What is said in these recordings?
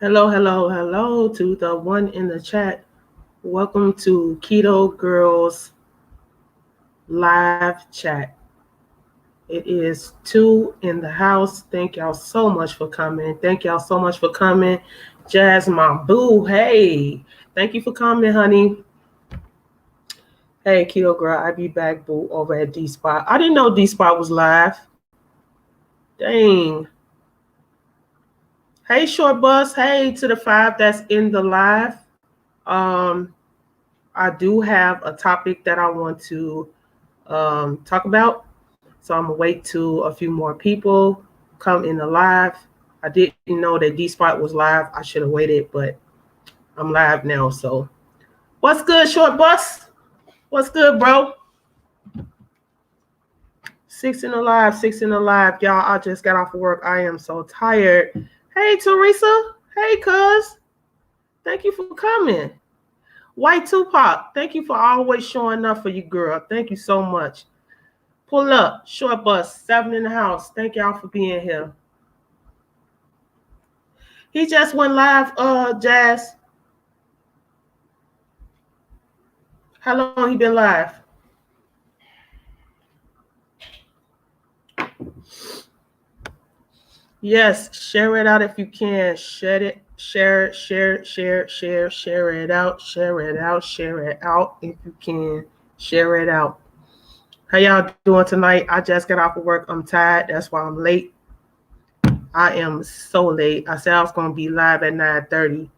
Hello, hello, hello to the one in the chat. Welcome to Keto Girls live chat. It is two in the house. Thank y'all so much for coming. Thank y'all so much for coming. Jazz, my boo. Hey, thank you for coming, honey. Hey, Keto Girl, I be back, boo, over at D Spot. I didn't know D Spot was live. Dang. Hey, Short Bus. Hey, to the five that's in the live. Um, I do have a topic that I want to talk about. So I'm gonna wait till a few more people come in the live. I didn't know that D Spot was live. I should have waited, but I'm live now. So what's good, Short Bus? What's good, bro? Six in the live, six in the live. Y'all, I just got off of work. I am so tired. Hey, Teresa. Hey, cuz. Thank you for coming. White Tupac, thank you for always showing up for you, girl. Thank you so much. Pull up, Short Bus, 7 in the house. Thank y'all for being here. He just went live, Jazz. How long he been live? Yes, share it out if you can. Share it, share it, share it, share it, share it out, share it out, share it out if you can. Share it out. How y'all doing tonight? I just got off of work. I'm tired. That's why I'm late. I am so late. I said I was gonna be live at 9:30,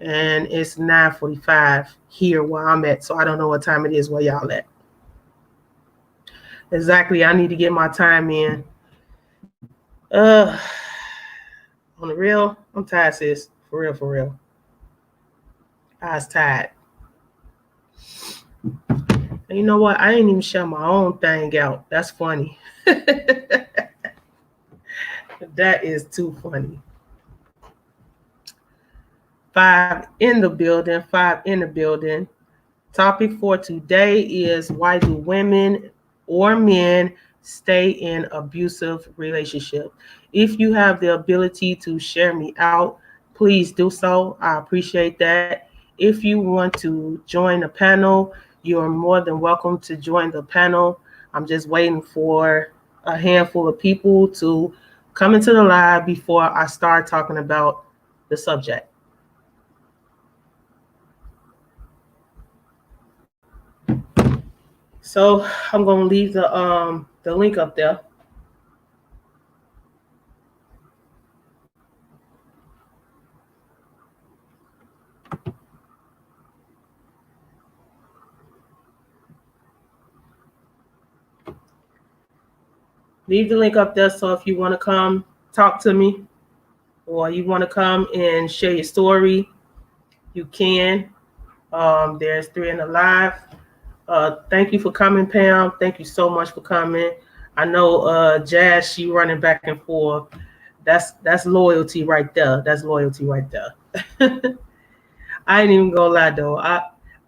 and it's 9:45 here where I'm at. So I don't know what time it is where y'all at. Exactly. I need to get my time in. Uh, on the real, I'm tired, sis. For real, for real. I was tired. And you know what? I ain't even share my own thing out. That's funny. That is too funny. Five in the building, five in the building. Topic for today is why do women or men stay in abusive relationship? If you have the ability to share me out, please do so. I appreciate that. If you want to join the panel, you're more than welcome to join the panel. I'm just waiting for a handful of people to come into the live before I start talking about the subject. So I'm gonna leave the link up there. Leave the link up there so if you want to come talk to me or you want to come and share your story, you can. There's three in the live. Thank you for coming, Pam. Thank you so much for coming. I know Jazz, she running back and forth. That's loyalty right there. That's loyalty right there. I ain't even gonna lie though.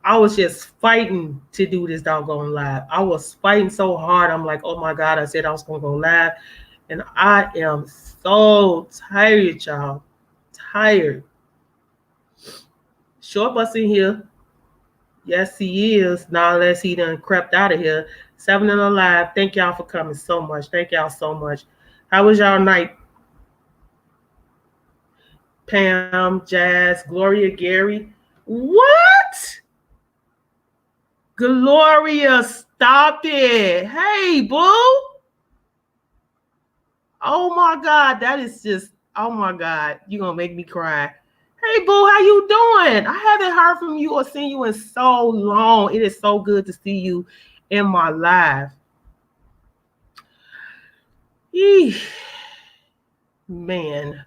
I was just fighting to do this doggone live. I was fighting so hard. I'm like, oh my God, I said I was gonna go live. And I am so tired, y'all. Tired. Short bus in here. Yes, he is. Not unless he done crept out of here. 7 and alive. Thank y'all for coming so much. Thank y'all so much. How was y'all night? Pam, Jazz, Gloria, Gary. What? Gloria, stop it. Hey, boo. Oh my God. That is just, oh my God. You're going to make me cry. Hey, boo, how you doing? I haven't heard from you or seen you in so long. It is so good to see you in my life. Eesh. Man,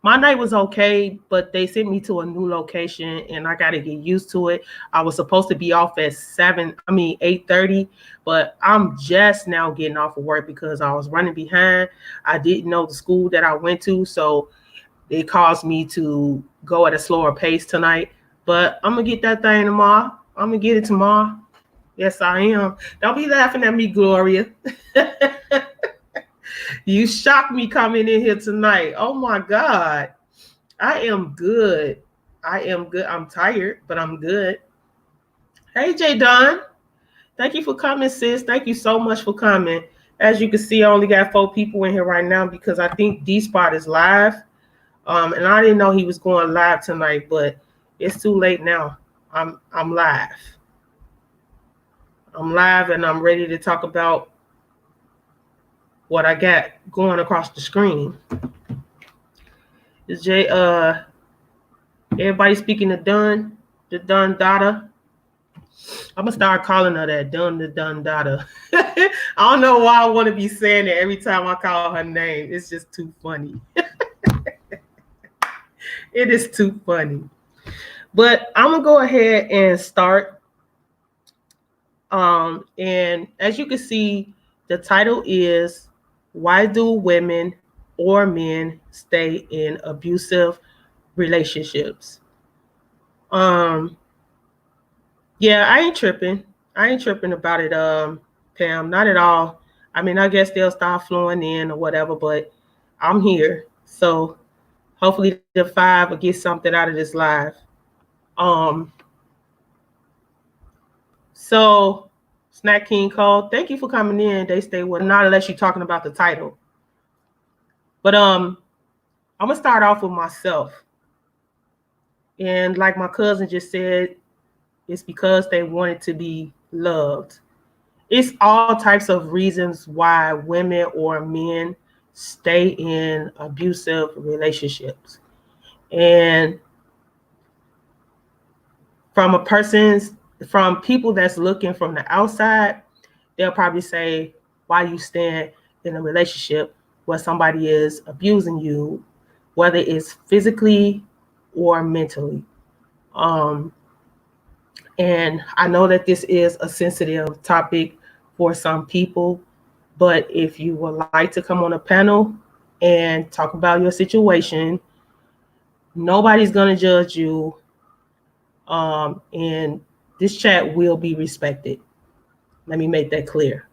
my night was okay, but they sent me to a new location and I got to get used to it. I was supposed to be off at 8:30, but I'm just now getting off of work because I was running behind. I didn't know the school that I went to, so it caused me to go at a slower pace tonight. But I'm going to get that thing tomorrow. I'm going to get it tomorrow. Yes, I am. Don't be laughing at me, Gloria. You shocked me coming in here tonight. Oh my God. I am good. I am good. I'm tired, but I'm good. Hey, J Don. Thank you for coming, sis. Thank you so much for coming. As you can see, I only got 4 people in here right now because I think D Spot is live. And I didn't know he was going live tonight, but it's too late now. I'm live. I'm live and I'm ready to talk about what I got going across the screen. Is Jay everybody speaking to Dun, the Dun Dada? I'm gonna start calling her that, Dun the Dun Dada. I don't know why I want to be saying it every time I call her name. It's just too funny. It is too funny. But I'm gonna go ahead and start. And as you can see, the title is "Why Do Women or Men Stay in Abusive Relationships?" Um, yeah, I ain't tripping. I ain't tripping about it, Pam. Not at all. I mean, I guess they'll start flowing in or whatever, but I'm here. So hopefully the 5 will get something out of this live. Um, so Snack King Cole, thank you for coming in. They stay with not unless you're talking about the title. But I'm gonna start off with myself. And like my cousin just said, it's because they wanted to be loved. It's all types of reasons why women or men stay in abusive relationships. And from from people that's looking from the outside, they'll probably say, why you stand in a relationship where somebody is abusing you, whether it's physically or mentally. Um, and I know that this is a sensitive topic for some people, but if you would like to come on a panel and talk about your situation, nobody's going to judge you. And this chat will be respected. Let me make that clear.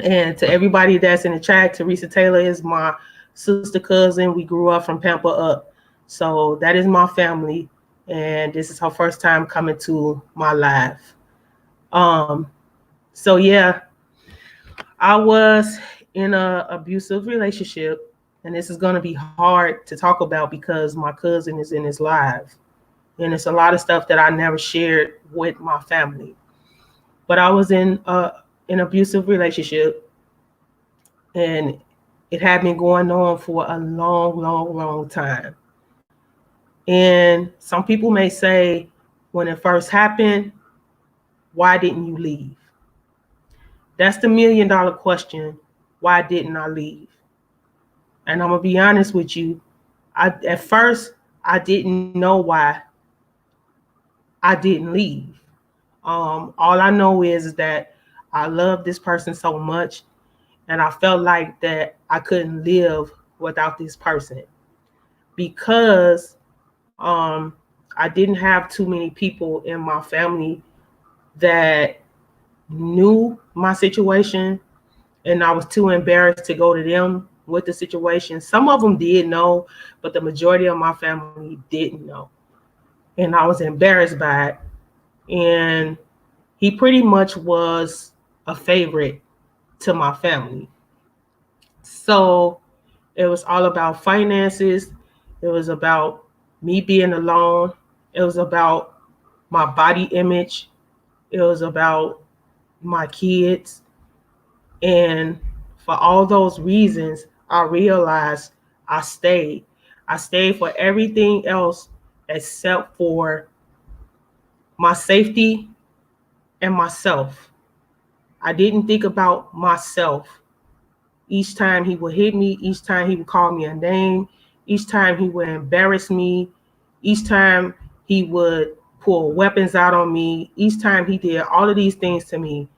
And to everybody that's in the chat, Teresa Taylor is my sister cousin. We grew up from Pampa up. So that is my family. And this is her first time coming to my live. So yeah, I was in an abusive relationship. And this is going to be hard to talk about because my cousin is in his live. And it's a lot of stuff that I never shared with my family. But I was in an abusive relationship, and it had been going on for a long time. And some people may say, when it first happened, why didn't you leave? That's the $1,000,000 question. Why didn't I leave? And I'm gonna be honest with you. At first I didn't know why I didn't leave. All I know is that I love this person so much, and I felt like that I couldn't live without this person because I didn't have too many people in my family that knew my situation, and I was too embarrassed to go to them with the situation. Some of them did know, but the majority of my family didn't know. And I was embarrassed by it. And he pretty much was a favorite to my family. So it was all about finances. It was about me being alone. It was about my body image. It was about my kids. And for all those reasons, I realized I stayed. I stayed for everything else except for my safety and myself. I didn't think about myself. Each time he would hit me, each time he would call me a name, each time he would embarrass me, each time he would pull weapons out on me, each time he did all of these things to me,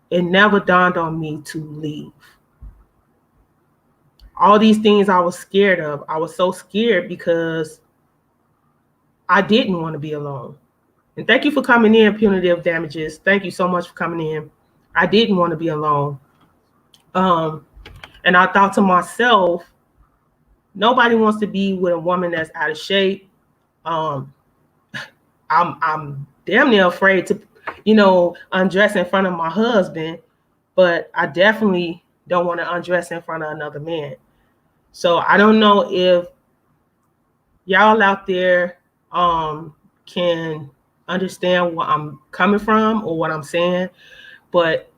it never dawned on me to leave. All these things I was scared of. I was so scared because I didn't want to be alone. And thank you for coming in, Punitive Damages. Thank you so much for coming in. I didn't want to be alone. And I thought to myself, Nobody wants to be with a woman that's out of shape. Um, I'm damn near afraid to, undress in front of my husband, but I definitely don't want to undress in front of another man. So I don't know if y'all out there can understand what I'm coming from or what I'm saying, but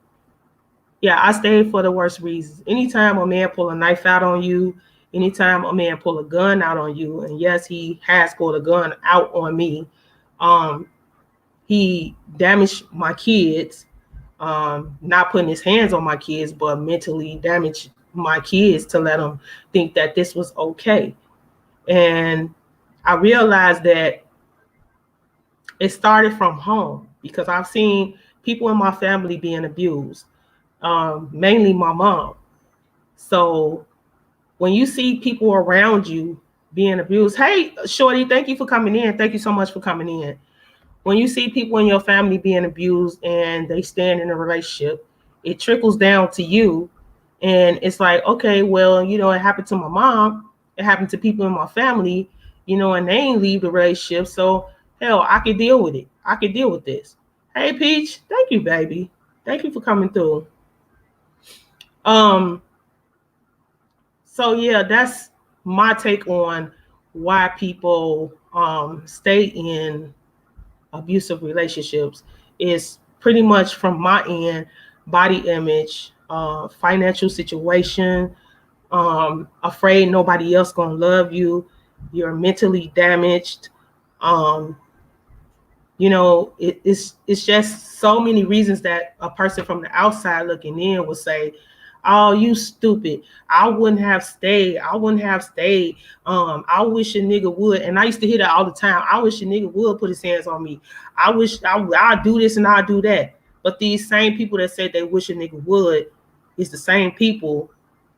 yeah, I stayed for the worst reasons. Anytime a man pull a knife out on you, anytime a man pull a gun out on you, and yes, he has pulled a gun out on me. Um, he damaged my kids, not putting his hands on my kids, but mentally damaged my kids to let them think that this was okay. And I realized that it started from home because I've seen people in my family being abused, mainly my mom. So when you see people around you being abused, hey, Shorty, thank you for coming in. Thank you so much for coming in. When you see people in your family being abused and they stand in a relationship, it trickles down to you. And it's like, okay, well, it happened to my mom. It happened to people in my family, and they ain't leave the relationship. So, hell, I could deal with it. I could deal with this. Hey, Peach, thank you, baby. Thank you for coming through. Um, so yeah, that's my take on why people stay in abusive relationships. Is pretty much from my end: body image, financial situation, afraid nobody else gonna love you, you're mentally damaged. um, it's just so many reasons that a person from the outside looking in would say, oh, you stupid. I wouldn't have stayed. I wouldn't have stayed. I wish a nigga would. And I used to hear that all the time. I wish a nigga would put his hands on me. I wish I'll do this and I'll do that. But these same people that said they wish a nigga would is the same people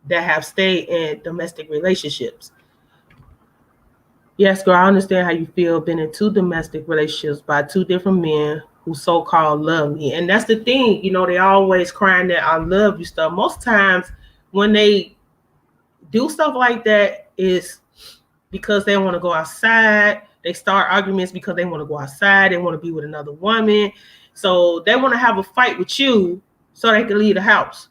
that have stayed in domestic relationships. Yes, girl, I understand how you feel being in two domestic relationships by two different men who so-called love me. And that's the thing, they always crying that I love you stuff. Most times when they do stuff like that is because they want to go outside. They start arguments because they want to go outside. They want to be with another woman. So they want to have a fight with you so they can leave the house.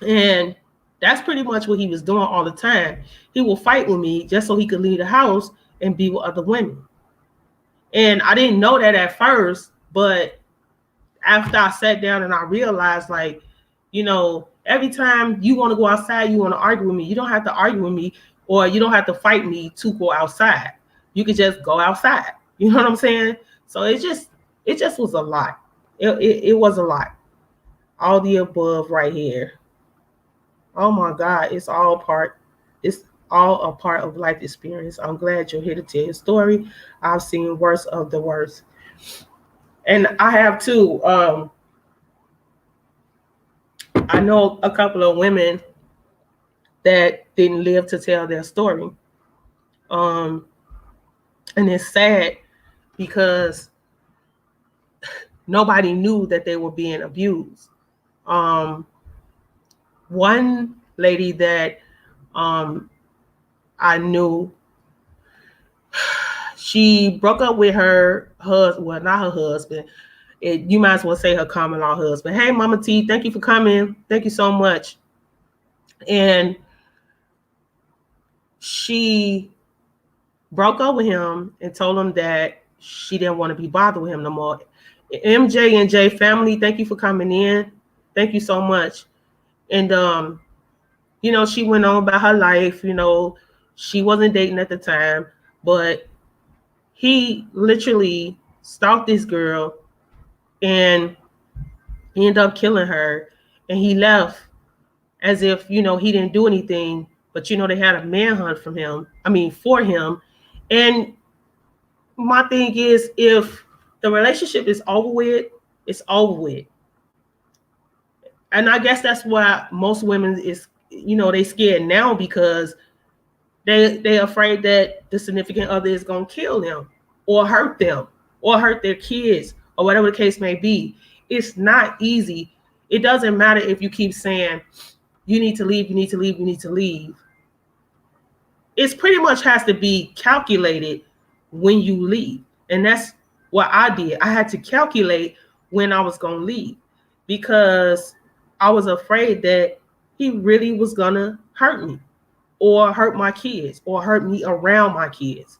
And that's pretty much what he was doing all the time. He will fight with me just so he could leave the house and be with other women. And I didn't know that at first, but after I sat down and I realized, like, every time you want to go outside, you want to argue with me. You don't have to argue with me, or you don't have to fight me to go outside. You could just go outside. You know what I'm saying? So it just was a lot. It was a lot. All the above right here. Oh my God, it's all a part of life experience. I'm glad you're here to tell your story. I've seen worst of the worst. And I have too. I know a couple of women that didn't live to tell their story. And it's sad because nobody knew that they were being abused. One lady that I knew, she broke up with her husband. Well, not her husband. You might as well say her common law husband. Hey, Mama T, thank you for coming. Thank you so much. And she broke up with him and told him that she didn't want to be bothered with him no more. MJ and J family, thank you for coming in. Thank you so much. And she went on about her life. She wasn't dating at the time, but he literally stalked this girl and he ended up killing her. And he left as if, he didn't do anything, but they had a manhunt for him. And my thing is, if the relationship is over with, it's over with. And I guess that's why most women is, they scared now, because they're afraid that the significant other is going to kill them or hurt their kids or whatever the case may be. It's not easy. It doesn't matter if you keep saying, you need to leave, you need to leave, you need to leave. it's pretty much has to be calculated when you leave. And that's what I did. I had to calculate when I was going to leave because I was afraid that he really was going to hurt me or hurt my kids or hurt me around my kids.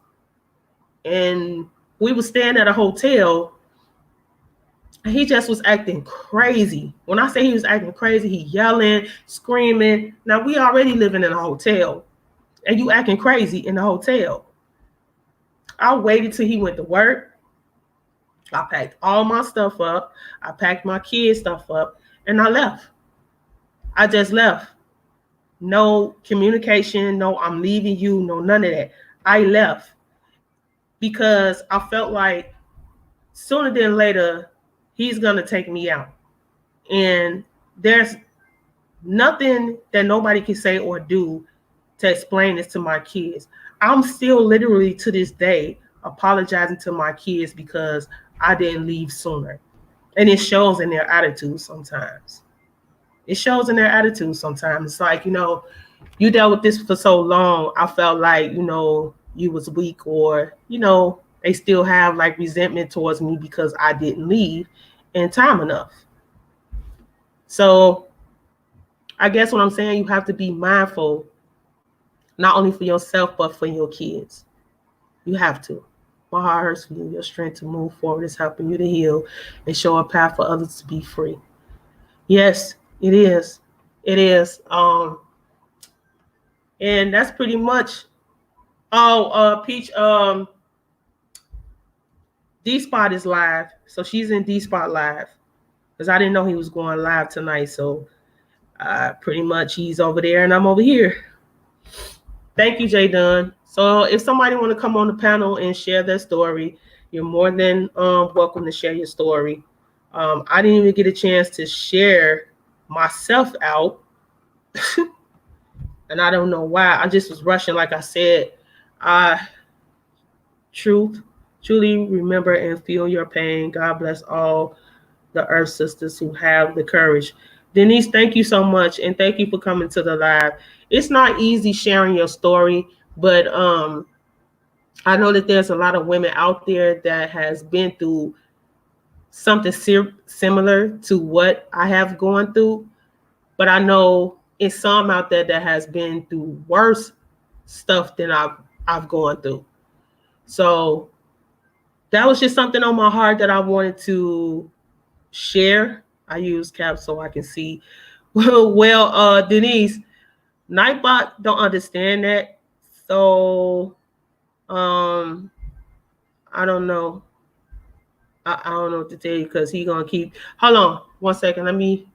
And we were staying at a hotel. He just was acting crazy. When I say he was acting crazy, he yelling, screaming. Now, we already living in a hotel, and you acting crazy in the hotel. I waited till he went to work. I packed all my stuff up. I packed my kids' stuff up, and I left. I just left. No communication, no I'm leaving you, no none of that. I left because I felt like sooner than later, he's going to take me out. And there's nothing that nobody can say or do to explain this to my kids. I'm still literally to this day apologizing to my kids because I didn't leave sooner. And it shows in their attitude sometimes. It shows in their attitude sometimes. It's like, you dealt with this for so long. I felt like, you was weak or, they still have like resentment towards me because I didn't leave in time enough. So I guess what I'm saying, you have to be mindful, not only for yourself, but for your kids. You have to. My heart hurts for you. Your strength to move forward is helping you to heal and show a path for others to be free. Yes, it is. It is. And that's pretty much. Peach, D-Spot is live. So she's in D-Spot live. Because I didn't know he was going live tonight. So pretty much he's over there and I'm over here. Thank you, Jay Dunn. So if somebody want to come on the panel and share their story, you're more than welcome to share your story. I didn't even get a chance to share myself out. And I don't know why. I just was rushing. Like I said, I truly remember and feel your pain. God bless all the Earth sisters who have the courage. Denise, thank you so much. And thank you for coming to the live. It's not easy sharing your story, but I know that there's a lot of women out there that has been through something similar to what I have gone through. But I know it's some out there that has been through worse stuff than I've gone through. So that was just something on my heart that I wanted to share. I use caps so I can see. Well, Denise, Nightbot don't understand that. So I don't know. I don't know what to tell you because he's gonna keep. Hold on 1 second. Let me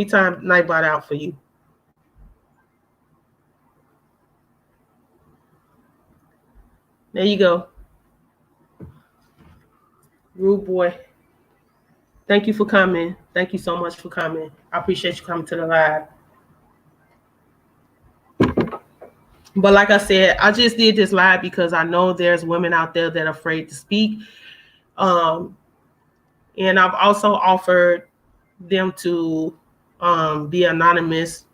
time Nightbot out for you. There you go. Rude boy. Thank you for coming. Thank you so much for coming. I appreciate you coming to the live. But like I said, I just did this live because I know there's women out there that are afraid to speak. And I've also offered them to be anonymous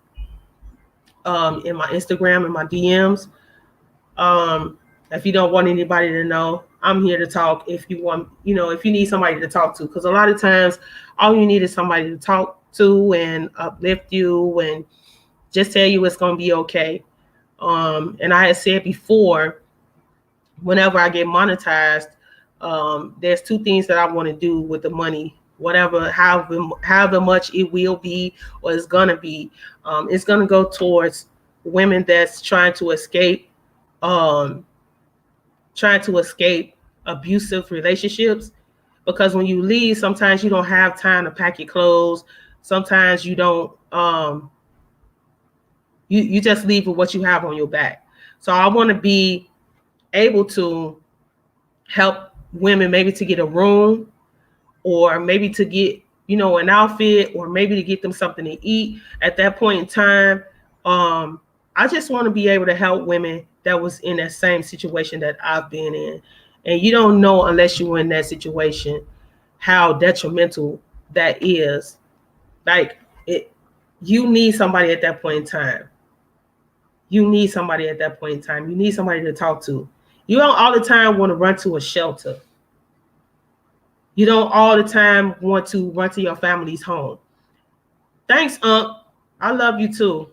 in my Instagram and my DMs. If you don't want anybody to know, I'm here to talk. If you want, if you need somebody to talk to, because a lot of times all you need is somebody to talk to and uplift you and just tell you it's going to be okay. And I had said before, whenever I get monetized, there's two things that I want to do with the money, however much it will be or it's going to be. It's going to go towards women that's trying to escape abusive relationships, because when you leave, sometimes you don't have time to pack your clothes. Sometimes you don't, you just leave with what you have on your back. So I want to be able to help women maybe to get a room or maybe to get, an outfit or maybe to get them something to eat at that point in time. I just want to be able to help women that was in that same situation that I've been in. And you don't know unless you're in that situation how detrimental that is. Like you need somebody at that point in time. you need somebody at that point in time. You need somebody to talk to. You don't all the time want to run to a shelter. You don't all the time want to run to your family's home. Thanks, Unc. I love you too.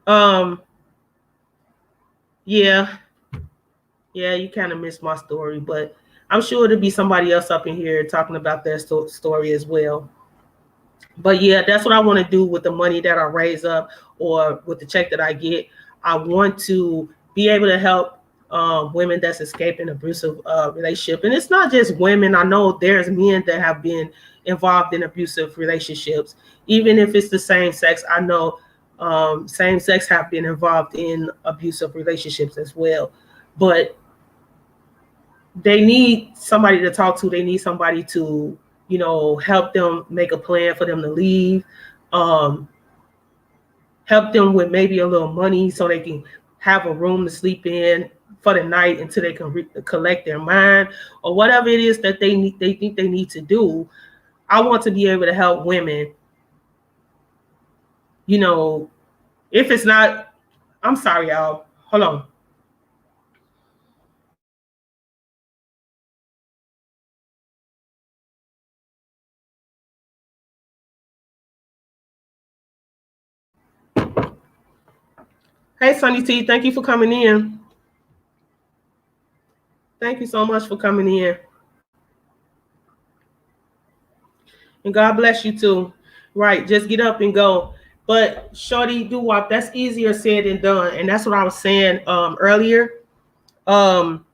Um, yeah, yeah, you kind of missed my story, but I'm sure there'll be somebody else up in here talking about their story as well. But yeah, that's what I want to do with the money that I raise up or with the check that I get. I want to be able to help women that's escaping abusive relationship. And it's not just women. I know there's men that have been involved in abusive relationships. Even if it's the same sex, I know same sex have been involved in abusive relationships as well. But they need somebody to talk to. They need somebody to, help them make a plan for them to leave. Help them with maybe a little money so they can have a room to sleep in for the night until they can collect their mind or whatever it is that they think they need to do. I want to be able to help women. If it's not, I'm sorry, y'all. Hold on. Hey, Sunny T, thank you for coming in. Thank you so much for coming in. And God bless you too. Right, just get up and go. But shorty do wop, that's easier said than done. And that's what I was saying earlier. Um,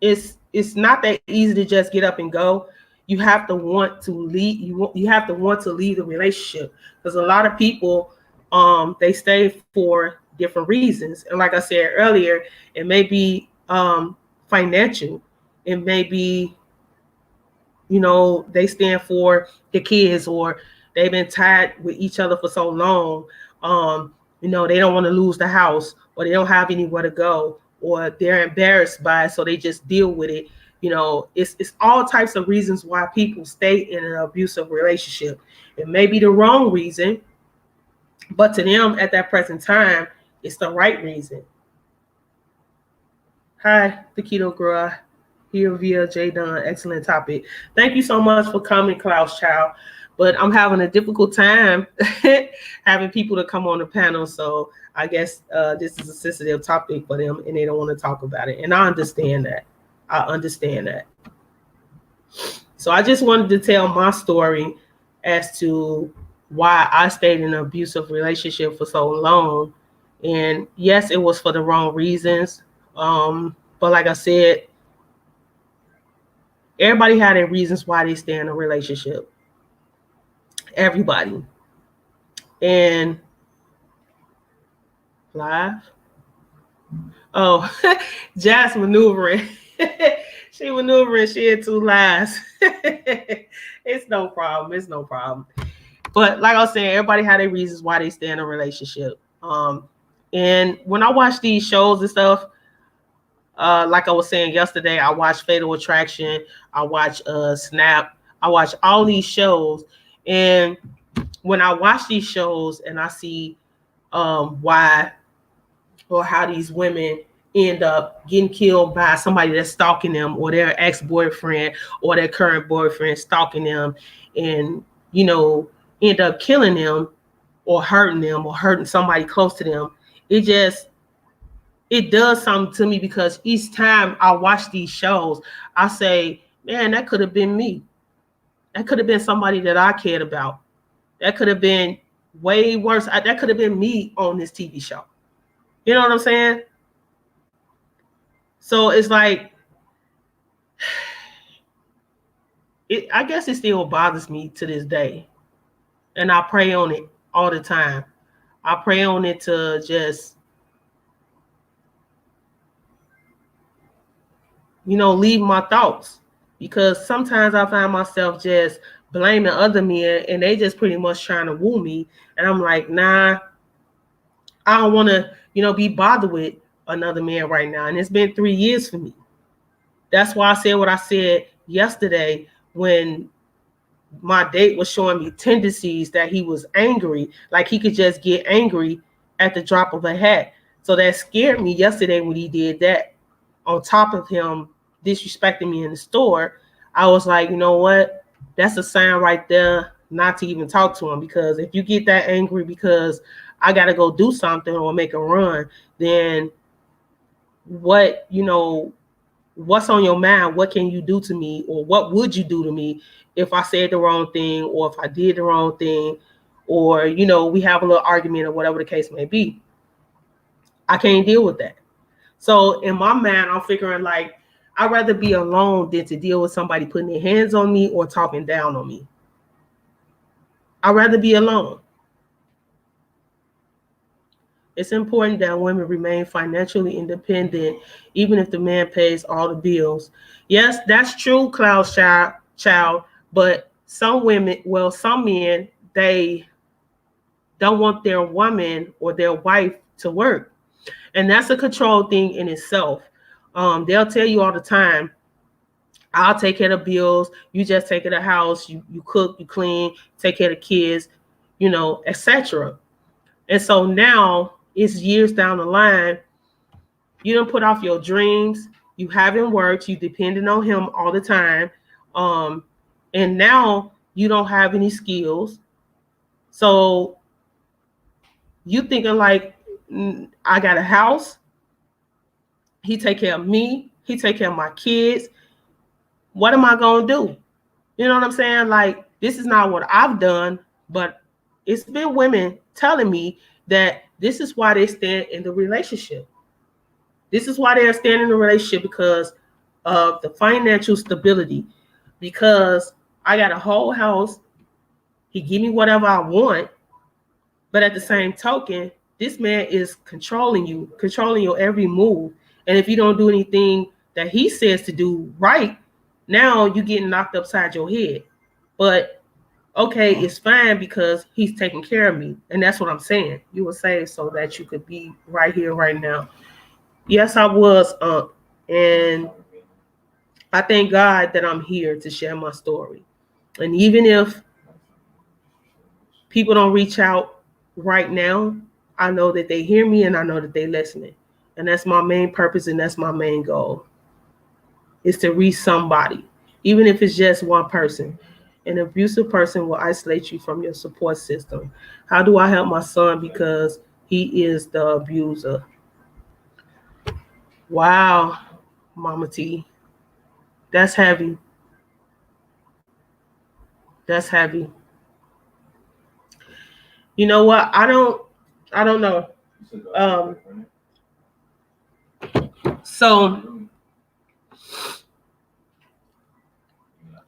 it's not that easy to just get up and go. You have to want to leave. You have to want to leave the relationship, because a lot of people they stay for different reasons. And like I said earlier, it may be financial. It may be, they stand for the kids, or they've been tied with each other for so long. They don't want to lose the house, or they don't have anywhere to go, or they're embarrassed by it, so they just deal with it. It's all types of reasons why people stay in an abusive relationship. It may be the wrong reason, but to them at that present time, it's the right reason. Hi, the Keto Girl. Here via J Dunn. Excellent topic. Thank you so much for coming, Klaus Child. But I'm having a difficult time having people to come on the panel. So I guess this is a sensitive topic for them, and they don't want to talk about it. And I understand that. So I just wanted to tell my story as to why I stayed in an abusive relationship for so long. And yes, it was for the wrong reasons. But like I said, everybody had their reasons why they stay in a relationship. Everybody. And live. Oh, Jazz maneuvering. She maneuvering. She had two lives. It's no problem. But like I was saying, everybody had their reasons why they stay in a relationship. And when I watch these shows and stuff, like I was saying yesterday, I watched Fatal Attraction. I watch Snap. I watch all these shows. And when I watch these shows and I see why or how these women end up getting killed by somebody that's stalking them, or their ex-boyfriend or their current boyfriend stalking them, and end up killing them or hurting somebody close to them, it does something to me, because each time I watch these shows, I say, man, that could have been me. That could have been somebody that I cared about. That could have been way worse. That could have been me on this TV show. You know what I'm saying? So it's like, I guess it still bothers me to this day. And I pray on it all the time. I pray on it to just, leave my thoughts. Because sometimes I find myself just blaming other men, and they just pretty much trying to woo me. And I'm like, nah, I don't want to, be bothered with another man right now. And it's been 3 years for me. That's why I said what I said yesterday when my date was showing me tendencies that he was angry, like he could just get angry at the drop of a hat. So that scared me yesterday when he did that. On top of him disrespecting me in the store, I was like, you know what? That's a sign right there not to even talk to him, because if you get that angry because I got to go do something or make a run, then what, what's on your mind? What can you do to me, or what would you do to me if I said the wrong thing, or if I did the wrong thing, or we have a little argument or whatever the case may be. I can't deal with that. So in my mind, I'm figuring like I'd rather be alone than to deal with somebody putting their hands on me or talking down on me. I'd rather be alone. It's important that women remain financially independent, even if the man pays all the bills. Yes, that's true, Cloud Child. But some women, well, some men, they don't want their woman or their wife to work. And that's a control thing in itself. They'll tell you all the time, I'll take care of bills. You just take care of the house. You cook, you clean, take care of the kids, etc. And so now it's years down the line. You don't put off your dreams. You haven't worked. You depending on him all the time. And now you don't have any skills. So you thinking like, I got a house. He take care of me. He take care of my kids. What am I going to do? You know what I'm saying? Like, this is not what I've done, but it's been women telling me that this is why they stand in the relationship. This is why they're staying in the relationship, because of the financial stability. Because I got a whole house. He give me whatever I want. But at the same token, this man is controlling your every move. And if you don't do anything that he says to do right, now you're getting knocked upside your head. But okay, it's fine because he's taking care of me. And that's what I'm saying. You were saying so that you could be right here, right now. Yes, I was. And I thank God that I'm here to share my story. And even if people don't reach out right now, I know that they hear me and I know that they're listening. And that's my main purpose and that's my main goal, is to reach somebody, even if it's just one person. An abusive person will isolate you from your support system. How do I help my son because he is the abuser? Wow, Mama T. That's heavy. That's heavy. You know what? I don't know. So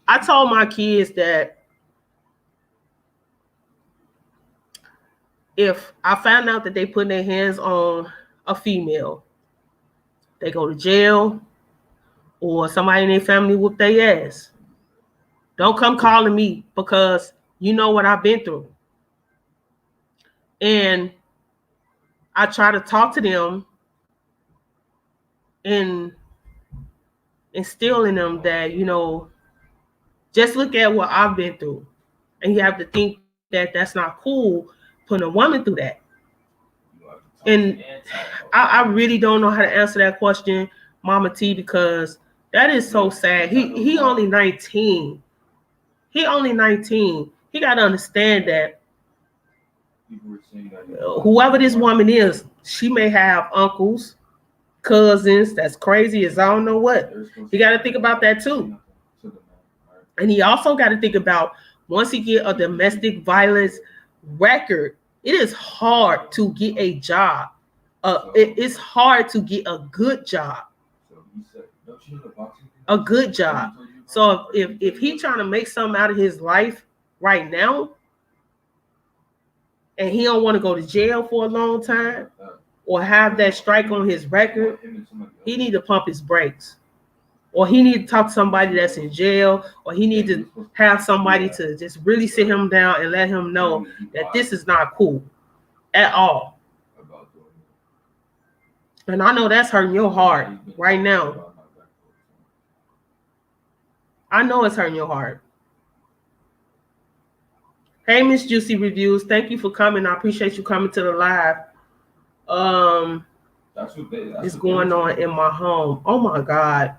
I told my kids that if I find out that they put their hands on a female, they go to jail, or somebody in their family whoop their ass. Don't come calling me, because you know what I've been through. And I try to talk to them and instill in them that, just look at what I've been through. And you have to think that that's not cool putting a woman through that. And I really don't know how to answer that question, Mama T, because that is so sad. He only 19. He only 19. He got to understand that whoever this woman is, she may have uncles, cousins that's crazy as I don't know what. You got to think about that too. And he also got to think about, once he get a domestic violence record, it is hard to get a job. It's hard to get a good job. A good job. So if he trying to make something out of his life right now, and he don't want to go to jail for a long time or have that strike on his record, he need to pump his brakes. Or he need to talk to somebody that's in jail, or he need to have somebody to just really sit him down and let him know that this is not cool at all. And I know that's hurting your heart right now. I know it's hurting your heart. Hey, Miss Juicy Reviews, thank you for coming. I appreciate you coming to the live. That's what they. That's is what they were going trying on to do. in my home. Oh my God.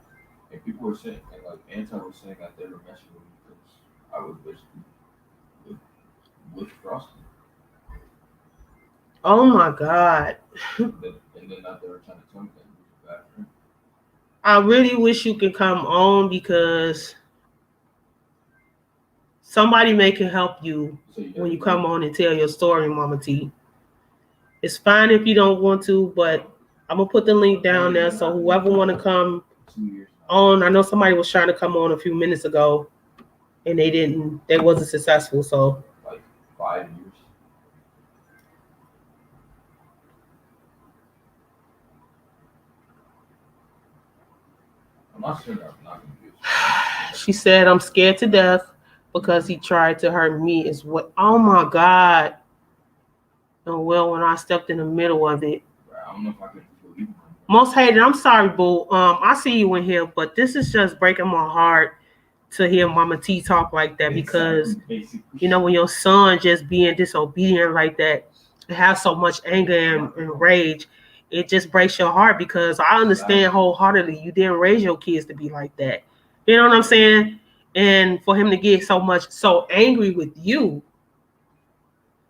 And people were saying, and like Anti was saying that they were messing with me because I was basically with, with Frosty. Oh my God. And then now they were trying to tell me that he was a bad friend. I really wish you could come on because somebody may can help you So you when never you did? come on and tell your story, Mama T. It's fine if you don't want to, but I'm gonna put the link down there so whoever want to come 2 years now. on. I know somebody was trying to come on a few minutes ago and they didn't. They wasn't successful. So Like 5 years. I'm not saying that I'm not gonna be a she said, "I'm scared to death because he tried to hurt me." Is what? Oh my God. And well, when I stepped in the middle of it, I don't know if I can believe him. most hated. I'm sorry, boo. I see you in here, but this is just breaking my heart to hear Mama T talk like that because when your son just being disobedient like that, and have so much anger and rage, it just breaks your heart because I understand wholeheartedly you didn't raise your kids to be like that. You know what I'm saying? And for him to get so angry with you,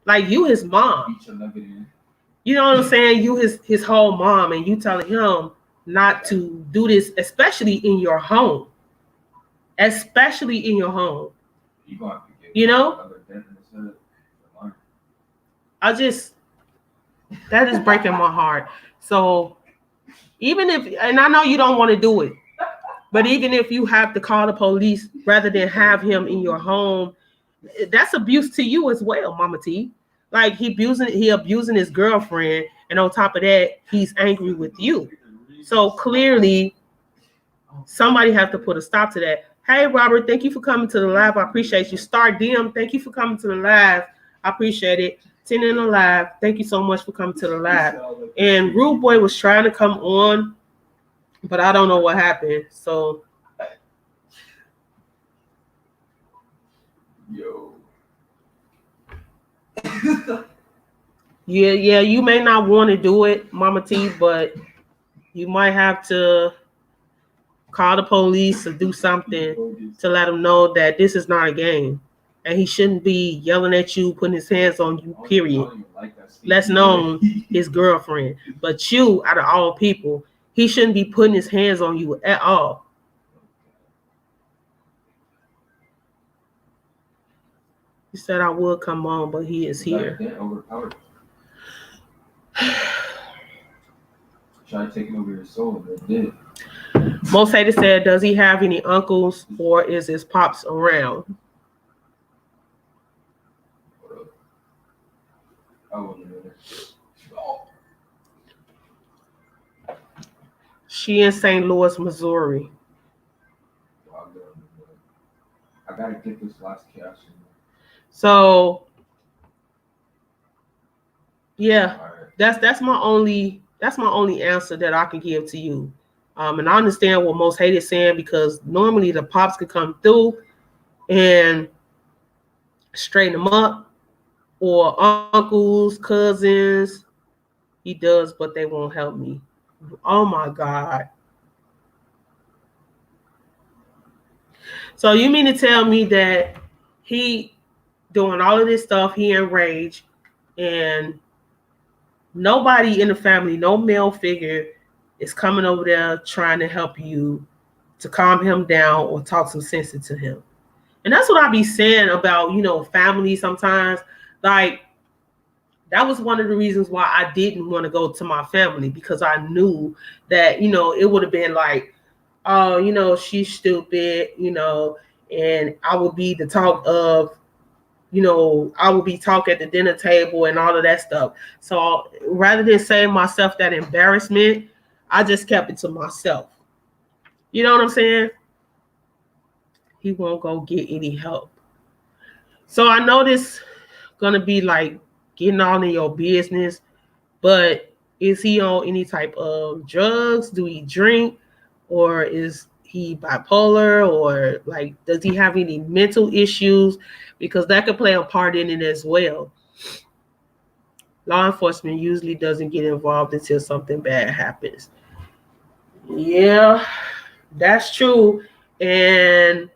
like you his mom. You know what I'm saying? You his whole mom, and you telling him not to do this, especially in your home. Especially in your home. You know? I just that is breaking my heart. So even if, and I know you don't want to do it, but even if you have to call the police rather than have him in your home, that's abuse to you as well, Mama T. Like he abusing his girlfriend, and on top of that, he's angry with you. So clearly, somebody have to put a stop to that. Hey, Robert, thank you for coming to the live. I appreciate you. Star DM, thank you for coming to the live. I appreciate it. 10 in the live. Thank you so much for coming to the live. And Rude Boy was trying to come on, but I don't know what happened. So, Yo. yeah, you may not want to do it, Mama T, but you might have to call the police or do something to let them know that this is not a game. And he shouldn't be yelling at you, putting his hands on you, period. Less known his girlfriend. But you, out of all people, he shouldn't be putting his hands on you at all. He said I would come on, but he is here. Tried taking over your soul, but did. Most haters said, does he have any uncles or is his pops around? She in St. Louis, Missouri. I gotta get this last cash. So yeah, that's my only answer that I can give to you. And I understand what most haters saying because normally the pops could come through and straighten them up, or uncles, cousins. He does, but they won't help me. Oh my God. So you mean to tell me that he doing all of this stuff, he enraged, and nobody in the family, no male figure, is coming over there trying to help you to calm him down or talk some sense into him? And that's what I be saying about, family sometimes. Like, that was one of the reasons why I didn't want to go to my family, because I knew that, it would have been like, oh, she's stupid, and I would be the talk of, I would be talk at the dinner table and all of that stuff. So rather than saving myself that embarrassment, I just kept it to myself. You know what I'm saying? He won't go get any help. So I know this gonna be like getting all in your business, but is he on any type of drugs? Do he drink? Or is he bipolar? Or like, does he have any mental issues? Because that could play a part in it as well. Law enforcement usually doesn't get involved until something bad happens. Yeah, that's true. And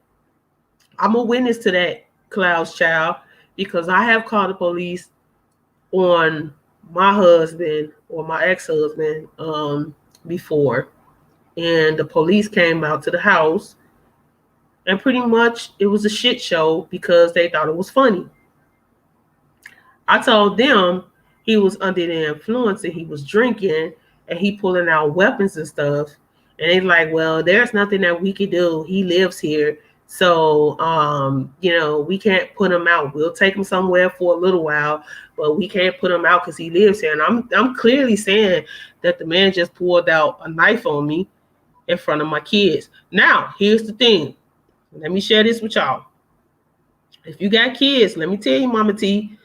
I'm a witness to that, Cloud's child, because I have called the police on my husband or my ex-husband before, and the police came out to the house, and pretty much it was a shit show because they thought it was funny. I told them he was under the influence and he was drinking and he pulling out weapons and stuff. And they like, well, there's nothing that we could do. He lives here. So we can't put him out. We'll take him somewhere for a little while, but we can't put him out because he lives here. And I'm clearly saying that the man just pulled out a knife on me in front of my kids. Now, here's the thing. Let me share this with y'all. If you got kids, let me tell you, Mama T,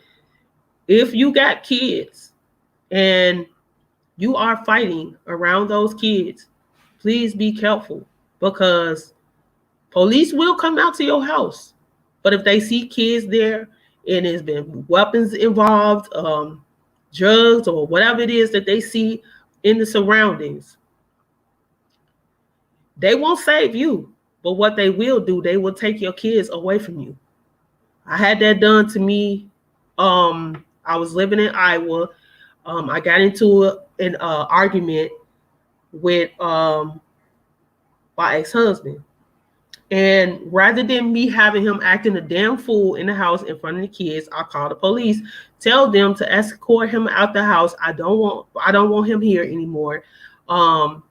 if you got kids and you are fighting around those kids, please be careful because police will come out to your house. But if they see kids there and there's been weapons involved, drugs, or whatever it is that they see in the surroundings, they won't save you. But what they will do, they will take your kids away from you. I had that done to me. I was living in Iowa. I got into an argument with my ex-husband. And rather than me having him acting a damn fool in the house in front of the kids, I called the police, tell them to escort him out the house. I don't want him here anymore. Come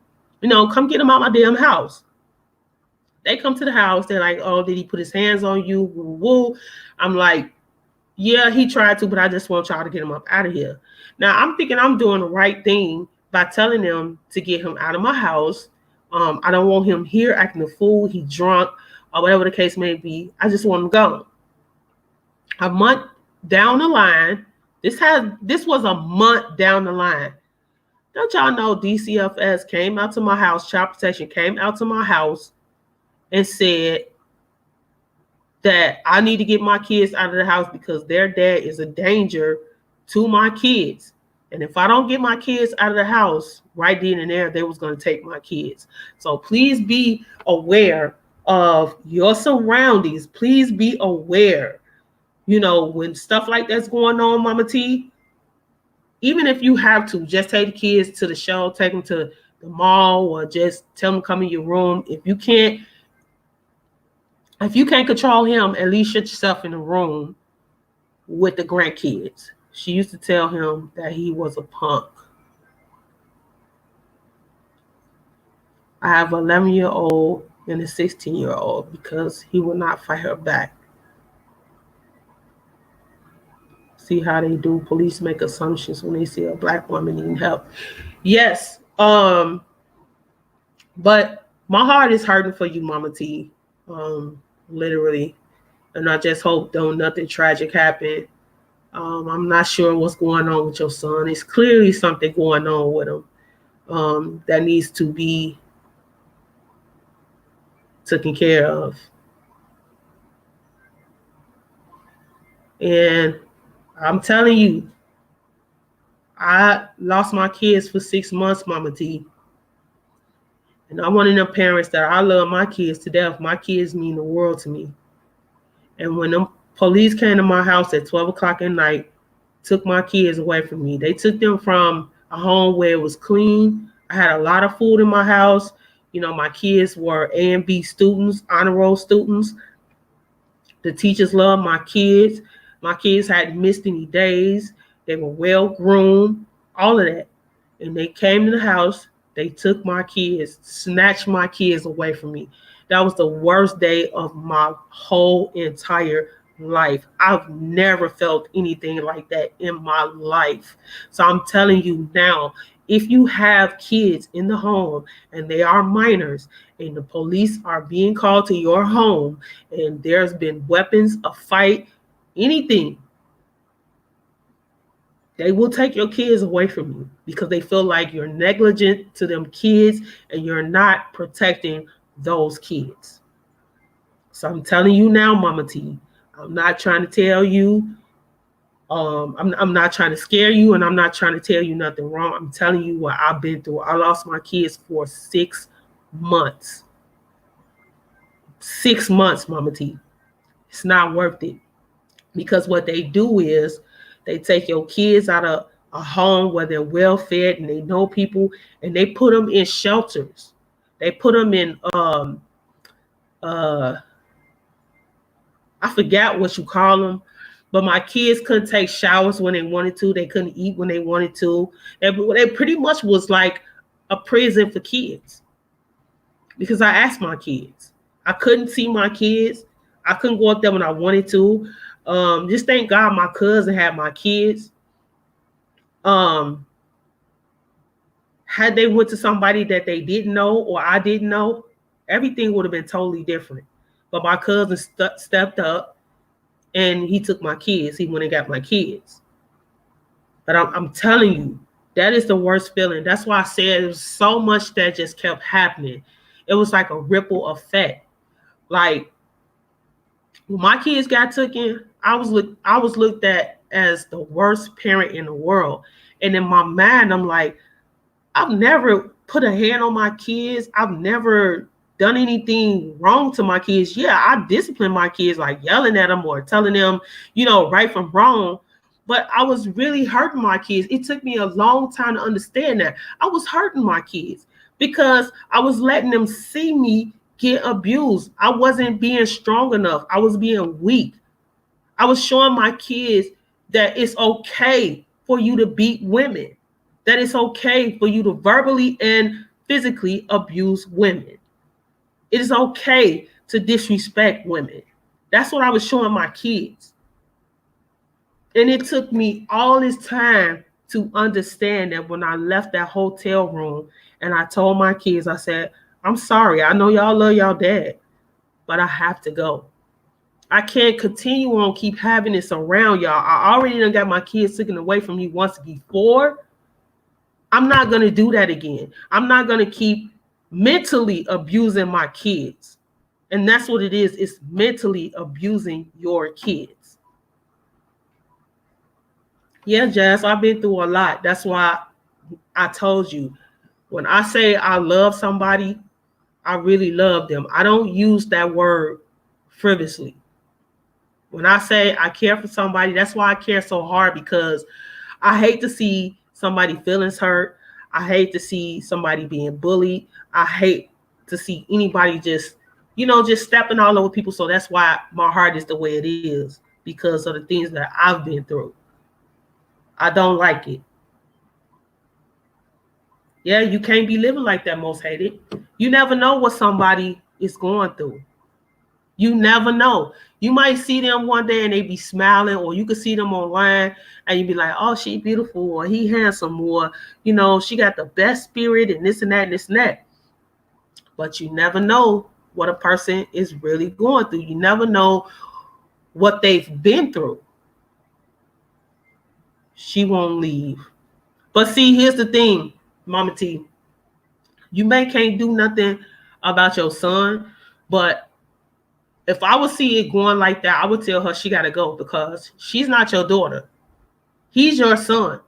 get him out my damn house. They come to the house. They're like, oh, did he put his hands on you? Woo, woo. I'm like, yeah, he tried to, but I just want y'all to get him up out of here. Now, I'm thinking I'm doing the right thing by telling them to get him out of my house. I don't want him here acting a fool. He drunk or whatever the case may be. I just want him gone. A month down the line, this was a month down the line. Don't y'all know DCFS came out to my house, Child Protection came out to my house and said that I need to get my kids out of the house because their dad is a danger to my kids. And if I don't get my kids out of the house right then and there, they was going to take my kids. So please be aware of your surroundings. Please be aware, when stuff like that's going on, Mama T, even if you have to, just take the kids to the show, take them to the mall, or just tell them to come in your room. If you can't control him, at least shut yourself in the room with the grandkids. She used to tell him that he was a punk. I have an 11-year-old and a 16-year-old because he will not fight her back. See how they do. Police make assumptions when they see a black woman needing help. Yes. But my heart is hurting for you, Mama T. Literally. And I just hope don't nothing tragic happen. I'm not sure what's going on with your son. It's clearly something going on with him that needs to be taken care of. And I'm telling you, I lost my kids for 6 months, Mama T. And I'm one of them parents that I love my kids to death. My kids mean the world to me. And when them police came to my house at 12 o'clock at night, took my kids away from me. They took them from a home where it was clean. I had a lot of food in my house. My kids were A and B students, honor roll students. The teachers loved my kids. My kids hadn't missed any days. They were well groomed, all of that. And they came to the house. They took my kids, snatched my kids away from me. That was the worst day of my whole entire life. I've never felt anything like that in my life. So I'm telling you now, if you have kids in the home and they are minors and the police are being called to your home and there's been weapons, a fight, anything, they will take your kids away from you because they feel like you're negligent to them kids and you're not protecting those kids. So I'm telling you now, Mama T, I'm not trying to tell you I'm not trying to scare you, and I'm not trying to tell you nothing wrong. I'm telling you what I've been through. I lost my kids for 6 months. 6 months, Mama T. It's not worth it, because what they do is they take your kids out of a home where they're well fed and they know people, and they put them in shelters. They put them in uh I forgot what you call them, but my kids couldn't take showers when they wanted to. They couldn't eat when they wanted to. They pretty much was like a prison for kids, because I asked my kids. I couldn't see my kids. I couldn't go up there when I wanted to. Just thank God my cousin had my kids. Um, had they went to somebody that they didn't know or I didn't know, everything would have been totally different. But my cousin stepped up and he took my kids. He went and got my kids. But I'm telling you, that is the worst feeling. That's why I said it was so much that just kept happening. It was like a ripple effect. Like when my kids got taken, I was looked at as the worst parent in the world. And in my mind, I'm like, I've never put a hand on my kids. I've never done anything wrong to my kids. Yeah, I discipline my kids, like yelling at them or telling them, right from wrong. But I was really hurting my kids. It took me a long time to understand that. I was hurting my kids because I was letting them see me get abused. I wasn't being strong enough. I was being weak. I was showing my kids that it's okay for you to beat women, that it's okay for you to verbally and physically abuse women. It is okay to disrespect women. That's what I was showing my kids. And it took me all this time to understand that when I left that hotel room and I told my kids, I said, I'm sorry. I know y'all love y'all dad, but I have to go. I can't continue on keep having this around y'all. I already done got my kids taken away from me once before. I'm not going to do that again. I'm not going to keep mentally abusing my kids. And that's what it is. It's mentally abusing your kids. Yeah, Jazz, I've been through a lot. That's why I told you, when I say I love somebody, I really love them. I don't use that word frivolously. When I say I care for somebody, that's why I care so hard, because I hate to see somebody feelings hurt. I hate to see somebody being bullied. I hate to see anybody just stepping all over people. So that's why my heart is the way it is, because of the things that I've been through. I don't like it. Yeah, you can't be living like that, most hated. You never know what somebody is going through. You never know. You might see them one day and they be smiling, or you could see them online and you be like, oh, she beautiful, or he handsome, or, she got the best spirit and this and that and this and that. But you never know what a person is really going through. You never know what they've been through. She won't leave. But see, here's the thing, Mama T. You can't do nothing about your son, but if I would see it going like that, I would tell her she got to go, because she's not your daughter. He's your son.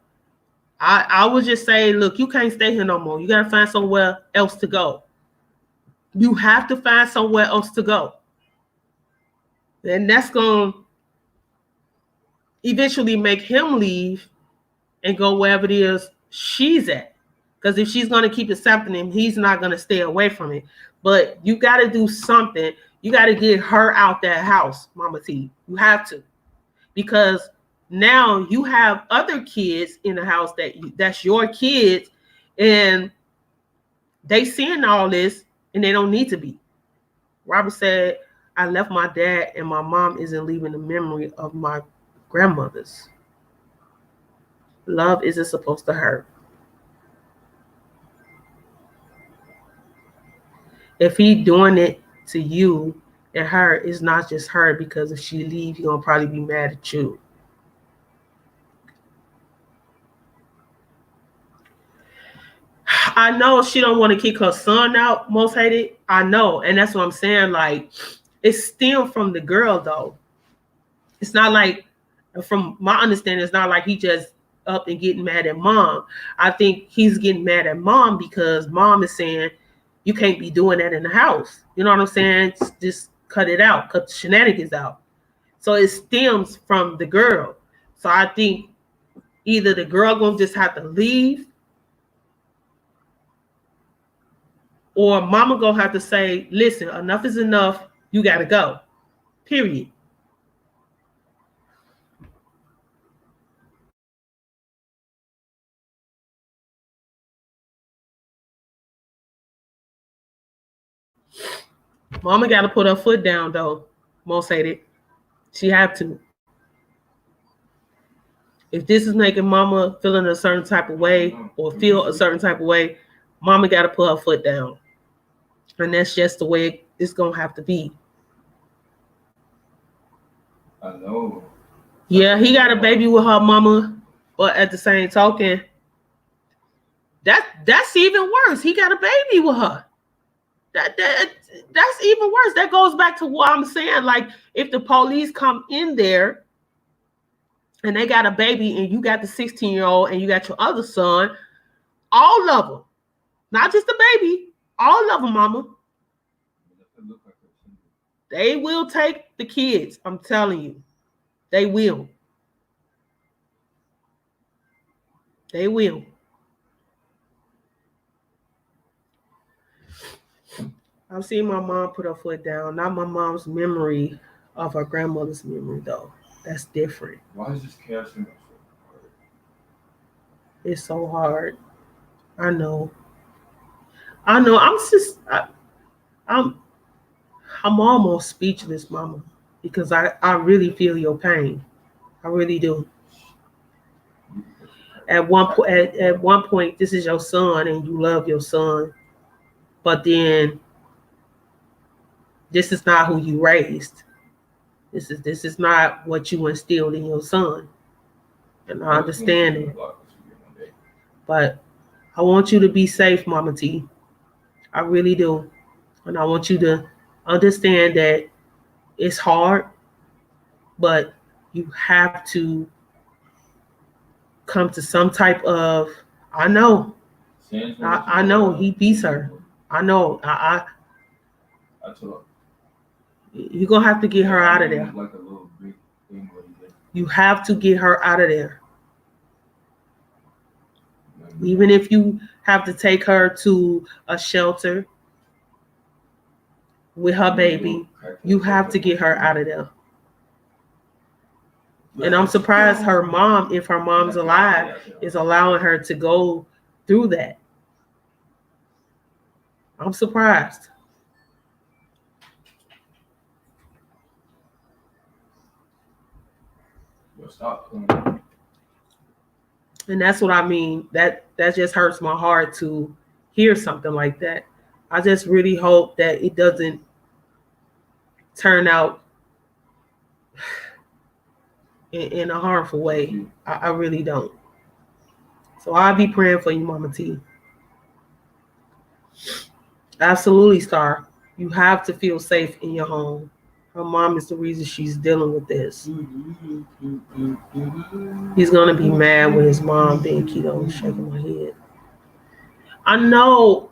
I would just say, look, you can't stay here no more. You got to find somewhere else to go. You have to find somewhere else to go. And that's going to eventually make him leave and go wherever it is she's at. Because if she's going to keep accepting him, he's not going to stay away from it. But you got to do something. You got to get her out that house, Mama T. You have to. Because now you have other kids in the house that's your kids, and they seeing all this, and they don't need to be. Robert said, I left my dad, and my mom isn't leaving the memory of my grandmothers. Love isn't supposed to hurt. If he doing it to you and her, it's not just her, because if she leaves, he's gonna probably be mad at you. I know she don't want to kick her son out, most hated. I know, and that's what I'm saying. Like, it's still from the girl though. It's not like From my understanding, it's not like he just up and getting mad at mom. I think he's getting mad at mom because mom is saying you can't be doing that in the house. You know what I'm saying? Just cut it out, cut the shenanigans out. So it stems from the girl. So I think either the girl gonna just have to leave, or mama gonna have to say, listen, enough is enough. You gotta go. Period. Mama gotta put her foot down though. Most hated. She have to. If this is making mama feeling a certain type of way or feel a certain type of way, mama gotta put her foot down. And that's just the way it's gonna have to be. I know. Yeah, he got a baby with her mama, but at the same token, that's even worse. He got a baby with her. That's even worse. That goes back to what I'm saying. Like, if the police come in there and they got a baby and you got the 16-year-old and you got your other son, all of them, not just the baby, all of them, mama, they will take the kids. I'm telling you, they will. They will. I've seen my mom put her foot down. Not my mom's memory of her grandmother's memory, though. That's different. Why is this chaos so hard? It's so hard. I know. I know. I'm I'm almost speechless, mama, because I really feel your pain. I really do. At one point, this is your son, and you love your son, but then this is not who you raised. This is not what you instilled in your son, and I understand it. But I want you to be safe, Mama T. I really do, and I want you to understand that it's hard, but you have to come to some type of. I know. I know he beats her. I know. I told her. You're gonna have to get her out of there. Like a little big thing what he did. You have to get her out of there. Even if you have to take her to a shelter with her baby, you have to get her out of there. And I'm surprised her mom, if her mom's alive, is allowing her to go through that. I'm surprised. Stop. And that's what I mean. That just hurts my heart to hear something like that. I just really hope that it doesn't turn out in a harmful way. I really don't. So I'll be praying for you, Mama T. Absolutely, Star. You have to feel safe in your home. Her mom is the reason she's dealing with this. He's gonna be mad with his mom being keto and shaking my head. I know,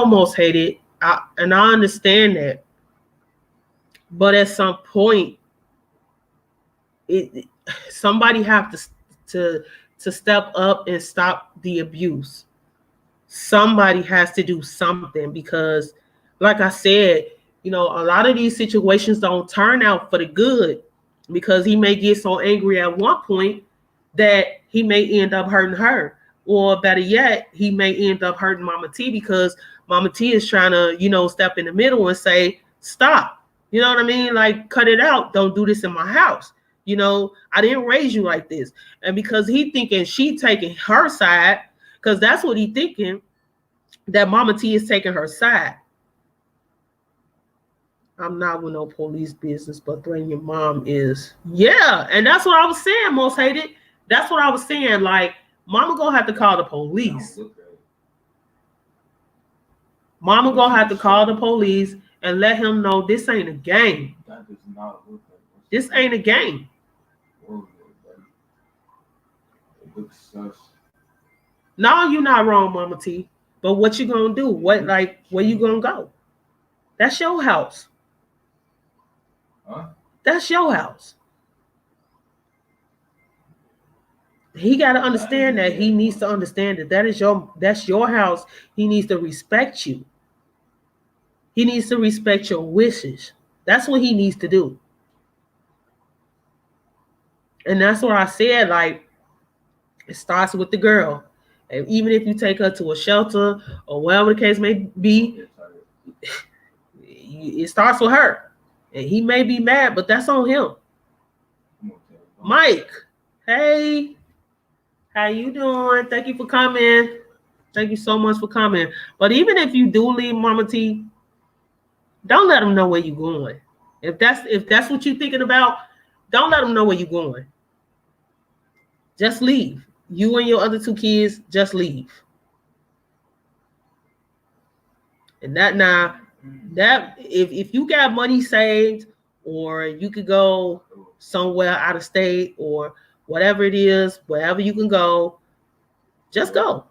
most hated, and I understand that. But at some point, somebody have to step up and stop the abuse. Somebody has to do something because, like I said, a lot of these situations don't turn out for the good because he may get so angry at one point that he may end up hurting her. Or better yet, he may end up hurting Mama T because Mama T is trying to, step in the middle and say, stop. You know what I mean? Like, cut it out. Don't do this in my house. I didn't raise you like this. And because he thinking she taking her side, because that's what he thinking, that Mama T is taking her side. I'm not with no police business, but threatening your mom is. Yeah, and that's what I was saying, most hated. That's what I was saying. Like, Mama gonna have to call the police. Mama gonna have to call the police and let him know this ain't a game. That does not look like this ain't a game. Look sus. No, you're not wrong, Mama T. But what you gonna do? What like where you gonna go? That's your house. Huh? That's your house. He got to I didn't understand think that. he He had needs one. to understand that that's your house. He needs to respect you. He needs to respect your wishes. That's what he needs to do. And that's what I said. Like it starts with the girl. And even if you take her to a shelter or whatever the case may be, Get tired. it starts with her. And he may be mad, but that's on him. I'm gonna tell you. Mike, hey, how you doing? Thank you for coming. Thank you so much for coming. But even if you do leave Mama T, don't let them know where you're going. If that's what you're thinking about, don't let them know where you're going. Just leave. You and your other two kids, just leave. And that now, that if you got money saved, or you could go somewhere out of state or whatever it is, wherever you can go, just go.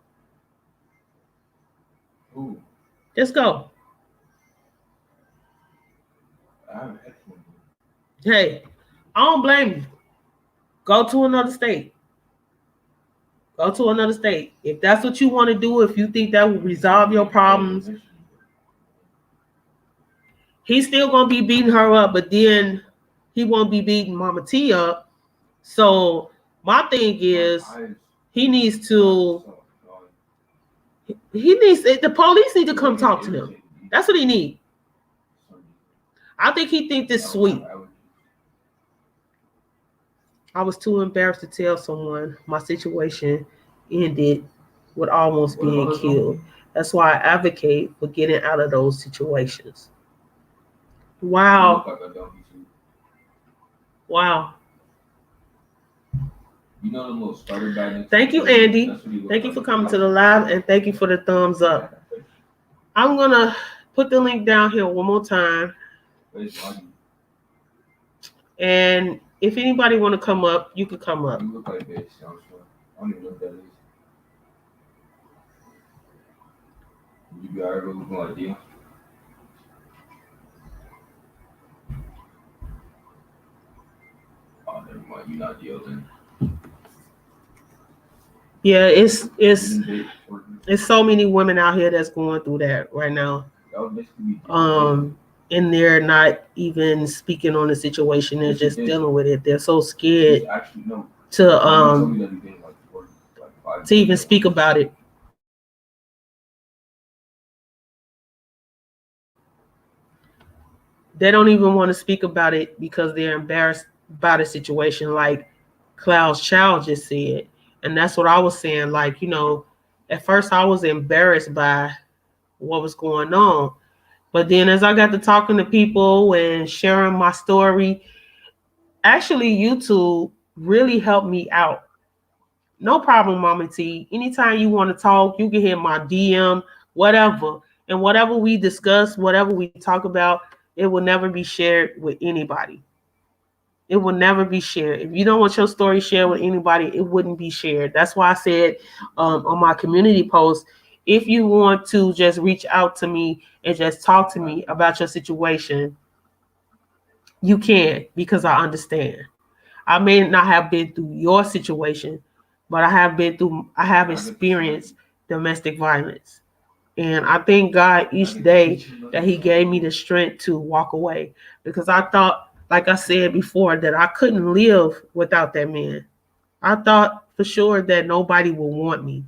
Ooh, Just go. I haven't had one. Hey, I don't blame you. Go to another state. Go to another state. If that's what you want to do, if you think that will resolve your problems, he's still gonna be beating her up, but then he won't be beating Mama T up. So my thing is, he needs to. He needs the police need to come talk to him. That's what he needs. I think he thinks this sweet. I was too embarrassed to tell someone my situation ended with almost being killed. That's why I advocate for getting out of those situations. Wow. Wow. You know the little starter bag. Thank you, Andy. Thank you for coming to the live, and thank you for the thumbs up. I'm going to put the link down here one more time. And if anybody want to come up, you can come up. You look like bitch. I don't even know what that is. You be alright with looking like you? Oh, never mind. You not deal then. Yeah, it's so many women out here that's going through that right now. And they're not even speaking on the situation. They're just dealing with it. They're so scared to even speak about it. They don't even want to speak about it because they're embarrassed by the situation, like Cloud's child just said. And that's what I was saying. Like, at first I was embarrassed by what was going on. But then as I got to talking to people and sharing my story, actually YouTube really helped me out. No problem, Mama T. Anytime you want to talk, you can hit my DM, whatever. And whatever we discuss, whatever we talk about, it will never be shared with anybody. It will never be shared. If you don't want your story shared with anybody, it wouldn't be shared. That's why I said on my community post, if you want to just reach out to me and just talk to me about your situation, you can, because I understand. I may not have been through your situation, but I have experienced domestic violence. And I thank God each day that He gave me the strength to walk away, because I thought, like I said before, that I couldn't live without that man. I thought for sure that nobody would want me.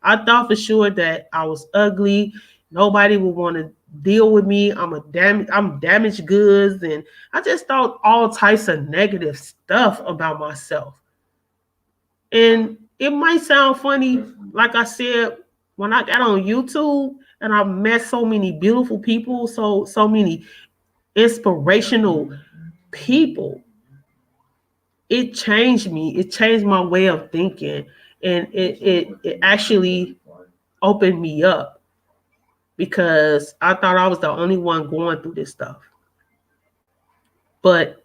I thought for sure that I was ugly. Nobody would want to deal with me. I'm damaged goods, and I just thought all types of negative stuff about myself. And it might sound funny, like I said, when I got on YouTube and I met so many beautiful people, so many inspirational people, it changed me. It changed my way of thinking, and it actually opened me up, because I thought I was the only one going through this stuff. But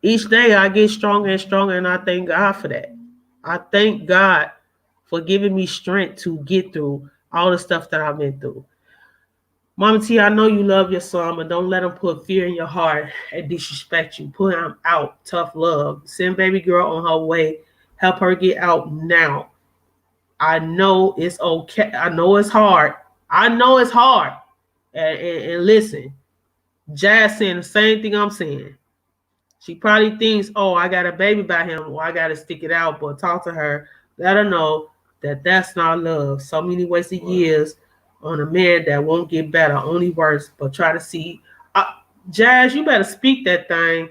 each day I get stronger and stronger, and I thank God for that. I thank God for giving me strength to get through all the stuff that I've been through. Mama T, I know you love your son, but don't let him put fear in your heart and disrespect you. Put him out. Tough love. Send baby girl on her way. Help her get out now. I know it's okay. I know it's hard. I know it's hard. And listen, Jazz saying the same thing I'm saying. She probably thinks, oh, I got a baby by him, or I got to stick it out. But talk to her. Let her know that that's not love. So many wasted years on a man that won't get better, only worse. But try to see. Jazz, you better speak that thing.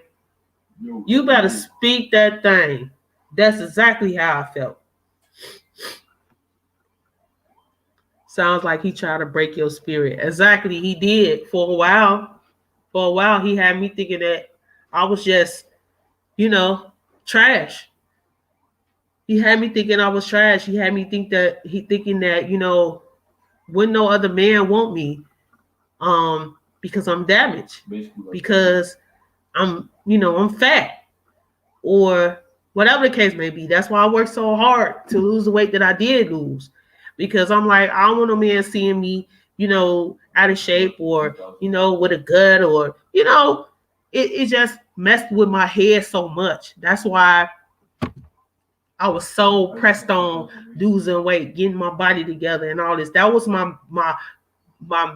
You better speak that thing. That's exactly how I felt. Sounds like he tried to break your spirit. Exactly, he did for a while. For a while, he had me thinking that I was just, you know, trash. He had me thinking I was trash. He had me thinking that, wouldn't no other man want me, because I'm damaged, because I'm fat, or whatever the case may be. That's why I worked so hard to lose the weight that I did lose, because I'm like, I don't want a man seeing me, out of shape, or with a gut, or it just messed with my head so much. That's why I was so pressed on losing weight, getting my body together, and all this. That was my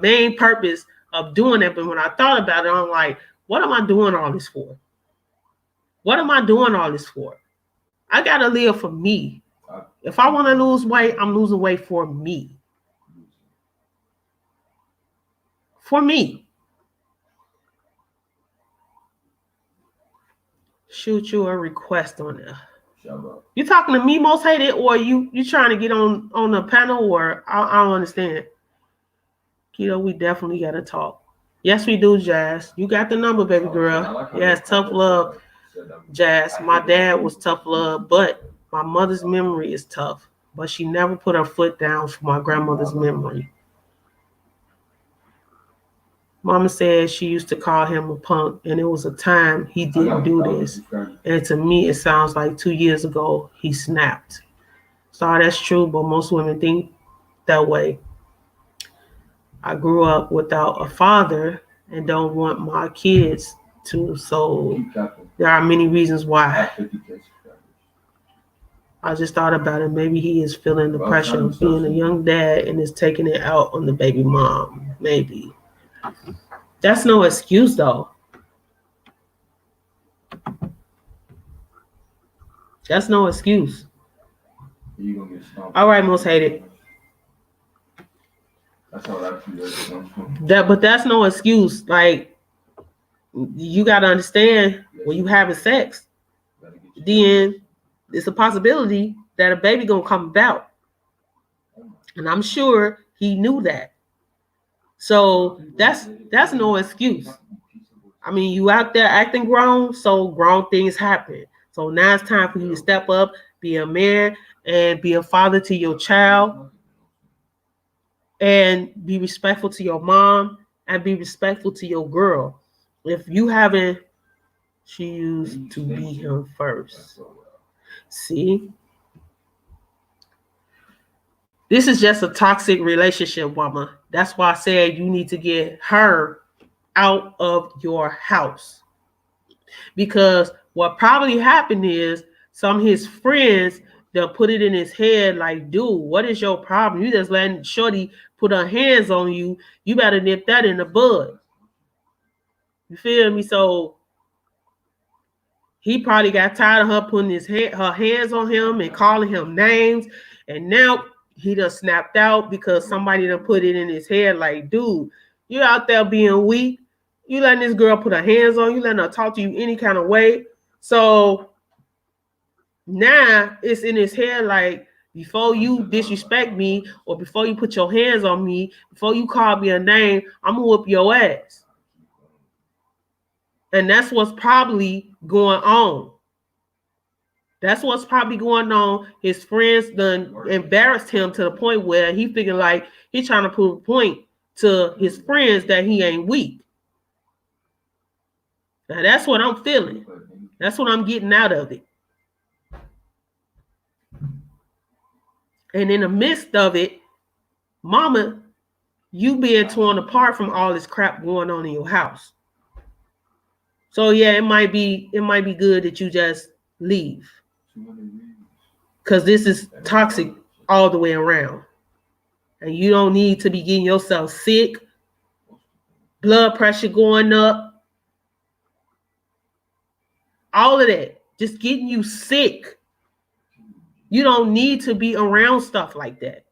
main purpose of doing it. But when I thought about it, I'm like, what am I doing all this for? What am I doing all this for? I gotta live for me. If I want to lose weight, I'm losing weight for me. For me. Shoot you a request on there. You talking to me, most hated, or you trying to get on the panel, or I don't understand. Keto, we definitely gotta talk. Yes, we do, Jazz. You got the number, baby girl. Yes, tough love, Jazz. My dad was tough love, but my mother's memory is tough. But she never put her foot down for my grandmother's memory. Mama said she used to call him a punk, and it was a time he didn't do this. And to me, it sounds like 2 years ago he snapped. Sorry, that's true, but most women think that way. I grew up without a father and don't want my kids to, so there are many reasons why. I just thought about it. Maybe he is feeling the pressure of being a young dad and is taking it out on the baby mom. Maybe. That's no excuse, though. That's no excuse. All right, most hated. But that's no excuse. Like, you gotta understand, when you having sex, then it's a possibility that a baby gonna come about, and I'm sure he knew that. So that's no excuse. I mean, you out there acting grown, so grown things happen. So now it's time for you to step up, be a man, and be a father to your child, and be respectful to your mom, and be respectful to your girl. If you haven't, she used to be him first. See? This is just a toxic relationship, woman. That's why I said you need to get her out of your house. Because what probably happened is some of his friends, they'll put it in his head like, dude, what is your problem? You just letting shorty put her hands on you. You better nip that in the bud. You feel me? So he probably got tired of her putting her hands on him and calling him names. And now he done snapped out because somebody done put it in his head like, dude, you out there being weak. You letting this girl put her hands on you, letting her talk to you any kind of way. So now it's in his head like, before you disrespect me, or before you put your hands on me, before you call me a name, I'm going to whoop your ass. And that's what's probably going on. That's what's probably going on. His friends done embarrassed him to the point where he figured like he's trying to prove a point to his friends that he ain't weak. Now that's what I'm feeling. That's what I'm getting out of it. And in the midst of it, mama, you being torn apart from all this crap going on in your house. So yeah, it might be good that you just leave. Cause this is toxic all the way around. And you don't need to be getting yourself sick, blood pressure going up, all of that. Just getting you sick. You don't need to be around stuff like that.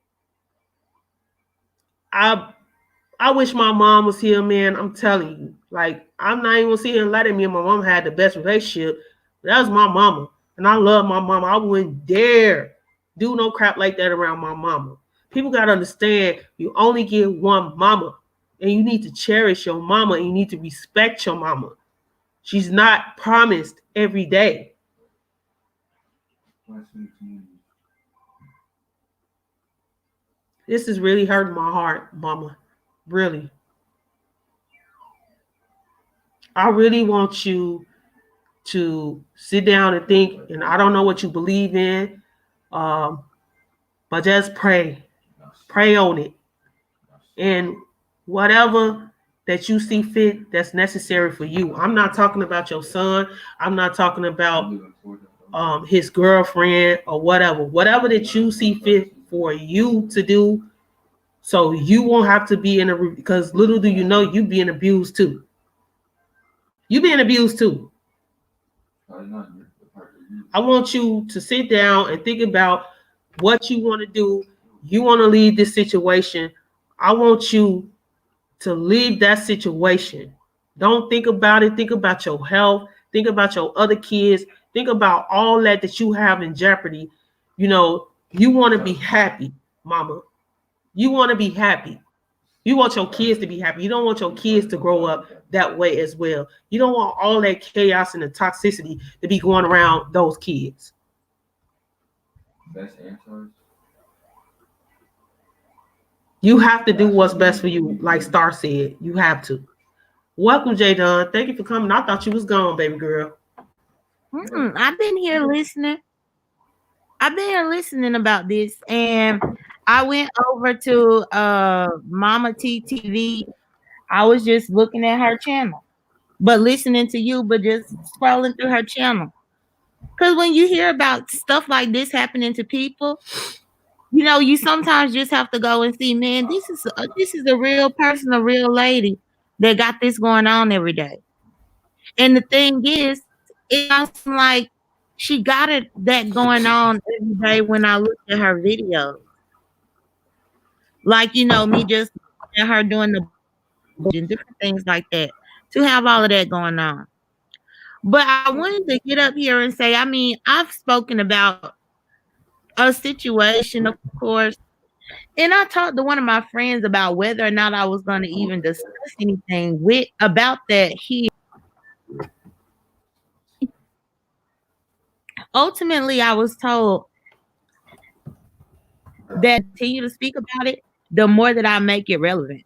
I I wish my mom was here, man. I'm telling you. Like, I'm not even sitting here letting me and my mom had the best relationship. That was my mama. And I love my mama. I wouldn't dare do no crap like that around my mama. People gotta understand you only get one mama. And you need to cherish your mama and you need to respect your mama. She's not promised every day. This is really hurting my heart, mama. Really. I really want you to sit down and think, and I don't know what you believe in, um, but just pray. Pray on it. And whatever that you see fit that's necessary for you. I'm not talking about your son. I'm not talking about his girlfriend or whatever. Whatever that you see fit for you to do, so you won't have to be in a, because little do you know you being abused too. You being abused too. I want you to sit down and think about what you want to do. You want to leave this situation. I want you to leave that situation. Don't think about it. Think about your health. Think about your other kids. Think about all that you have in jeopardy. You want to be happy, mama. You want to be happy. You want your kids to be happy. You don't want your kids to grow up that way as well. You don't want all that chaos and the toxicity to be going around those kids. Best answers. You have to do what's best for you, like Star said. You have to. Welcome, J Don. Thank you for coming. I thought you was gone, baby girl. I've been here listening. I've been here listening about this, and I went over to Mama TTV. I was just looking at her channel, but listening to you, but just scrolling through her channel. Because when you hear about stuff like this happening to people, you sometimes just have to go and see, man, this is a real person, a real lady that got this going on every day. And the thing is, it don't seem like she got it that going on every day when I look at her videos. Like, me just at her doing the and different things like that to have all of that going on. But I wanted to get up here and say, I mean, I've spoken about a situation, of course, and I talked to one of my friends about whether or not I was going to even discuss anything with about that here. Ultimately, I was told that continue to speak about it, the more that I make it relevant.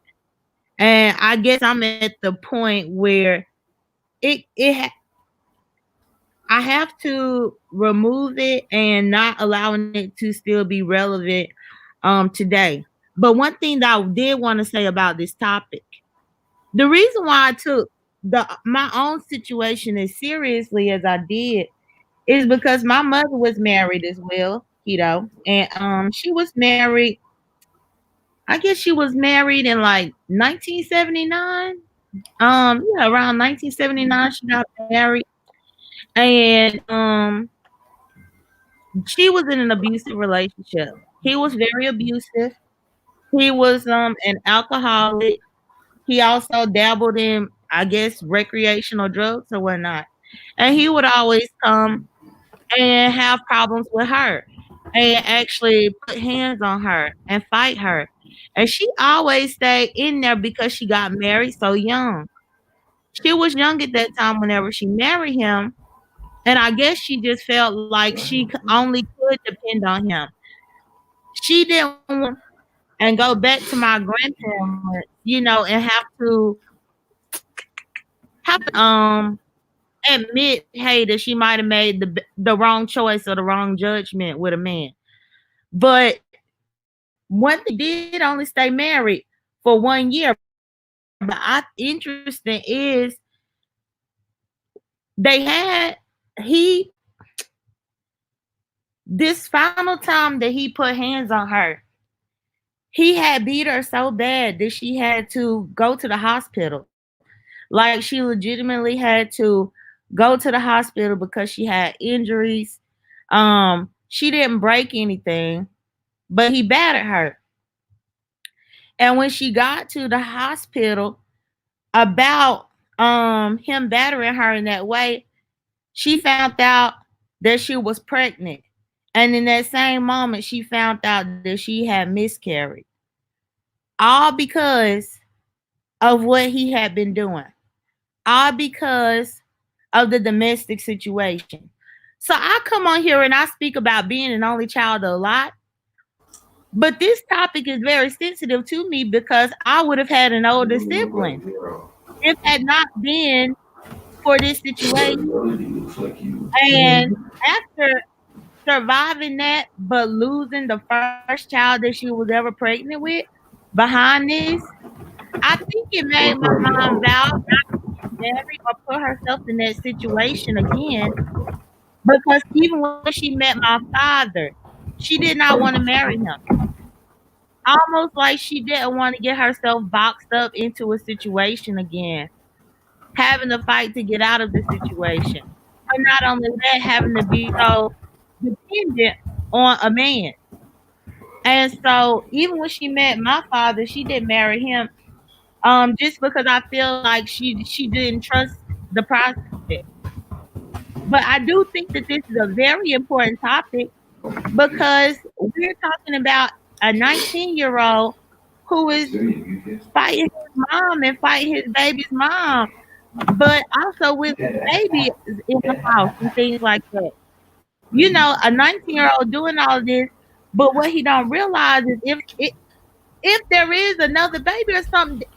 And I guess I'm at the point where I have to remove it and not allowing it to still be relevant today. But one thing that I did want to say about this topic, the reason why I took my own situation as seriously as I did is because my mother was married as well, and she was married. I guess she was married in like 1979. Yeah, around 1979 she got married, and she was in an abusive relationship. He was very abusive. He was an alcoholic. He also dabbled in, I guess, recreational drugs or whatnot. And he would always come and have problems with her and actually put hands on her and fight her. And she always stayed in there because she got married so young. She was young at that time whenever she married him. And I guess she just felt like she only could depend on him. She didn't want and go back to my grandparents, and have to admit, hey, that she might have made the wrong choice or the wrong judgment with a man. But One thing they did only stay married for 1 year, but interesting is they had he this final time that he put hands on her, he had beat her so bad that she had to go to the hospital. Like she legitimately had to go to the hospital because she had injuries. She didn't break anything, but he battered her. And when she got to the hospital about him battering her in that way, she found out that she was pregnant. And in that same moment, she found out that she had miscarried. All because of what he had been doing. All because of the domestic situation. So I come on here and I speak about being an only child a lot. But this topic is very sensitive to me because I would have had an older You look sibling like zero. if it had not been for this situation. Reality looks like you. And after surviving that, but losing the first child that she was ever pregnant with behind this, I think it made my What part of mom vow y'all? to marry or put herself in that situation again. Because even when she met my father, she did not want to marry him. Almost like she didn't want to get herself boxed up into a situation again, having to fight to get out of the situation. But not only that, having to be so dependent on a man. And so even when she met my father, she didn't marry him just because I feel like she didn't trust the process. But I do think that this is a very important topic because we're talking about a 19-year-old who is fighting his mom and fighting his baby's mom, but also with his baby in the house and things like that. You know, a 19-year-old doing all of this, but what he don't realize is if there is another baby or something,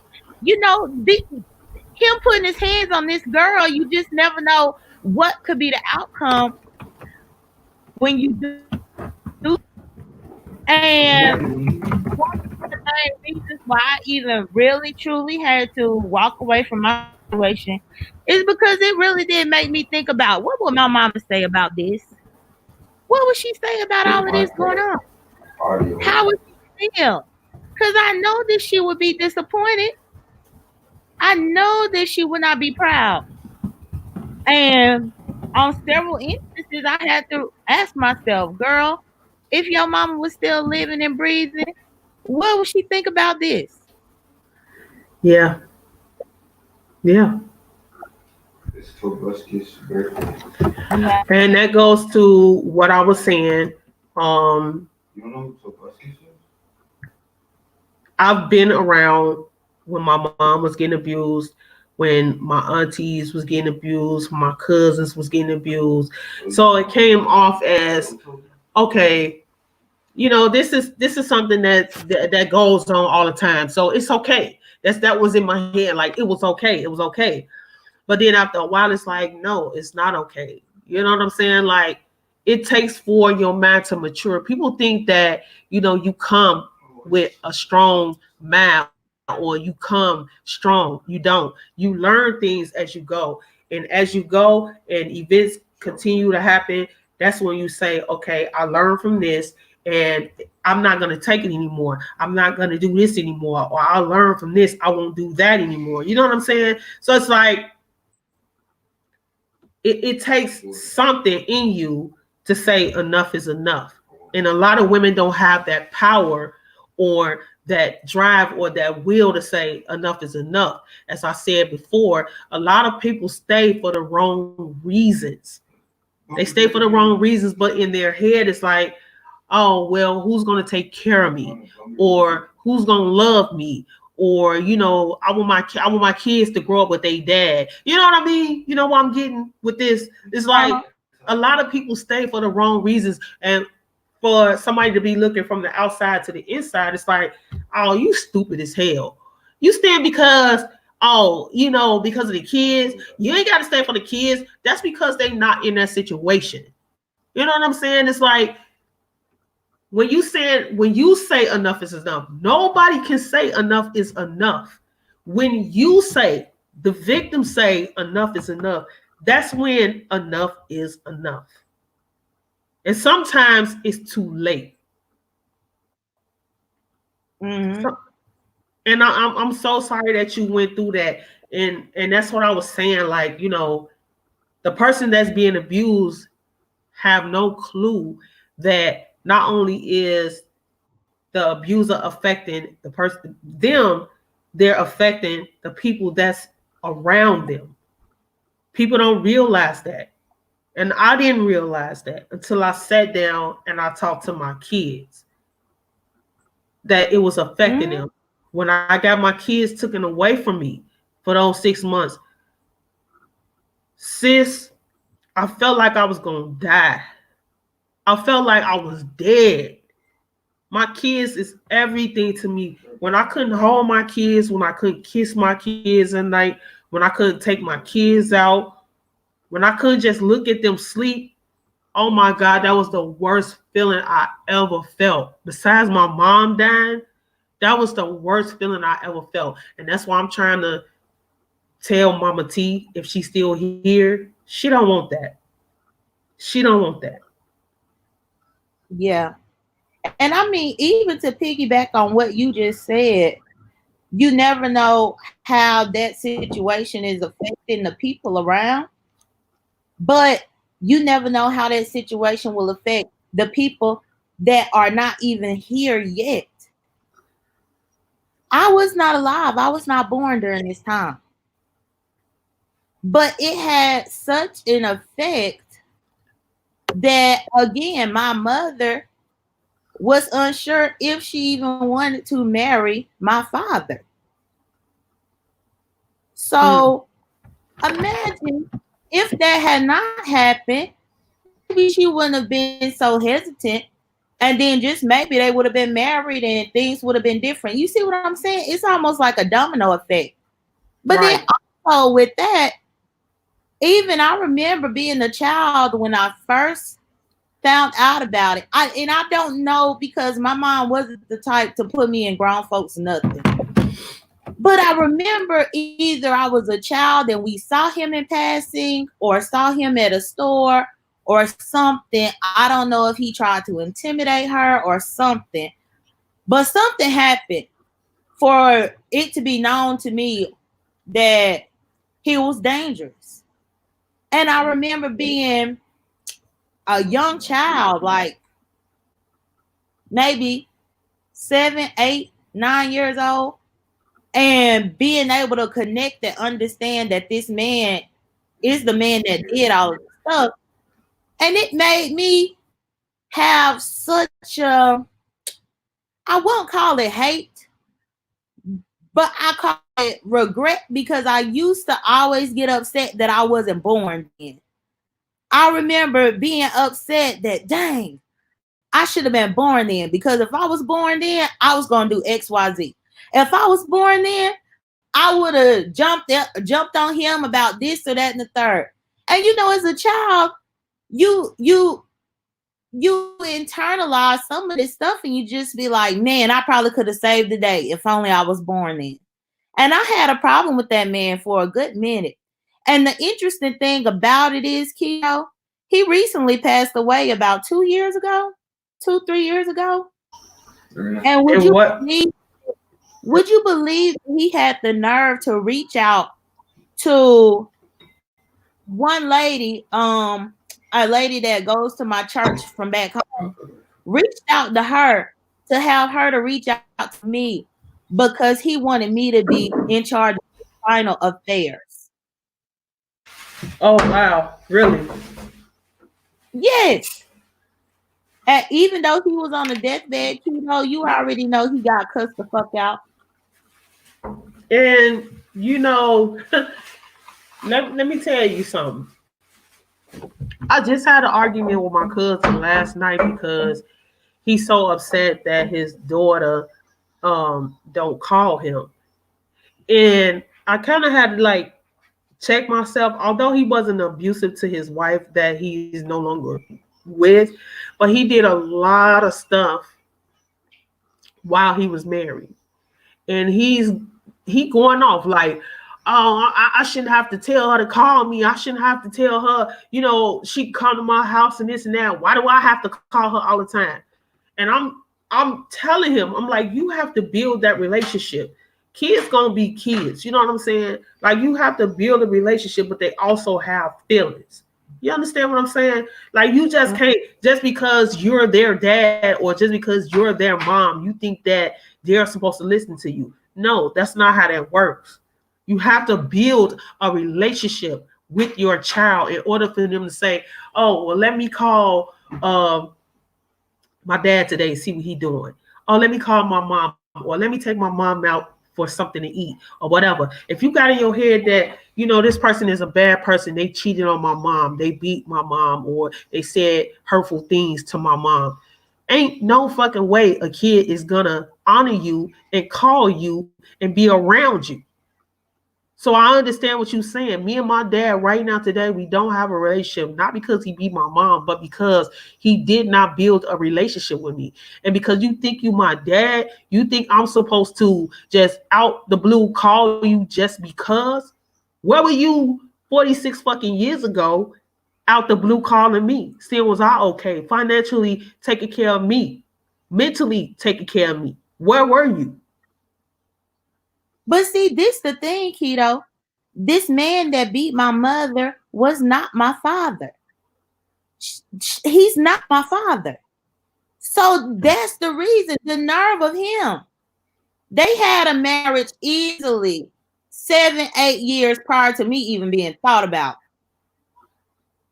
you know, him putting his hands on this girl, you just never know what could be the outcome when you do and one of the main reasons why I even really truly had to walk away from my situation is because it really did make me think about what would my mama say about this? What would she say about It's all of my this going on? audio. How would she feel? Because I know that she would be disappointed. I know that she would not be proud. And on several instances, I had to ask myself, girl, if your mama was still living and breathing, what would she think about this? Yeah, yeah. It's Tobuscus' birthday. Yeah. And that goes to what I was saying. Um, You don't know who Tobuscus is? I've been around when my mom was getting abused, when my aunties was getting abused, my cousins was getting abused. So it came off as okay, this is something that goes on all the time. So it's okay. That was in my head. Like it was okay. It was okay. But then after a while, it's like, no, it's not okay. You know what I'm saying? Like it takes for your mind to mature. People think that, you come with a strong mind or you come strong. You don't. You learn things as you go. And as you go and events continue to happen, that's when you say, okay, I learned from this and I'm not going to take it anymore. I'm not going to do this anymore. Or I'll learn from this. I won't do that anymore. You know what I'm saying? So it's like, it takes something in you to say enough is enough. And a lot of women don't have that power or that drive or that will to say enough is enough. As I said before, a lot of people stay for the wrong reasons. They stay for the wrong reasons, but in their head, it's like, oh, well, who's going to take care of me? Or who's going to love me? Or, I want my kids to grow up with their dad. You know what I mean? You know what I'm getting with this? It's like Uh-huh. a lot of people stay for the wrong reasons. And for somebody to be looking from the outside to the inside, it's like, oh, you stupid as hell. You stand because, oh, because of the kids. You ain't got to stand for the kids. That's because they not in that situation. You know what I'm saying? It's like when you say enough is enough, nobody can say enough is enough. When you say, the victim say enough is enough, that's when enough is enough. And sometimes it's too late. Mm-hmm. So, and I'm so sorry that you went through that. And that's what I was saying. Like, the person that's being abused have no clue that not only is the abuser affecting the person, them, they're affecting the people that's around them. People don't realize that. And I didn't realize that until I sat down and I talked to my kids, that it was affecting Mm-hmm. them. When I got my kids taken away from me for those 6 months, sis, I felt like I was going to die. I felt like I was dead. My kids is everything to me. When I couldn't hold my kids, when I couldn't kiss my kids at night, when I couldn't take my kids out, when I couldn't just look at them sleep, oh my God, that was the worst feeling I ever felt. Besides my mom dying, that was the worst feeling I ever felt. And that's why I'm trying to tell Mama T, if she's still here, she don't want that. She don't want that. Yeah. And I mean, even to piggyback on what you just said, you never know how that situation is affecting the people around, but you never know how that situation will affect the people that are not even here yet. I was not alive. I was not born during this time. But it had such an effect that, again, my mother was unsure if she even wanted to marry my father. Mm. So imagine if that had not happened, maybe she wouldn't have been so hesitant. And then just maybe they would have been married and things would have been different. You see what I'm saying? It's almost like a domino effect. But then Right. also with that, even I remember being a child when I first found out about it. I don't know because my mom wasn't the type to put me in grown folks nothing. But I remember either I was a child and we saw him in passing or saw him at a store or something. I don't know if he tried to intimidate her or something. But something happened for it to be known to me that he was dangerous. And I remember being a young child, like maybe 7, 8, 9 years old, and being able to connect and understand that this man is the man that did all of this stuff. And it made me have such a, I won't call it hate, but I call it regret because I used to always get upset that I wasn't born then. I remember being upset that, dang, I should have been born then because if I was born then, I was going to do XYZ. If I was born then, I would have jumped on him about this or that and the third. And as a child, you you you internalize some of this stuff and you just be like, man, I probably could have saved the day if only I was born then. And I had a problem with that man for a good minute. And the interesting thing about it is, Keto, he recently passed away about 2 years ago, 2, 3 years ago. And And what? would you believe he had the nerve to reach out to one lady, a lady that goes to my church from back home, reached out to her to have her to reach out to me because he wanted me to be in charge of his final affairs. Oh wow, really? Yes. And even though he was on the deathbed, you already know he got cussed the fuck out. And let me tell you something. I just had an argument with my cousin last night because he's so upset that his daughter don't call him. And I kind of had to like check myself, although he wasn't abusive to his wife that he's no longer with, but but he did a lot of stuff while he was married, and he going off like, oh, I shouldn't have to tell her to call me. I shouldn't have to tell her, she come to my house and this and that. Why do I have to call her all the time? And I'm telling him, I'm like, you have to build that relationship. Kids gonna be kids, you know what I'm saying? Like, you have to build a relationship, but they also have feelings. You understand what I'm saying? Like, you just can't, just because you're their dad or just because you're their mom, you think that they're supposed to listen to you. No, that's not how that works. You have to build a relationship with your child in order for them to say, oh, well, let me call my dad today and see what he doing. Oh, let me call my mom, or let me take my mom out for something to eat, or whatever. If you got in your head that, this person is a bad person, they cheated on my mom, they beat my mom, or they said hurtful things to my mom, ain't no fucking way a kid is gonna honor you and call you and be around you. So I understand what you're saying. Me and my dad right now today, we don't have a relationship, not because he beat my mom, but because he did not build a relationship with me. And because you think you my dad, you think I'm supposed to just out the blue call you just because? Where were you 46 fucking years ago out the blue calling me? Seeing was I okay? Financially taking care of me, mentally taking care of me. Where were you? But see, this the thing, Keto. This man that beat my mother was not my father. He's not my father. So that's the reason, the nerve of him. They had a marriage easily 7-8 years prior to me even being thought about.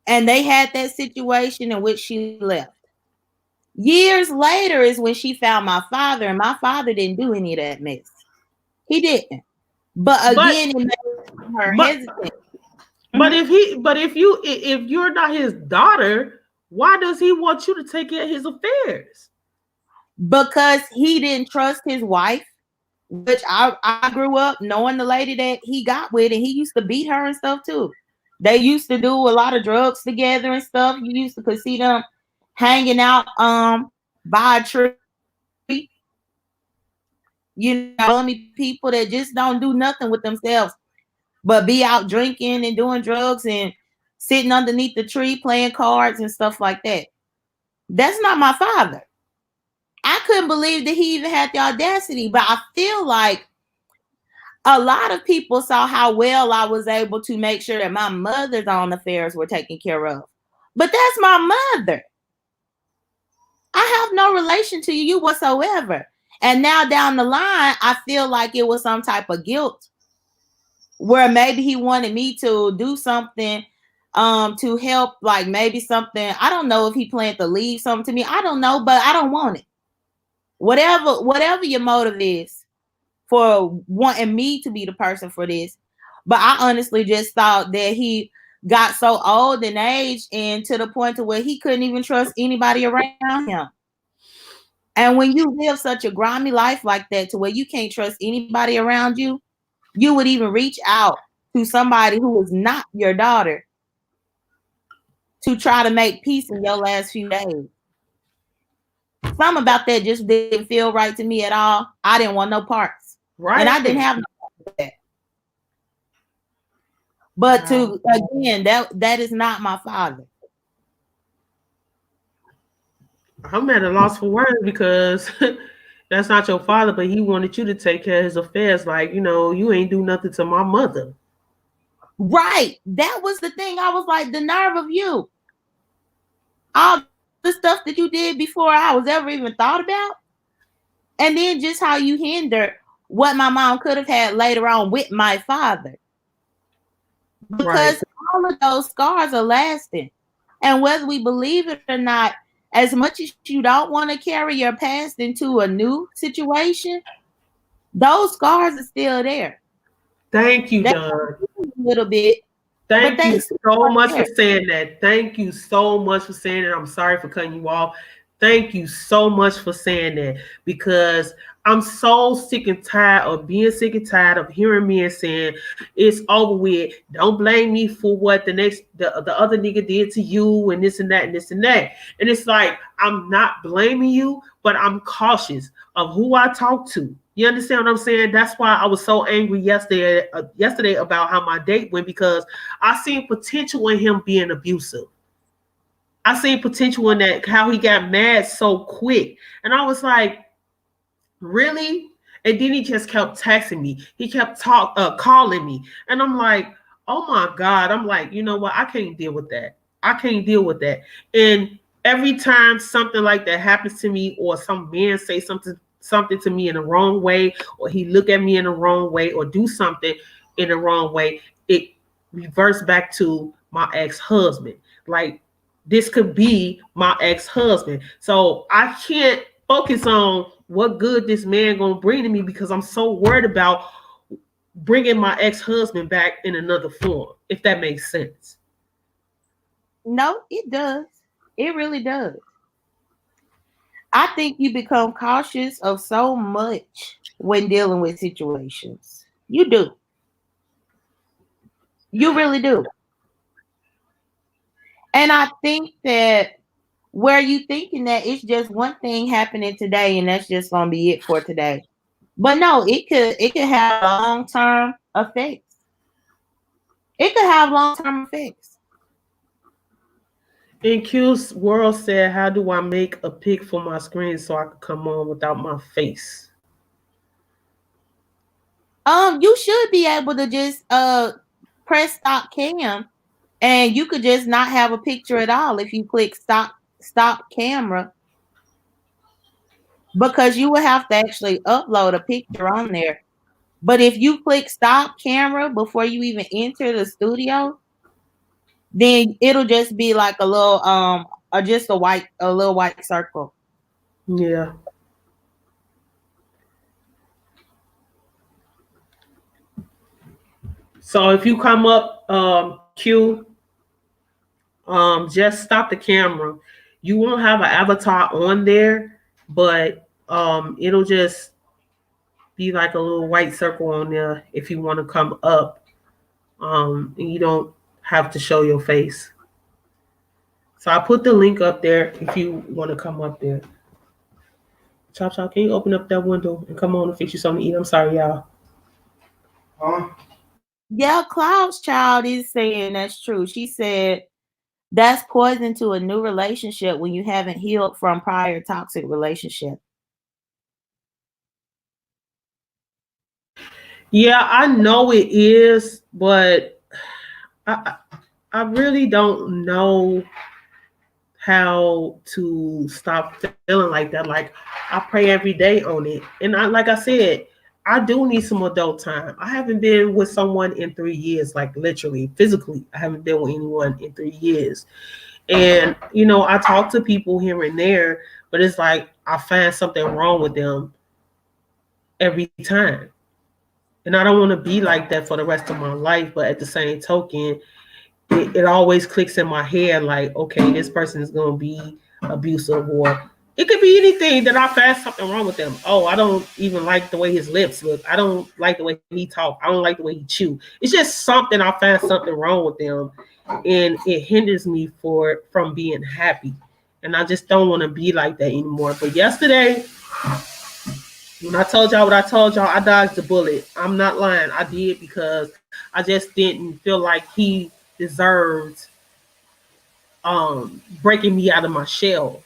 And they had that situation in which she left. Years later is when she found my father, and my father didn't do any of that mess. He didn't. But again, it made her hesitant. But if you're not his daughter, why does he want you to take care of his affairs? Because he didn't trust his wife, which I grew up knowing the lady that he got with, and he used to beat her and stuff too. They used to do a lot of drugs together and stuff. You used to could see them hanging out by a tree. Only people that just don't do nothing with themselves, but be out drinking and doing drugs and sitting underneath the tree playing cards and stuff like that. That's not my father. I couldn't believe that he even had the audacity, but I feel like a lot of people saw how well I was able to make sure that my mother's own affairs were taken care of. But that's my mother. I have no relation to you whatsoever. And now down the line, I feel like it was some type of guilt where maybe he wanted me to do something to help, like maybe something. I don't know if he planned to leave something to me. I don't know, but I don't want it. Whatever your motive is for wanting me to be the person for this. But I honestly just thought that he got so old in age and to the point to where he couldn't even trust anybody around him. And when you live such a grimy life like that to where you can't trust anybody around you, you would even reach out to somebody who is not your daughter to try to make peace in your last few days. Something about that just didn't feel right to me at all. I didn't want no parts. Right. And I didn't have no parts with that. But again, that is not my father. I'm at a loss for words because that's not your father, but he wanted you to take care of his affairs. Like, you ain't do nothing to my mother. Right. That was the thing. I was like, the nerve of you. All the stuff that you did before I was ever even thought about. And then just how you hindered what my mom could have had later on with my father. Because all of those scars are lasting. And whether we believe it or not, as much as you don't want to carry your past into a new situation, those scars are still there. Thank you, Don. A little bit. Thank you so much for saying that. Thank you so much for saying it. I'm sorry for cutting you off. Thank you so much for saying that because I'm so sick and tired of being sick and tired of hearing men saying it's over with. Don't blame me for what the other nigga did to you and this and that and this and that. And it's like I'm not blaming you, but I'm cautious of who I talk to. You understand what I'm saying? That's why I was so angry yesterday about how my date went because I seen potential in him being abusive. I seen potential in that, how he got mad so quick. And I was like, really? And then he just kept texting me. He kept calling me. And I'm like, oh my God. I'm like, you know what? I can't deal with that. I can't deal with that. And every time something like that happens to me, or some man say something to me in the wrong way, or he look at me in the wrong way, or do something in the wrong way, it reverts back to my ex-husband. Like, this could be my ex-husband. So I can't focus on what good this man gonna bring to me because I'm so worried about bringing my ex-husband back in another form, if that makes sense. No, it does. It really does. I think you become cautious of so much when dealing with situations. You do. You really do. And I think that where you thinking that it's just one thing happening today and that's just gonna be it for today. But no, it could have long term effects. It could have long term effects. And Q's World said, how do I make a pic for my screen so I can come on without my face? You should be able to just press stop cam and you could just not have a picture at all if you click stop camera, because you would have to actually upload a picture on there. But if you click stop camera before you even enter the studio, then it'll just be like a little just a little white circle. Yeah. So if you come up, Q, just stop the camera. You won't have an avatar on there, but it'll just be like a little white circle on there if you want to come up. And you don't have to show your face. So I put the link up there if you want to come up there. Chop Chop, can you open up that window and come on and fix you something to eat? I'm sorry, y'all. Huh? Yeah, Cloud's child is saying that's true. She said that's poison to a new relationship when you haven't healed from prior toxic relationship. Yeah, I know it is, but I I really don't know how to stop feeling like that. Like I pray every day on it, and like I said, I do need some adult time. I haven't been with someone in 3 years, like literally, physically. I haven't been with anyone in 3 years, and I talk to people here and there, but it's like I find something wrong with them every time, and I don't want to be like that for the rest of my life. But at the same token, it always clicks in my head like, okay, this person is going to be abusive, or it could be anything that I find something wrong with them. Oh, I don't even like the way his lips look. I don't like the way he talk. I don't like the way he chew. It's just something, I find something wrong with them, and it hinders me from being happy. And I just don't want to be like that anymore. But yesterday, when I told y'all what I told y'all, I dodged the bullet. I'm not lying. I did because I just didn't feel like he deserved breaking me out of my shell,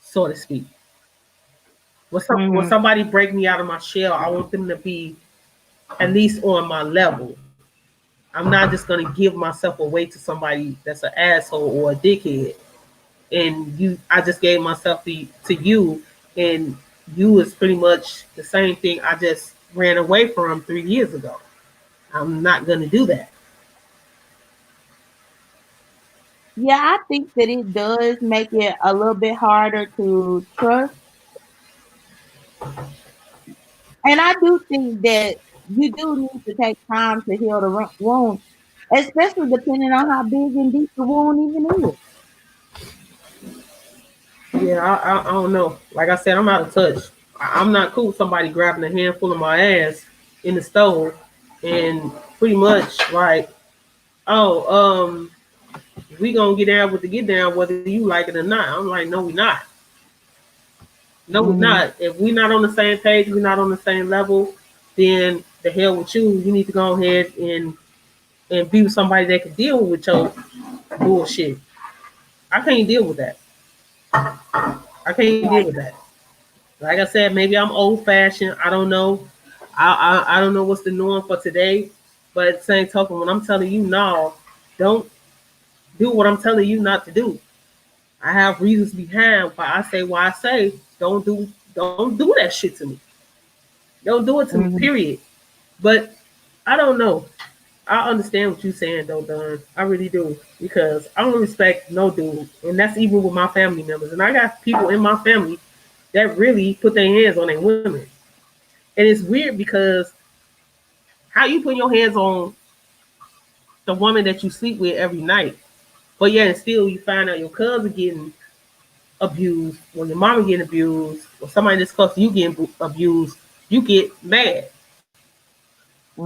so to speak. When Mhm. somebody break me out of my shell, I want them to be at least on my level. I'm not just gonna give myself away to somebody that's an asshole or a dickhead. And I just gave myself to you, and you is pretty much the same thing I just ran away from 3 years ago. I'm not gonna do that. Yeah, I think that it does make it a little bit harder to trust. And I do think that you do need to take time to heal the wound, especially depending on how big and deep the wound even is. Yeah, I don't know. Like I said, I'm out of touch. I'm not cool with somebody grabbing a handful of my ass in the stove and pretty much like, oh, we gonna get down with the get down whether you like it or not. I'm like, no, we not. No, we Mm-hmm. not. If we not on the same page, we're not on the same level, then the hell with you. You need to go ahead and be with somebody that can deal with your bullshit. I can't deal with that. I can't deal with that. Like I said, maybe I'm old fashioned. I don't know. I don't know what's the norm for today. But at the same token, when I'm telling you no, don't do what I'm telling you not to do. I have reasons behind why I say don't do that shit to me. Don't do it to me, Mm-hmm. period. But I don't know. I understand what you're saying though, Don. I really do. Because I don't respect no dude. And that's even with my family members. And I got people in my family that really put their hands on their women. And it's weird because how you put your hands on the woman that you sleep with every night, but yet and still you find out your cousin getting abused, when your mama getting abused, or somebody that's close to you getting abused, you get mad.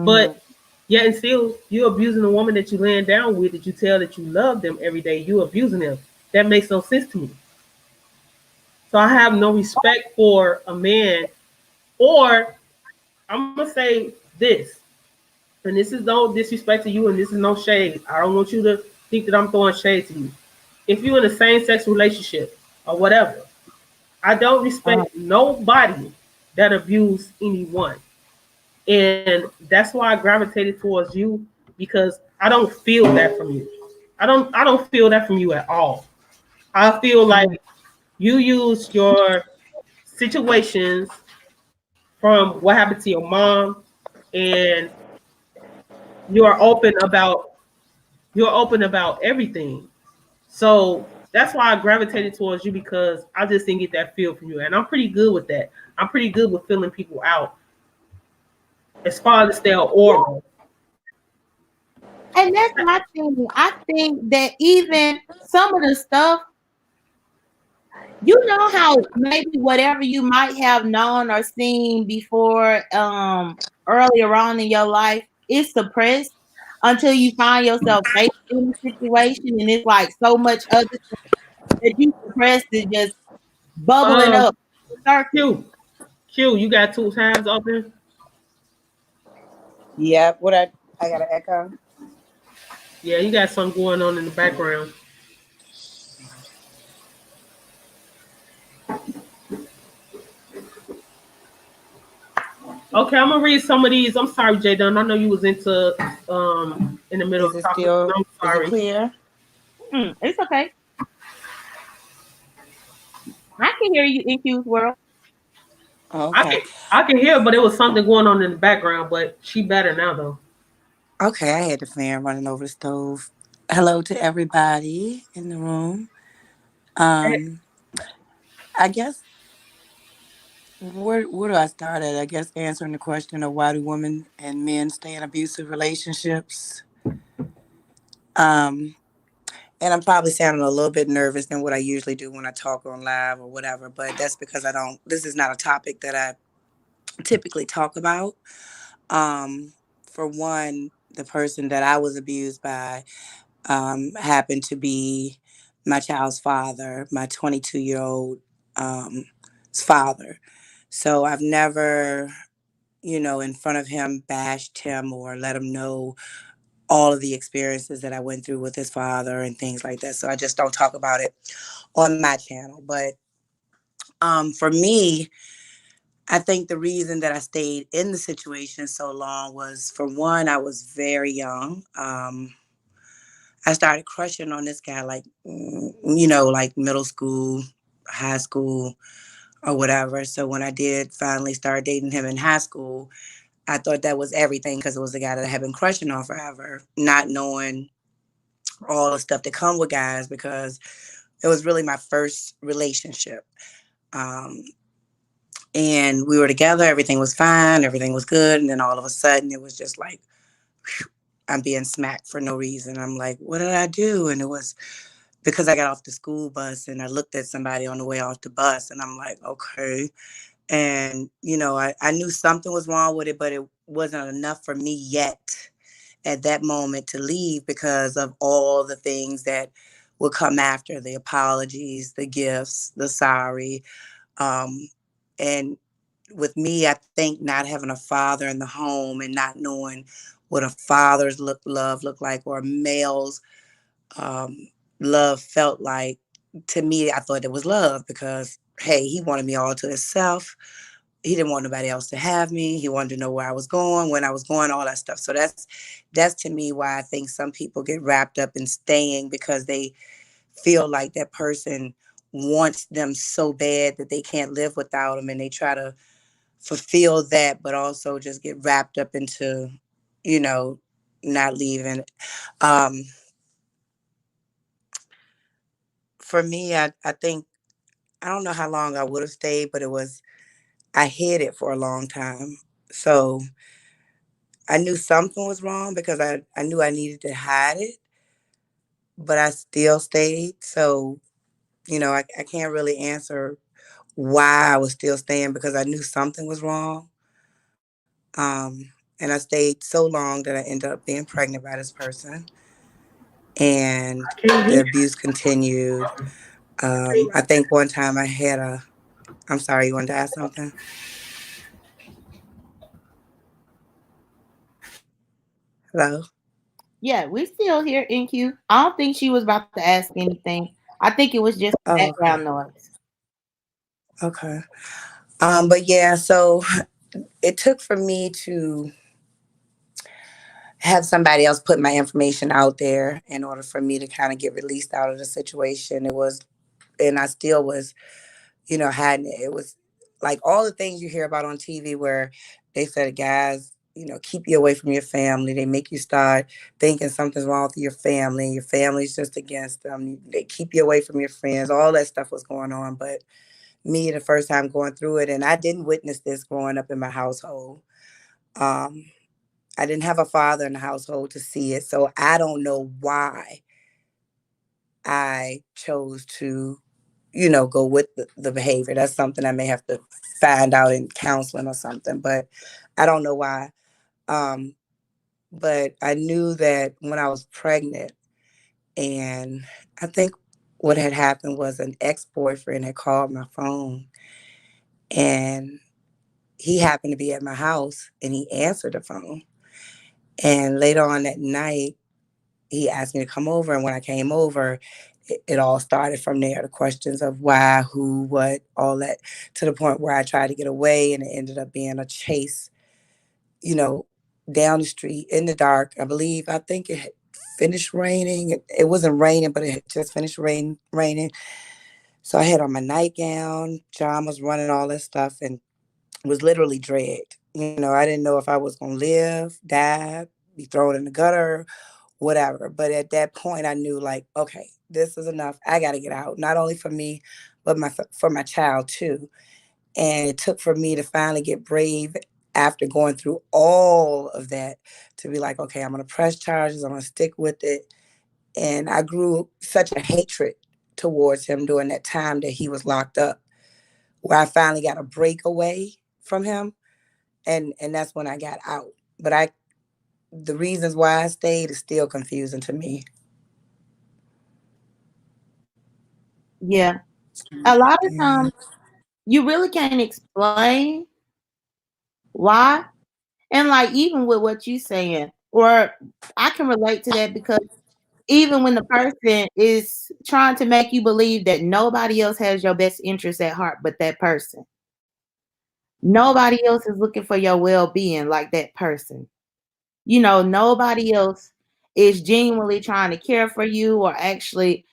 But Mm-hmm. yet and still you're abusing the woman that you laying down with, that you tell that you love them every day. You abusing them. That makes no sense to me. So I have no respect for a man, or I'm gonna say this, and this is no disrespect to you, and this is no shade. I don't want you to think that I'm throwing shade to you. If you're in a same sex relationship or whatever, I don't Uh, respect nobody that abuse anyone. And that's why I gravitated towards you, because I don't feel that from you. I don't feel that from you at all. I feel like mm, you use your situations from what happened to your mom, and you're open about you're open about everything. So that's why I gravitated towards you, because I just didn't get that feel from you. And I'm pretty good with that. I'm pretty good with filling people out as far as their aura. and that's my thing. I think that even some of the stuff, you know how maybe whatever you might have known or seen before, earlier on in your life is suppressed until you find yourself faced in the situation, and it's like so much other stuff that you suppressed is just bubbling Um, up the surface. Q, Q, you got two times open? Yeah, I got an echo. Yeah, you got something going on in the background. Okay, I'm gonna read some of these. I'm sorry, Jay Dunn. I know you was into in the middle Is of it talking. still? I'm Is it sorry. clear? It's okay. I can hear you in Q's world. I Okay. can I can hear, but it was something going on in the background. But she better now though. Okay, I had the fan running over the stove. Hello to everybody in the room. Um, I guess where do I start at? I guess answering the question of why do women and men stay in abusive relationships. Um, and I'm probably sounding a little bit nervous than what I usually do when I talk on live or whatever, but that's because I don't. This is not a topic that I typically talk about. Um, for one, the person that I was abused by happened to be my child's father, my 22-year-old father. So I've never, in front of him, bashed him or let him know all of the experiences that I went through with his father and things like that. So I just don't talk about it on my channel. But for me, I think the reason that I stayed in the situation so long was, for one, I was very young. I started crushing on this guy like, like middle school, high school, or whatever. So when I did finally start dating him in high school, I thought that was everything because it was the guy that I had been crushing on forever, not knowing all the stuff that come with guys, because it was really my first relationship. Um, and we were together, everything was fine, everything was good. And then all of a sudden it was just like, I'm being smacked for no reason. I'm like, what did I do? And it was because I got off the school bus and I looked at somebody on the way off the bus and I'm like, okay. And, I knew something was wrong with it, but it wasn't enough for me yet at that moment to leave because of all the things that would come after the apologies, the gifts, the sorry. And with me, I think not having a father in the home and not knowing what a father's love looked like or a male's um, love felt like, to me, I thought it was love because, hey, he wanted me all to himself. He didn't want nobody else to have me. He wanted to know where I was going, when I was going, all that stuff. So that's to me why I think some people get wrapped up in staying because they feel like that person wants them so bad that they can't live without them, and they try to fulfill that, but also just get wrapped up into, you know, not leaving. Um, for me, I think I don't know how long I would have stayed, but I hid it for a long time. So I knew something was wrong because I knew I needed to hide it, but I still stayed. So, I can't really answer why I was still staying because I knew something was wrong. And I stayed so long that I ended up being pregnant by this person. And I can't the hear. abuse continued. I think one time I'm sorry, you wanted to ask something? Hello? Yeah, we still here in queue. I don't think she was about to ask anything. I think it was just Oh, okay. background noise. Okay. But yeah, so it took for me to have somebody else put my information out there in order for me to kind of get released out of the situation. And I still was, hiding it. It was like all the things you hear about on TV where they said, guys, keep you away from your family. They make you start thinking something's wrong with your family. Your family's just against them. They keep you away from your friends. All that stuff was going on. But me, the first time going through it, and I didn't witness this growing up in my household. Um, I didn't have a father in the household to see it, so I don't know why I chose to, go with the behavior. That's something I may have to find out in counseling or something, but I don't know why. Um, but I knew that when I was pregnant, and I think what had happened was an ex boyfriend had called my phone, and he happened to be at my house, and he answered the phone. And later on that night, he asked me to come over. And when I came over, it all started from there. The questions of why, who, what, all that, to the point where I tried to get away and it ended up being a chase, you know, down the street in the dark. I think it had finished raining. It wasn't raining, but it had just finished raining. So I had on my nightgown, John was running all that stuff and was literally dragged. I didn't know if I was going to live, die, be thrown in the gutter, whatever. But at that point, I knew like, okay, this is enough. I got to get out, not only for me, but for my child too. And it took for me to finally get brave after going through all of that to be like, okay, I'm going to press charges. I'm going to stick with it. And I grew such a hatred towards him during that time that he was locked up, where I finally got a break away from him. And that's when I got out. But the reasons why I stayed is still confusing to me. Yeah. A lot of Yeah. times you really can't explain why. And like even with what you saying, or I can relate to that because even when the person is trying to make you believe that nobody else has your best interest at heart but that person. Nobody else is looking for your well-being like that person. Nobody else is genuinely trying to care for you or actually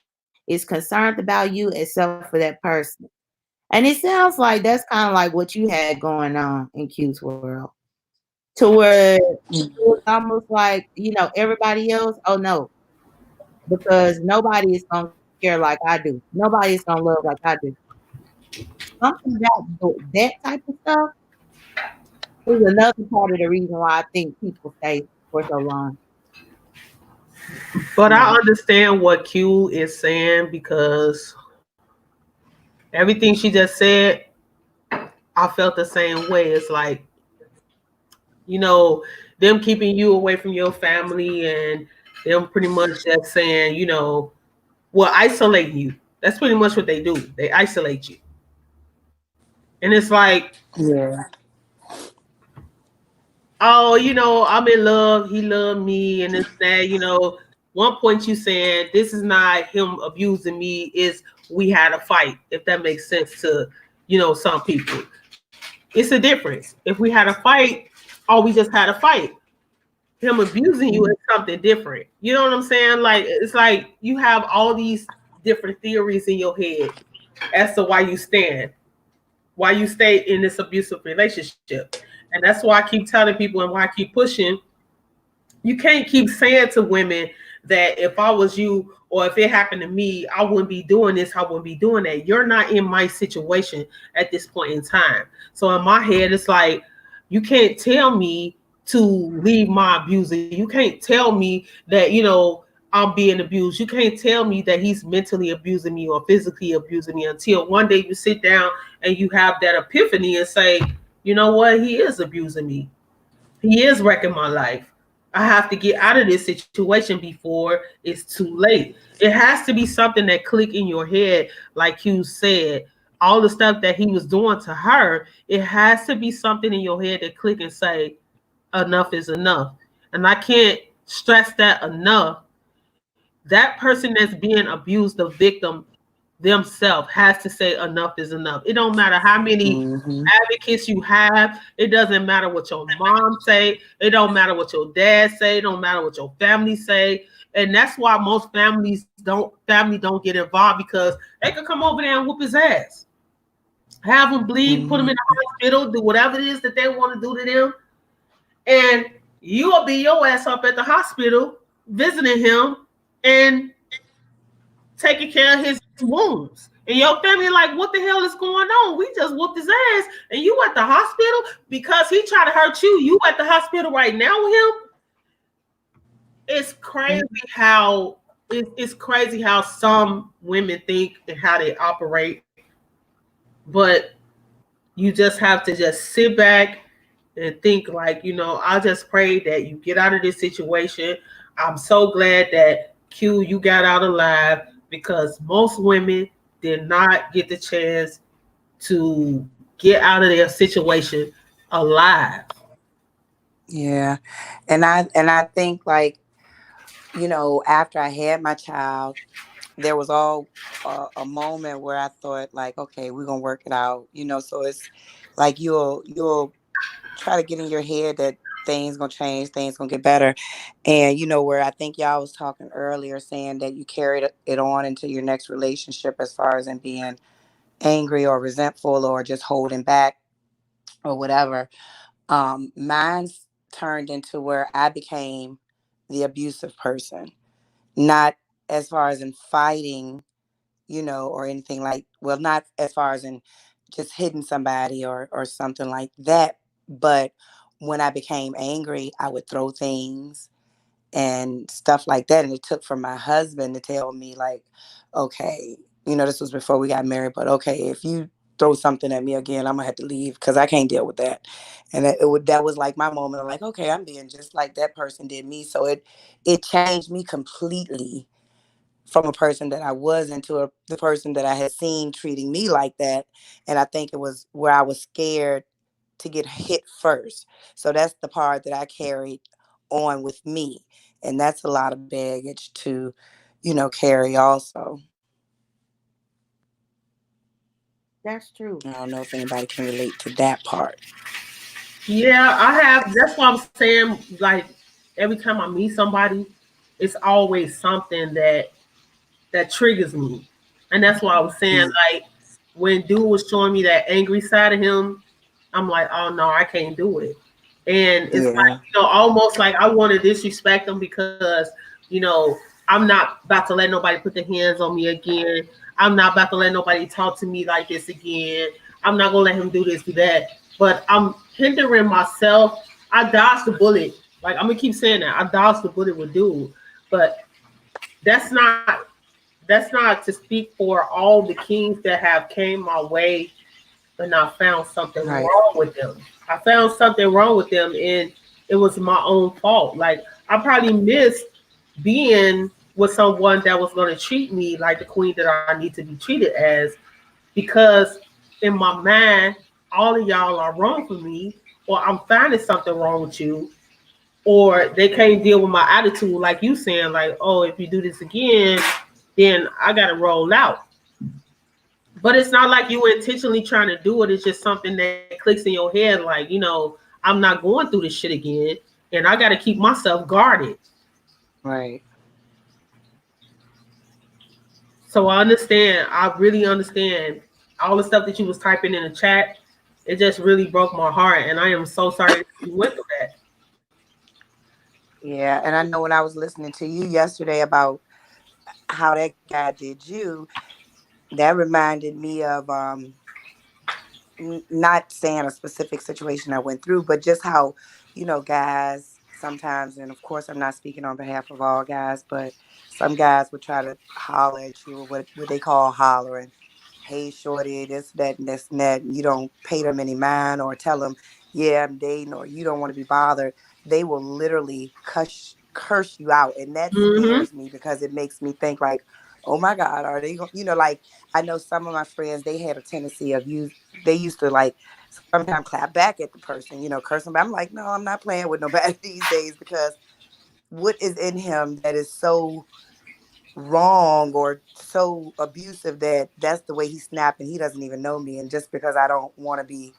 is concerned about you except for that person. And it sounds like that's kind of like what you had going on in Q's world. To where it was almost like, everybody else, oh no, because nobody is gonna care like I do. Nobody is gonna love like I do. Something about that type of stuff is another part of the reason why I think people stay for so long. But I Yeah. understand what Q is saying because everything she just said, I felt the same way. It's like, you know, them keeping you away from your family and them pretty much just saying, well, isolate you. That's pretty much what they do. They isolate you. And it's like, Yeah. oh, I'm in love. He loved me, and it's that. One point you saying this is not him abusing me. Is we had a fight. If that makes sense to some people, it's a difference. If we had a fight, or we just had a fight, him abusing you is something different. You know what I'm saying? Like it's like you have all these different theories in your head as to why you stay in this abusive relationship. And that's why I keep telling people and why I keep pushing. You can't keep saying to women that if I was you or if it happened to me, I wouldn't be doing this, I wouldn't be doing that. You're not in my situation at this point in time. So in my head, it's like, you can't tell me to leave my abuser. You can't tell me that, I'm being abused. You can't tell me that he's mentally abusing me or physically abusing me until one day you sit down and you have that epiphany and say, you know what, he is abusing me. He is wrecking my life. I have to get out of this situation before it's too late. It has to be something that click in your head, like you said. All the stuff that he was doing to her, it has to be something in your head that click and say, enough is enough. And I can't stress that enough. That person that's being abused, the victim themselves, has to say enough is enough. It don't matter how many Mm-hmm. advocates you have. It doesn't matter what your mom say. It don't matter what your dad say. It don't matter what your family say. And that's why most family don't get involved, because they could come over there and whoop his ass, have him bleed, put him in Mm-hmm. the hospital, do whatever it is that they want to do to them, and you'll be your ass up at the hospital visiting him and taking care of his wounds. And your family like, what the hell is going on? We just whooped his ass, and you at the hospital because he tried to hurt you. You at the hospital right now with him. It's crazy how it's crazy how some women think and how they operate. But you just have to just sit back and think like, I just pray that you get out of this situation. I'm so glad that Q, you got out alive, because most women did not get the chance to get out of their situation alive. Yeah. And I think, like, after I had my child, there was all a moment where I thought, like, okay, we're gonna work it out. So it's like you'll try to get in your head that things gonna change, things gonna get better. And where I think y'all was talking earlier, saying that you carried it on into your next relationship, as far as in being angry or resentful or just holding back or whatever. Mine's turned into where I became the abusive person, not as far as in fighting, or anything, like, well, not as far as in just hitting somebody or something like that. But when I became angry, I would throw things and stuff like that. And it took for my husband to tell me, like, okay, this was before we got married, but okay, if you throw something at me again, I'm gonna have to leave because I can't deal with that. And that was like my moment of, like, okay, I'm being just like that person did me. So it changed me completely from a person that I was into the person that I had seen treating me like that. And I think it was where I was scared to get hit first. So that's the part that I carried on with me. And that's a lot of baggage to, carry also. That's I true. don't know if anybody can relate to that part. Yeah, I have. That's why I'm saying, like, every time I meet somebody, it's always something that triggers me. And that's why I was saying, Mm, like, when dude was showing me that angry side of him, I'm like, oh no, I can't do it. And it's like, yeah. almost like I want to disrespect him because, I'm not about to let nobody put their hands on me again. I'm not about to let nobody talk to me like this again. I'm not gonna let him do this, do that. But I'm hindering myself. I dodged the bullet. Like, I'm gonna keep saying that. I dodged the bullet with dude. But that's not that's not to speak for all the kings that have came my way and I found something Right. wrong with them. I found something wrong with them and it was my own fault. Like I probably missed being with someone that was going to treat me like the queen that I need to be treated as because in my mind, all of y'all are wrong for me, or I'm finding something wrong with you, or they can't deal with my attitude, like you saying, like, oh, if you do this again, then I gotta roll out. But it's not like you were intentionally trying to do it. It's just something that clicks in your head, like, I'm not going through this shit again, and I gotta keep myself guarded. Right. So I understand. I really understand all the stuff that you was typing in the chat. It just really broke my heart, and I am so sorry that you went through that. Yeah, and I know when I was listening to you yesterday about how that guy did you, that reminded me of not saying a specific situation I went through, but just how, guys sometimes, and of course, I'm not speaking on behalf of all guys, but some guys would try to holler at you, or what they call hollering. Hey, shorty, this, that, and this, and that. And you don't pay them any mind or tell them, yeah, I'm dating, or you don't want to be bothered. They will literally curse you out. And that Mm-hmm. scares me because it makes me think, like, oh my God, are they going, like, I know some of my friends, they had a tendency of they used to like sometimes clap back at the person, curse them. But I'm like, no, I'm not playing with nobody these days because what is in him that is so wrong or so abusive that that's the way he's snapping. He doesn't even know me. And just because I don't want to be,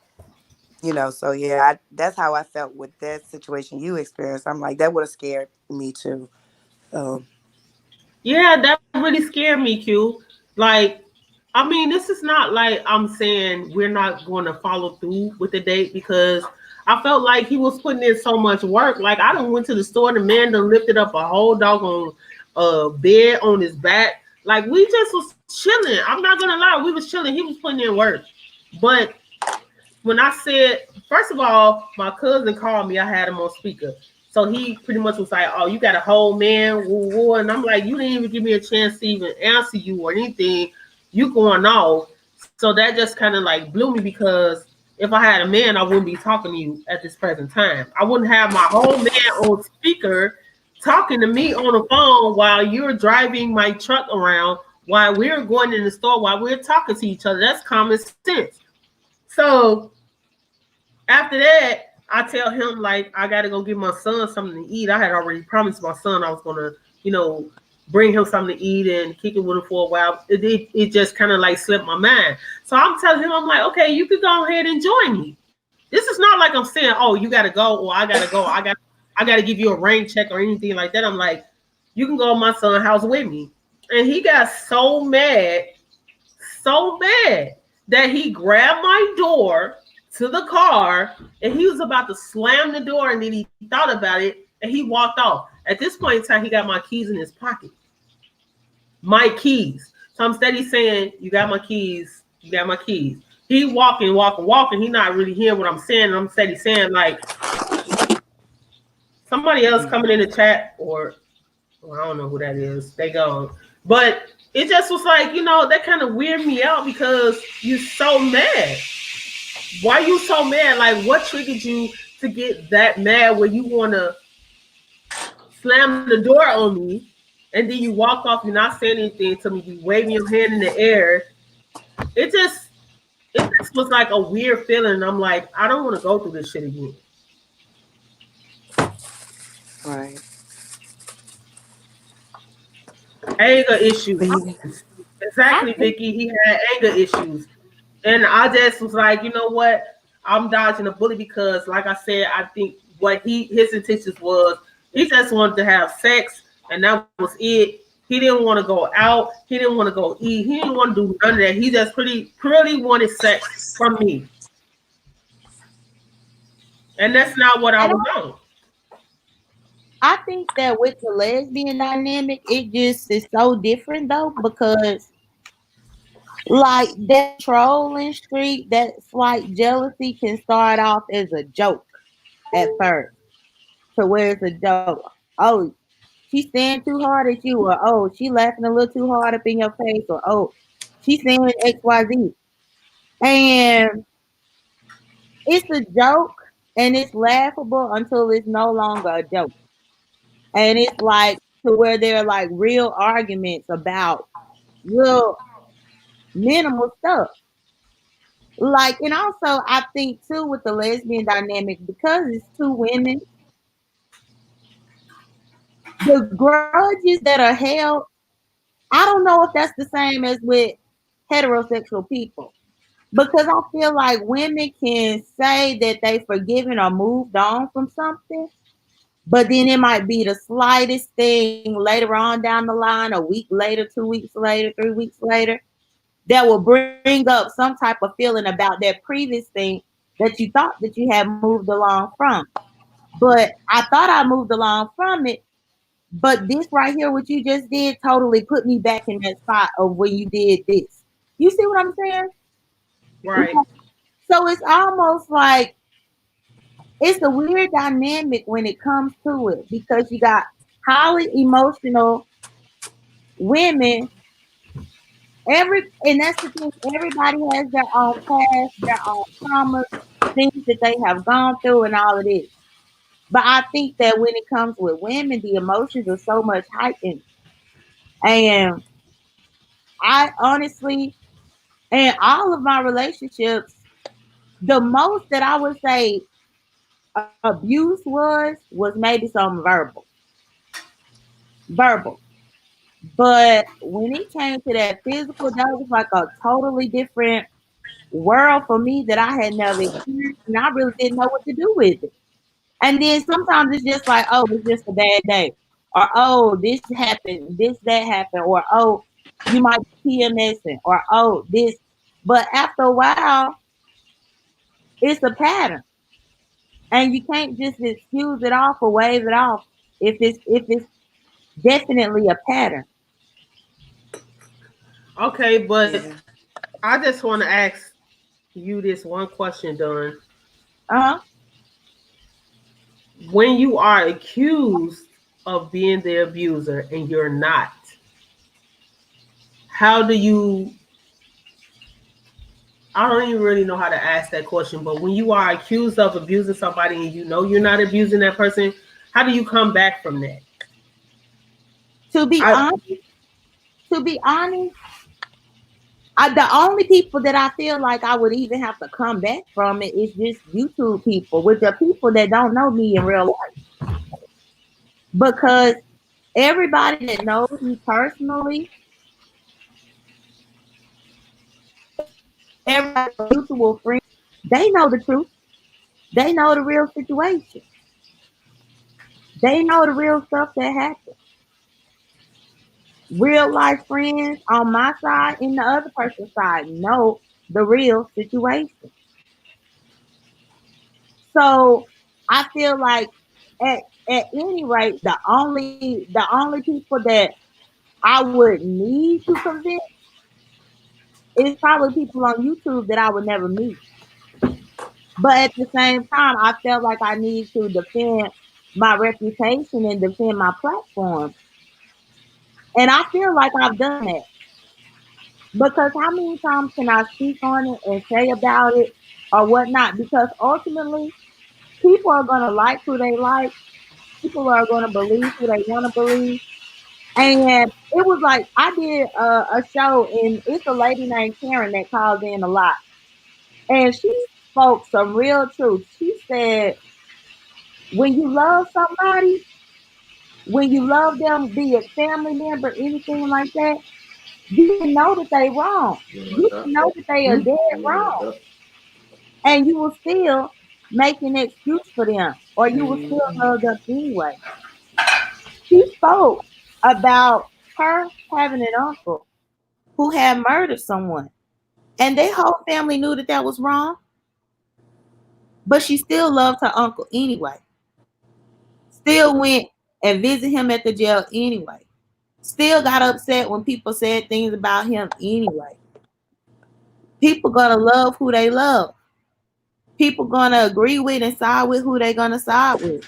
so yeah, that's how I felt with that situation you experienced. I'm like, that would have scared me too. So, Yeah, that really scared me, Q. Like, I mean, this is not like I'm saying we're not going to follow through with the date because I felt like he was putting in so much work. Like, I done went to the store, the man done lifted up a whole doggone bed on his back. Like, we just was chilling. I'm not gonna lie, we was chilling. He was putting in work, but when I said, first of all, my cousin called me. I had him on speaker. So he pretty much was like, "Oh, you got a whole man, woo woo," and I'm like, "You didn't even give me a chance to even answer you or anything. You going off." So that just kind of like blew me because if I had a man, I wouldn't be talking to you at this present time. I wouldn't have my whole man on speaker talking to me on the phone while you're driving my truck around, while we're going in the store, while we're talking to each other. That's common sense. So after that, I tell him like I gotta go give my son something to eat. I had already promised my son I was gonna, you know, bring him something to eat and kick it with him for a while. It just kind of like slipped my mind. So I'm telling him, I'm like, okay, you can go ahead and join me. This is not like I'm saying, oh, you gotta go or I gotta go. I gotta give you a rain check or anything like that. I'm like, you can go to my son's house with me. And he got so mad that he grabbed my door to the car and he was about to slam the door and then he thought about it and he walked off. At this point in time, he got my keys in his pocket. My keys. So I'm steady saying, you got my keys, you got my keys. He walking. He not really hearing what I'm saying. And I'm steady saying like somebody else coming in the chat or well, I don't know who that is. They gone. But it just was like, that kind of weirded me out because you so mad. Why you so mad? Like, what triggered you to get that mad where you want to slam the door on me and then you walk off, you're not saying anything to me, you waving your hand in the air. It just, it just was like a weird feeling. I'm like, I don't want to go through this shit again. right. Anger issues. But he, Exactly, I think Vicky. He had anger issues. And I just was like, you know what? I'm dodging a bullet because, like I said, I think what his intentions was he just wanted to have sex, and that was it. He didn't want to go out. He didn't want to go eat. He didn't want to do none of that. He just pretty wanted sex from me, and that's not what I and was on. I think that with the lesbian dynamic, it just is so different though because like that trolling streak, that slight jealousy can start off as a joke at first, to where it's a joke. Oh, she's staring too hard at you, or oh, she laughing a little too hard up in your face, or oh, she's saying XYZ. And it's a joke and it's laughable until it's no longer a joke. And it's like to where there are like real arguments about real minimal stuff. Like, and also I think too with the lesbian dynamic, because it's two women, the grudges that are held, I don't know if that's the same as with heterosexual people. Because I feel like women can say that they forgiven or moved on from something, but then it might be the slightest thing later on down the line, a week later, 2 weeks later, 3 weeks later, that will bring up some type of feeling about that previous thing that you thought that you had moved along from. But I thought I moved along from it, but this right here, what you just did, totally put me back in that spot of when you did this. You see what I'm saying? Right. So it's almost like it's a weird dynamic when it comes to it because you got highly emotional women. And that's the thing. Everybody has their own past, their own traumas, things that they have gone through, and all of this. But I think that when it comes with women, the emotions are so much heightened. And I honestly, in all of my relationships, the most that I would say abuse was maybe some verbal. But when it came to that physical, that was like a totally different world for me that I had never experienced, and I really didn't know what to do with it. And then sometimes it's just like, oh, it's just a bad day, or oh, this happened, this that happened, or oh, you might be PMSing, or oh, this. But after a while, it's a pattern, and you can't just excuse it off or wave it off if it's definitely a pattern. Okay, but Yeah. I just want to ask you this one question, Don. Uh huh. When you are accused of being the abuser and you're not, how do you? I don't even really know how to ask that question, but when you are accused of abusing somebody and you know you're not abusing that person, how do you come back from that? To be I honest, to be honest, the only people that I feel like I would even have to come back from it is just YouTube people, with the people that don't know me in real life. Because everybody that knows me personally, everybody mutual friends, they know the truth. They know the real situation. They know the real stuff that happened. Real life friends on my side and the other person's side know the real situation. So I feel like at at any rate, the only people that I would need to convince is probably people on YouTube that I would never meet. But at the same time, I felt like I need to defend my reputation and defend my platform. And I feel like I've done that. Because how many times can I speak on it and say about it or whatnot? Because ultimately, people are going to like who they like. People are going to believe who they want to believe. And it was like I did a show, and it's a lady named Karen that calls in a lot. And she spoke some real truth. She said, when you love somebody, when you love them, be it family member, anything like that, you can know that they wrong. You know You can that? know that they are Hmm? dead You know wrong. that? And you will still make an excuse for them, or you will still Mhm. love them anyway. She spoke about her having an uncle who had murdered someone, and their whole family knew that that was wrong, but she still loved her uncle anyway. Still went and visited him at the jail anyway. Still got upset when people said things about him anyway. People gonna love who they love. People gonna agree with and side with who they gonna side with.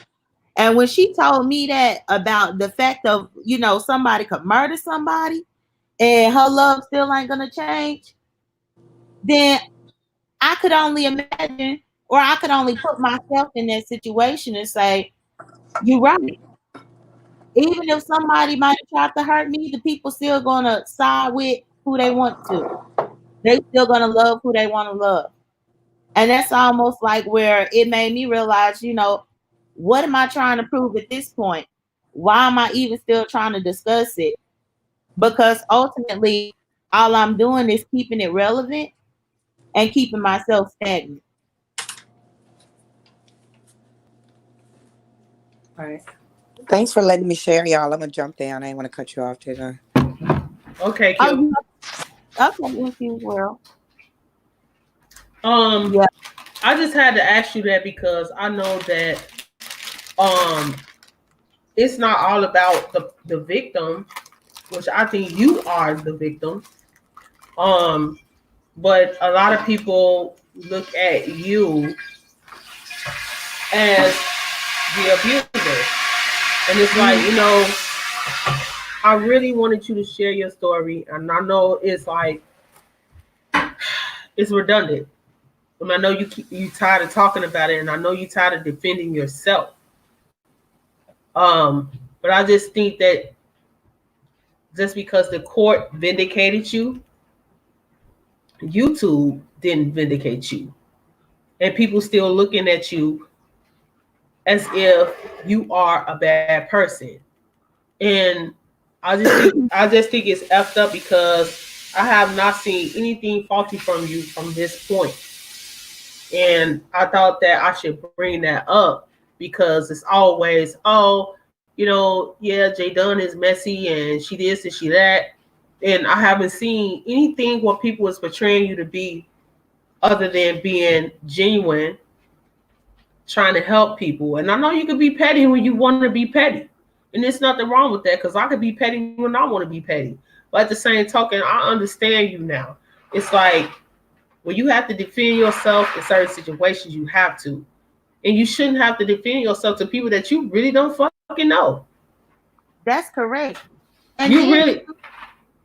And when she told me that about the fact of, somebody could murder somebody and her love still ain't gonna change, then I could only imagine, or I could only put myself in that situation and say, you're right. Even if somebody might try to hurt me, the people still gonna side with who they want to. They still gonna love who they want to love. And that's almost like where it made me realize, what am I trying to prove at this point? Why am I even still trying to discuss it? Because ultimately, all I'm doing is keeping it relevant and keeping myself stagnant. Right. Thanks for letting me share, y'all. I'm gonna jump down. I ain't want to cut you off, did I? Okay, Oh, Q. okay, infused world. Yeah. I just had to ask you that because I know that um it's not all about the victim, which I think you are the victim. Um, but a lot of people look at you as the abuser. And it's like, I really wanted you to share your story. And I know it's like, it's redundant. And I know you tired of talking about it. And I know you tired of defending yourself. But I just think that just because the court vindicated you, YouTube didn't vindicate you. And people still looking at you as if you are a bad person. And I just think it's effed up because I have not seen anything faulty from you from this point. And I thought that I should bring that up because it's always, yeah, Jay Dunn is messy and she this and she that. And I haven't seen anything what people is portraying you to be other than being genuine, trying to help people. And I know you can be petty when you want to be petty. And there's nothing wrong with that because I could be petty when I want to be petty. But at the same token, I understand you now. It's like when you have to defend yourself in certain situations, you have to. And you shouldn't have to defend yourself to people that you really don't fucking know. That's correct. And You then really,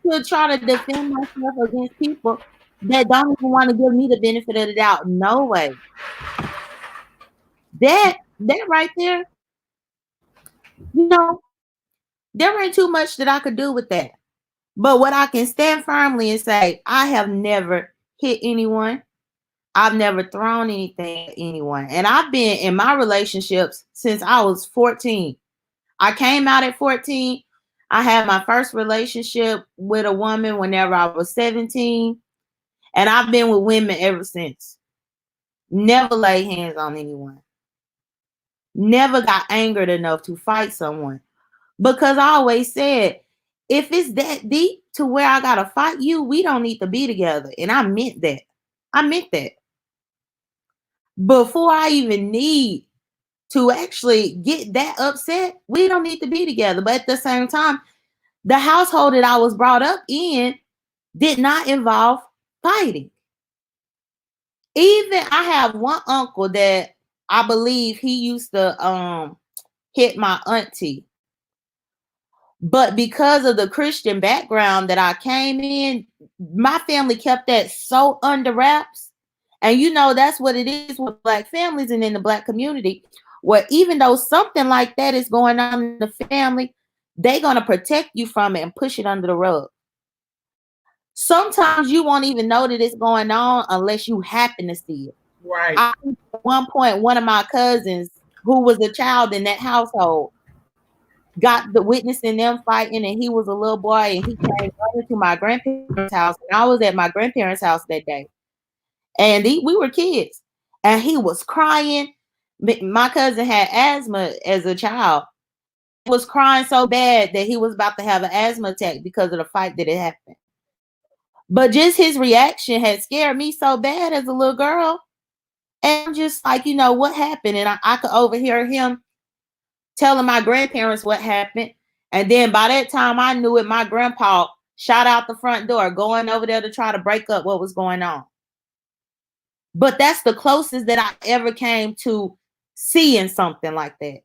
to try to defend myself against people that don't even want to give me the benefit of the doubt. No way. That right there, you know, there ain't too much that I could do with that. But what I can stand firmly and say, I have never hit anyone. I've never thrown anything at anyone. And I've been in my relationships since I was 14. I came out at 14. I had my first relationship with a woman whenever I was 17. And I've been with women ever since. Never laid hands on anyone. Never got angered enough to fight someone. Because I always said, if it's that deep to where I gotta fight you, we don't need to be together. And I meant that. I meant that. Before I even need to actually get that upset, we don't need to be together. But at the same time, the household that I was brought up in did not involve fighting. Even I have one uncle that I believe he used to hit my auntie. But because of the Christian background that I came in, my family kept that so under wraps. And that's what it is with Black families and in the Black community, where even though something like that is going on in the family, they're going to protect you from it and push it under the rug. Sometimes you won't even know that it's going on unless you happen to see it. right. At one point, one of my cousins, who was a child in that household, got the witnessing them fighting, and he was a little boy, and he came running to my grandparents' house, and I was at my grandparents' house that day, and we were kids, and he was crying. My cousin had asthma as a child. He was crying so bad that he was about to have an asthma attack because of the fight that had happened. But just his reaction had scared me so bad as a little girl. And I'm just like, what happened? And I could overhear him telling my grandparents what happened. And then by that time I knew it, my grandpa shot out the front door, going over there to try to break up what was going on. But that's the closest that I ever came to seeing something like that.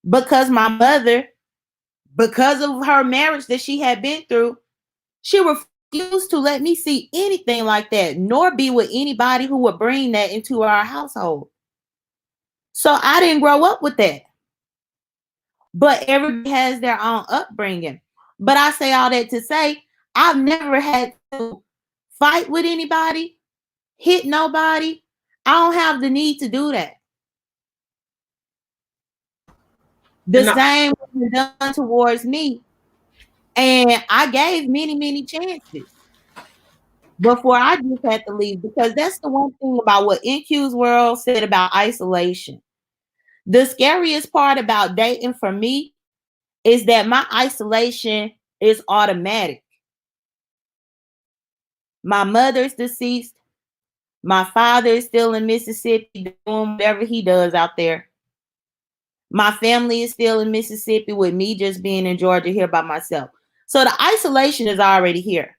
because my mother, because of her marriage that she had been through, she refused to let me see anything like that, nor be with anybody who would bring that into our household. So I didn't grow up with that. But everybody has their own upbringing. But I say all that to say, I've never had to fight with anybody, hit nobody. I don't have the need to do that. The And I, same was done towards me. And I gave many, many chances before I just had to leave, because that's the one thing about what NQ's world said about isolation. The scariest part about dating for me is that my isolation is automatic. My mother's deceased. My father is still in Mississippi doing whatever he does out there. My family is still in Mississippi with me just being in Georgia here by myself. So the isolation is already here.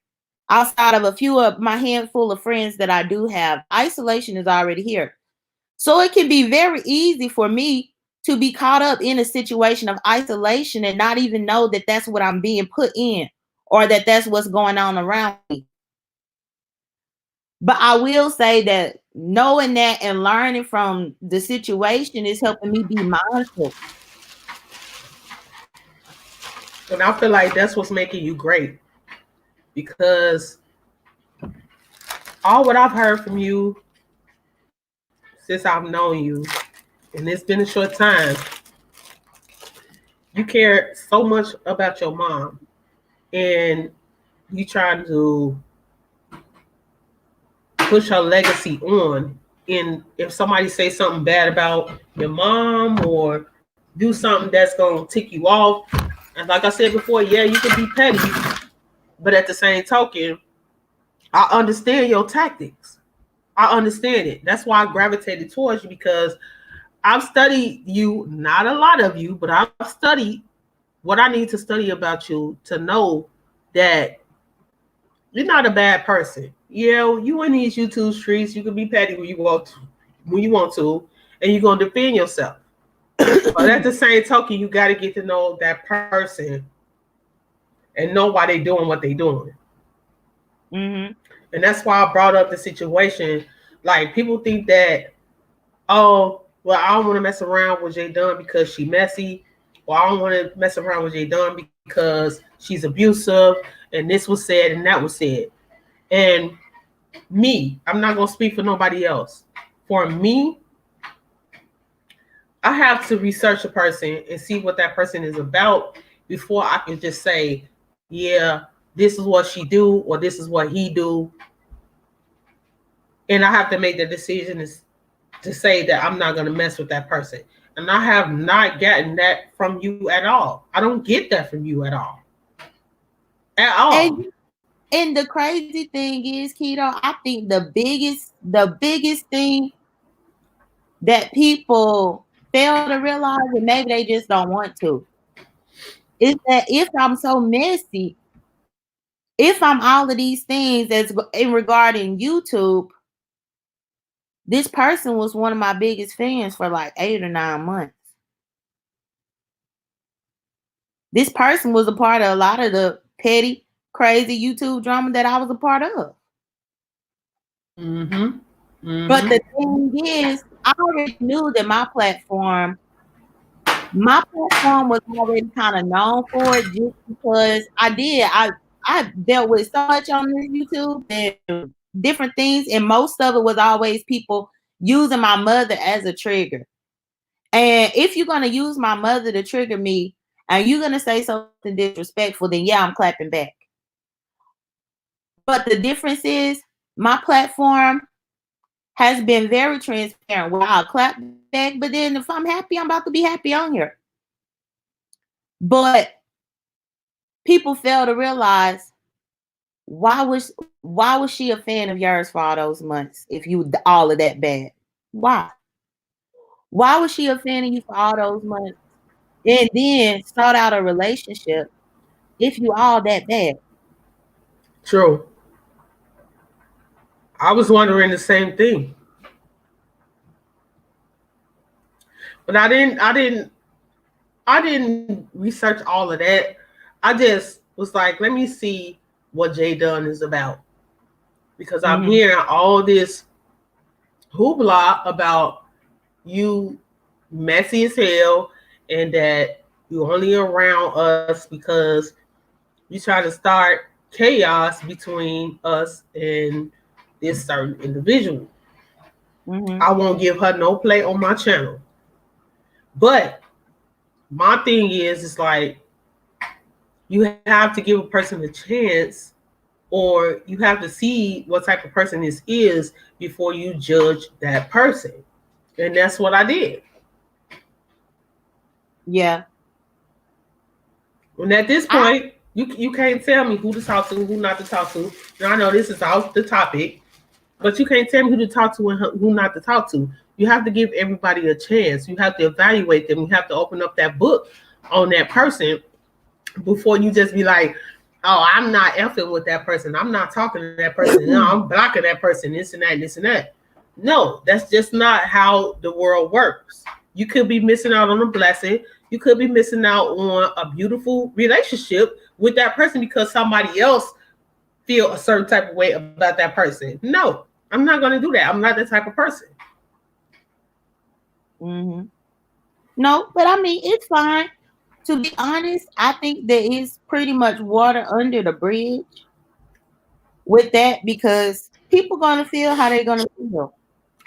Outside of a few of my handful of friends that I do have, isolation is already here. So it can be very easy for me to be caught up in a situation of isolation and not even know that that's what I'm being put in, or that that's what's going on around me. But I will say that knowing that and learning from the situation is helping me be mindful. and I feel like that's what's making you great, because all what I've heard from you since I've known you, and it's been a short time, you care so much about your mom, and you trying to push her legacy on. And if somebody say something bad about your mom or do something that's gonna tick you off, and like I said before, yeah, you can be petty, but at the same token, I understand your tactics. I understand it. That's why I gravitated towards you, because I've studied you, not a lot of you, but I've studied what I need to study about you to know that you're not a bad person. Yeah, you in these YouTube streets, you can be petty when you want to, and you're gonna defend yourself. But at the same token, you got to get to know that person and know why they doing what they doing. Mm-hmm. And that's why I brought up the situation. Like, people think that, oh, well, I don't want to mess around with Jay Dunn because she messy, or I don't want to mess around with Jay Dunn because she's abusive, and this was said and that was said. And me, I'm not gonna speak for nobody else. For me, I have to research a person and see what that person is about before I can just say, yeah, this is what she do or this is what he do. And I have to make the decision to say that I'm not gonna mess with that person. And I have not gotten that from you at all. I don't get that from you at all. At all. And and the crazy thing is, Keto, I think the biggest thing that people fail to realize, and maybe they just don't want to, is that if I'm so messy, if I'm all of these things as in regarding YouTube, this person was one of my biggest fans for like 8 or 9 months. This person was a part of a lot of the petty, crazy YouTube drama that I was a part of. Mm-hmm. But Mm-hmm. the thing is, I already knew that my platform was already kind of known for it, just because I dealt with so much on this YouTube and different things, and most of it was always people using my mother as a trigger. And if you're gonna use my mother to trigger me, and you're gonna say something disrespectful, then yeah, I'm clapping back. But the difference is, my platform has been very transparent where I'll clap back, but then if I'm happy, I'm about to be happy on here. But people fail to realize, why was she a fan of yours for all those months if you all of that bad? Why? Why was she a fan of you for all those months and then start out a relationship if you all that bad? True. I was wondering the same thing. But I didn't I didn't research all of that. I just was like, let me see what Jay Dunn is about because I'm Mm-hmm. hearing all this hoopla about you messy as hell and that you only around us because you try to start chaos between us and this certain individual. Mm-hmm. I won't give her no play on my channel. But my thing is, it's like you have to give a person a chance or you have to see what type of person this is before you judge that person. And that's what I did. Yeah. And at this I point, you can't tell me who to talk to, who not to talk to. Now I know this is off the topic, but you can't tell me who to talk to and who not to talk to. You have to give everybody a chance. You have to evaluate them. You have to open up that book on that person before you just be like, oh, I'm not effing with that person. I'm not talking to that person. No, I'm blocking that person, this and that, this and that. No, that's just not how the world works. You could be missing out on a blessing. You could be missing out on a beautiful relationship with that person because somebody else feel a certain type of way about that person. No, I'm not going to do that. I'm not that type of person. mm-hmm. No, but I mean it's fine. To be honest, I think there is pretty much water under the bridge with that because people gonna feel how they're gonna feel.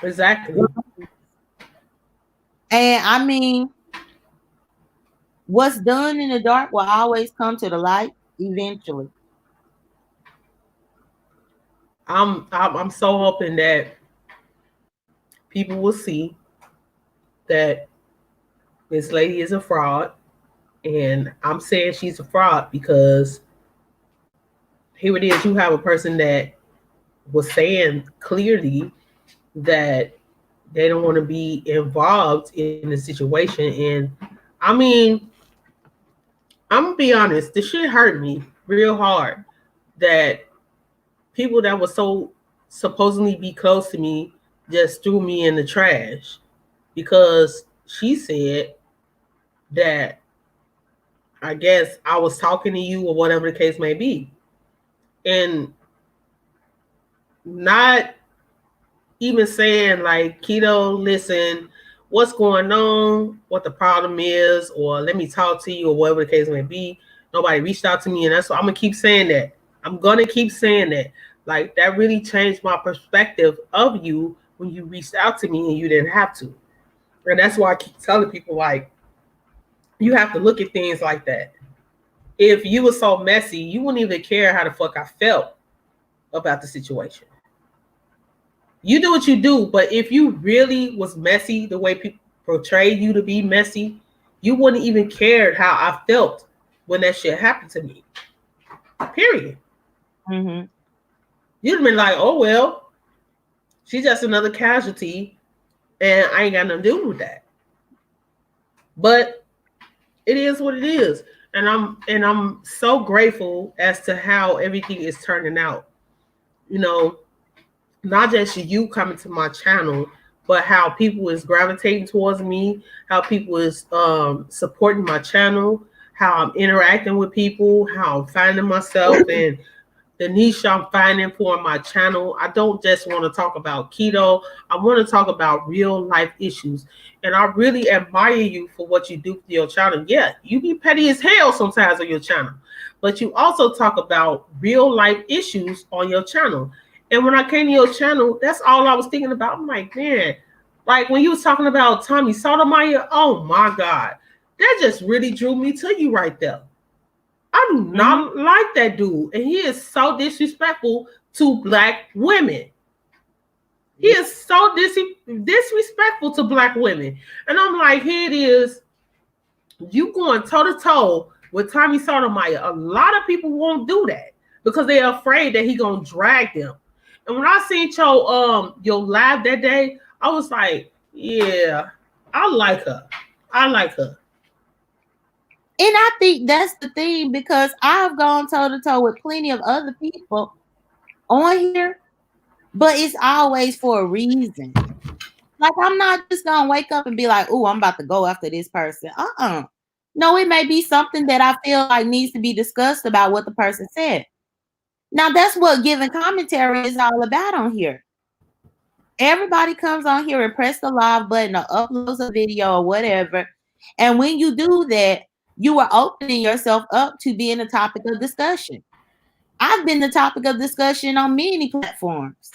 Exactly. And I mean, what's done in the dark will always come to the light eventually. I'm so hoping that people will see that this lady is a fraud. And I'm saying she's a fraud because here it is, you have a person that was saying clearly that they don't want to be involved in the situation. And I mean, I'm gonna be honest, the shit hurt me real hard that people that were so supposedly be close to me just threw me in the trash because she said that I guess I was talking to you or whatever the case may be. And not even saying like, Keto, listen, what's going on, what the problem is, or let me talk to you, or whatever the case may be. Nobody reached out to me, and that's what I'm gonna keep saying that. I'm gonna keep saying that. Like that really changed my perspective of you when you reached out to me and you didn't have to. And that's why I keep telling people like you have to look at things like that. If you were so messy, you wouldn't even care how the fuck I felt about the situation. You do what you do, but if you really was messy the way people portrayed you to be messy, you wouldn't even care how I felt when that shit happened to me. Period. Mm-hmm. You'd have been like, oh well, she's just another casualty, and I ain't got nothing to do with that. But it is what it is, and I'm so grateful as to how everything is turning out. You know, not just you coming to my channel, but how people is gravitating towards me, how people is supporting my channel, how I'm interacting with people, how I'm finding myself and the niche I'm finding for my channel. I don't just want to talk about keto. I want to talk about real life issues. And I really admire you for what you do for your channel. Yeah, you be petty as hell sometimes on your channel, but you also talk about real life issues on your channel. And when I came to your channel, that's all I was thinking about. I'm like, man, like when you was talking about Tommy Sotomayor, oh my God, that just really drew me to you right there. I do Mm-hmm. not like that dude. And he is so disrespectful to black women. He Yeah. is so disrespectful to black women. And I'm like, here it is. You going toe to toe with Tommy Sotomayor. A lot of people won't do that because they're afraid that he gonna drag them. And when I seen your live that day, I was like, yeah, I like her. I like her. And I think that's the thing because I've gone toe to toe with plenty of other people on here, but it's always for a reason. Like I'm not just gonna wake up and be like, "Oh, I'm about to go after this person." No, it may be something that I feel like needs to be discussed about what the person said. Now, that's what giving commentary is all about on here. Everybody comes on here and press the live button or uploads a video or whatever. And when you do that, you are opening yourself up to being a topic of discussion. I've been the topic of discussion on many platforms.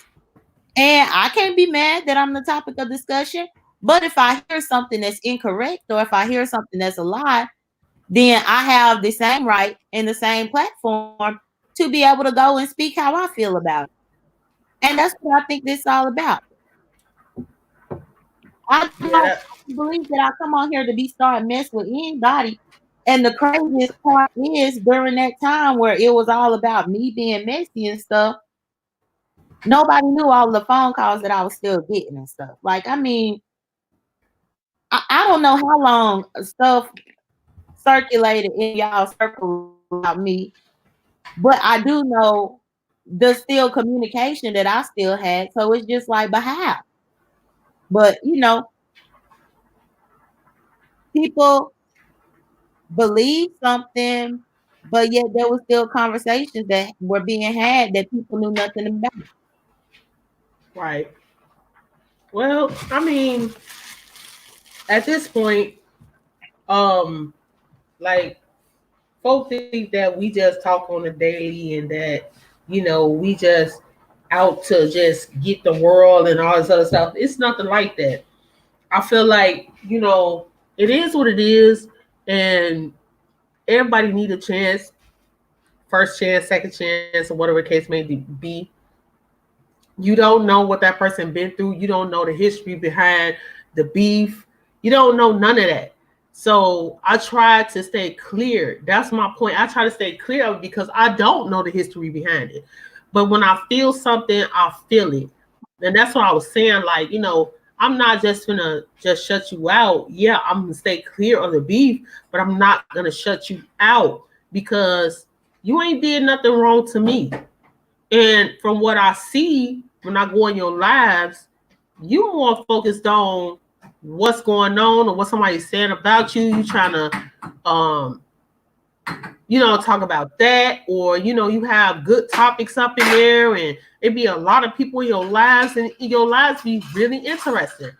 And I can't be mad that I'm the topic of discussion. But if I hear something that's incorrect or if I hear something that's a lie, then I have the same right and the same platform to be able to go and speak how I feel about it. And that's what I think this is all about. I Yeah, don't believe that I come on here to be starting mess with anybody. And the craziest part is during that time where it was all about me being messy and stuff, nobody knew all the phone calls that I was still getting and stuff. Like, I mean, I don't know how long stuff circulated in y'all circle about me, but I do know the still communication that I still had. So it's just like, but how? But people believe something, but yet there were still conversations that were being had that people knew nothing about. right. Well, I mean, at this point, um, like folk think that we just talk on a daily and that we just out to just get the world and all this other stuff. It's nothing like that. I feel like it is what it is, and everybody need a chance, first chance, second chance, or whatever the case may be. You don't know what that person been through. You don't know the history behind the beef. You don't know none of that. So I try to stay clear. That's my point. I try to stay clear of it because I don't know the history behind it. But when I feel something, I feel it. And that's what I was saying. Like, I'm not just gonna just shut you out. Yeah, I'm gonna stay clear of the beef, but I'm not gonna shut you out because you ain't did nothing wrong to me. And from what I see when I go in your lives, you more focused on what's going on or what somebody's saying about you. You trying to talk about that, or you have good topics up in there, and it be a lot of people in your lives, and your lives be really interesting.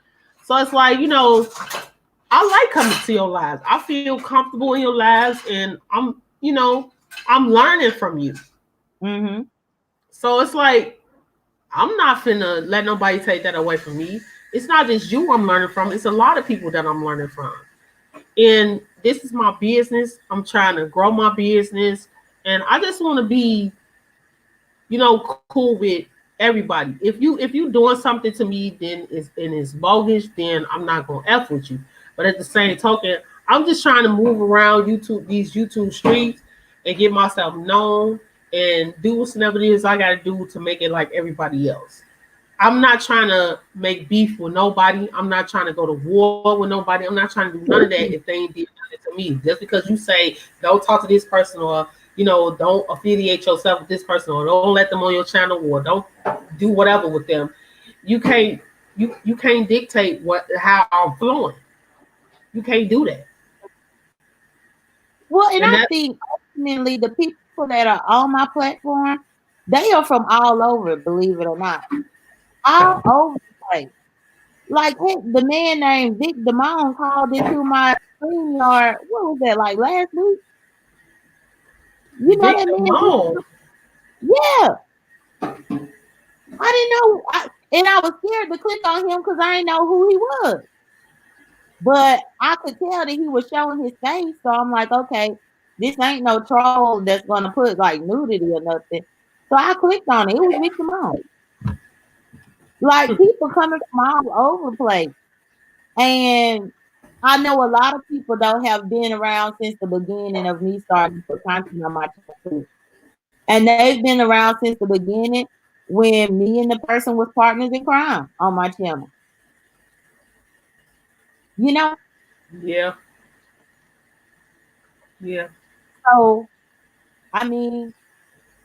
So it's like, I like coming to your lives. I feel comfortable in your lives, and I'm learning from you. Mm-hmm. So it's like I'm not finna let nobody take that away from me. It's not just you I'm learning from. It's a lot of people that I'm learning from. And this is my business. I'm trying to grow my business. And I just want to be, cool with everybody. If you doing something to me then it's bogus, then I'm not gonna F with you. But at the same token, I'm just trying to move around these YouTube streets and get myself known and do whatever it is I gotta do to make it like everybody else. I'm not trying to make beef with nobody. I'm not trying to go to war with nobody. I'm not trying to do none of that if they ain't did nothing to me. Just because you say don't talk to this person, or don't affiliate yourself with this person, or don't let them on your channel, or don't do whatever with them, you can't you can't dictate how I'm flowing. You can't do that. Well, and And I that think ultimately the people that are on my platform, they are from all over, believe it or not. All over the place. Like the man named Vic Damone called into my StreamYard. What was that, like last week? You know that victim man? moan. Yeah. I didn't know. And I was scared to click on him because I didn't know who he was. But I could tell that he was showing his face. So I'm like, okay, this ain't no troll that's going to put like nudity or nothing. So I clicked on it. It was Vic Damone. Like people coming from all over the place. And I know a lot of people though have been around since the beginning of me starting to put content on my channel. And they've been around since the beginning when me and the person was partners in crime on my channel. You know? Yeah, yeah, So I mean,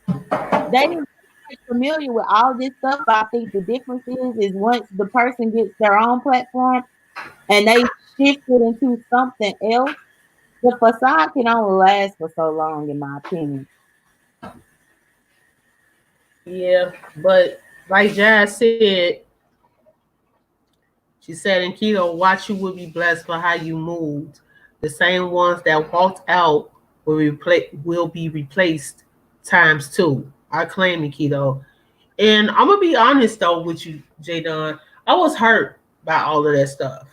they didn't get familiar with all this stuff, but I think the difference is once the person gets their own platform and they shift it into something else, The facade can only last for so long, in my opinion. Yeah, but like Jazz said, she said in keto, watch you will be blessed for how you moved. The same ones that walked out will be replaced times two. I claim it, keto. And I'm gonna be honest though with you, Jadon. I was hurt by all of that stuff.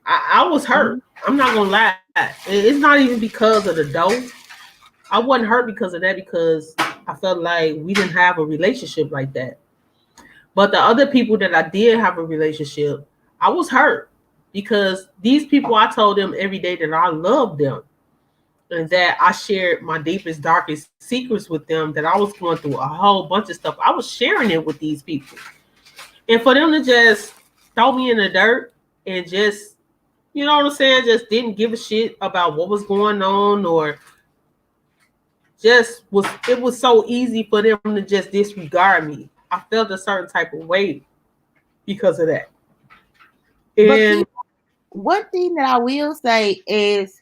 I was hurt. Mhm. I'm not gonna lie. It's not even because of the dough. I wasn't hurt because of that because I felt like we didn't have a relationship like that. But the other people that I did have a relationship, I was hurt because these people, I told them every day that I loved them and that I shared my deepest, darkest secrets with them, that I was going through a whole bunch of stuff. I was sharing it with these people. And for them to just throw me in the dirt and just, you know what I'm saying, just didn't give a shit about what was going on, or just was, it was so easy for them to just disregard me. I felt a certain type of way because of that. But And keep one thing that I will say is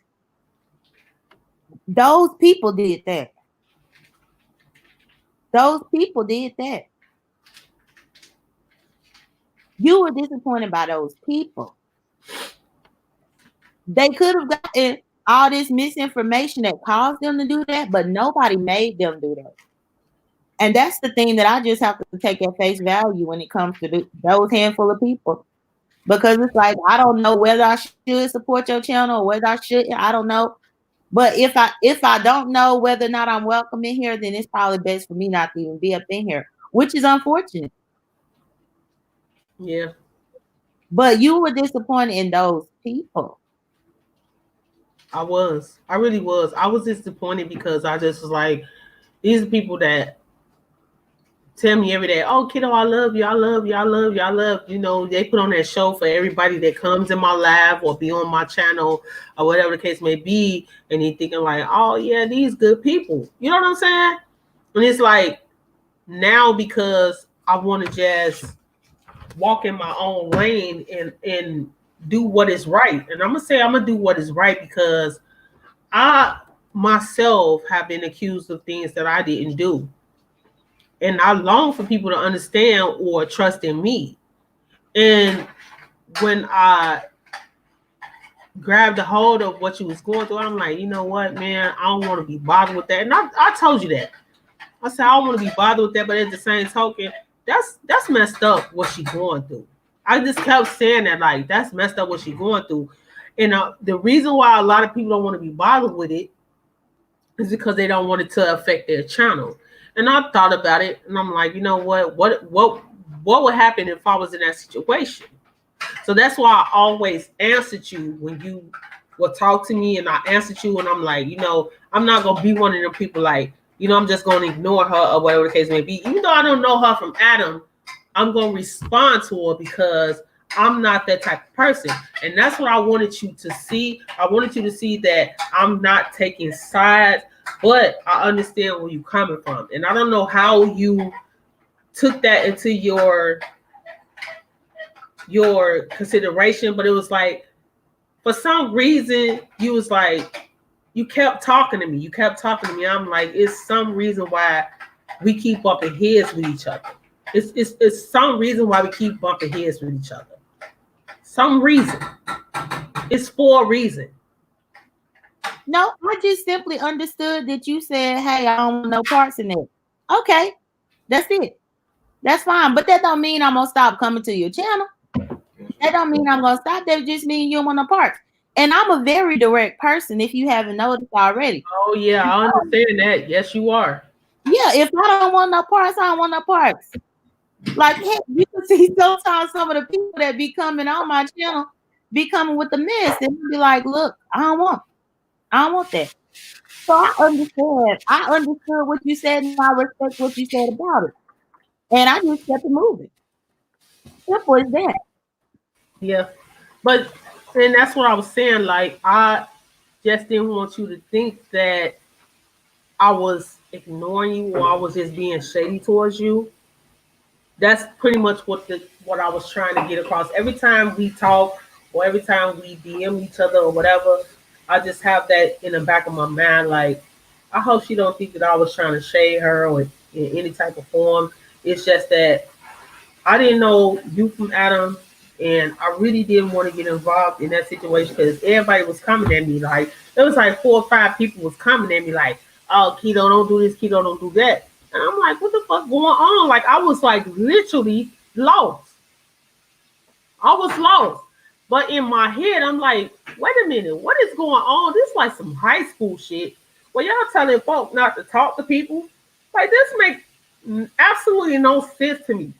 those people did that. Those people did that. You were disappointed by those people. They could have gotten all this misinformation that caused them to do that, but nobody made them do that. And that's the thing that I just have to take at face value when it comes to those handful of people. Because it's like I don't know whether I should support your channel or whether I shouldn't. I don't know. But if I don't know whether or not I'm welcome in here, then it's probably best for me not to even be up in here, which is unfortunate. yeah, But you were disappointed in those people. I was. I really was. I was disappointed because I just was like, these are people that tell me every day, oh, kiddo, I love you, I love you, I love you, I love you. You know, they put on that show for everybody that comes in my live or be on my channel or whatever the case may be. And they thinking like, oh, yeah, these good people. You know what I'm saying? And it's like, now because I want to just walk in my own lane and do what is right. And I'm gonna say I'm gonna do what is right because I myself have been accused of things that I didn't do. And I long for people to understand or trust in me. And when I grabbed a hold of what you was going through, I'm like, you know what, man, I don't want to be bothered with that. And I told you that. I said I don't want to be bothered with that, but at the same token, that's messed up what she going through. I just kept saying that, like, that's messed up what she going through. And the reason why a lot of people don't want to be bothered with it is because they don't want it to affect their channel. And I thought about it, and I'm like, you know what would happen if I was in that situation? So that's why I always answered you when you would talk to me, and I answered you, and I'm like, you know, I'm not gonna be one of them people like, you know, I'm just gonna ignore her or whatever the case may be. Even though I don't know her from Adam, I'm gonna respond to her because I'm not that type of person. And that's what I wanted you to see. I wanted you to see that I'm not taking sides, but I understand where you're coming from. And I don't know how you took that into your consideration, but it was like for some reason you was like you kept talking to me. You kept talking to me. I'm like, it's some reason why we keep bumping heads with each other. It's some reason why we keep bumping heads with each other. Some reason. It's for a reason. No, I just simply understood that you said, "Hey, I don't want no parts in it." Okay, that's it. That's fine, but that don't mean I'm gonna stop coming to your channel. That don't mean I'm gonna stop. That just means you don't want no parts. And I'm a very direct person. If you haven't noticed already, Oh yeah, I understand that. Yes, you are. yeah. If I don't want no parts, I don't want no parts. Like, hey, you can see sometimes some of the people that be coming on my channel be coming with the mess and be like, "Look, I don't want that." So I understand. I understood what you said, and I respect what you said about it. And I just kept it moving. Simple as that. Yeah. But and that's what I was saying. Like I just didn't want you to think that I was ignoring you or I was just being shady towards you. That's pretty much what I was trying to get across. Every time we talk or every time we DM each other or whatever, I just have that in the back of my mind. Like, I hope she don't think that I was trying to shade her or in any type of form. It's just that I didn't know you from Adam, and I really didn't want to get involved in that situation because everybody was coming at me. Like, there was like 4 or 5 people was coming at me like, "Oh, keto, don't do this. Keto, don't do that." And I'm like, "What the fuck going on?" Like, I was like literally lost. I was lost. But in my head, I'm like, wait a minute, what is going on? This is like some high school shit. Well, y'all telling folk not to talk to people. Like, this makes absolutely no sense to me.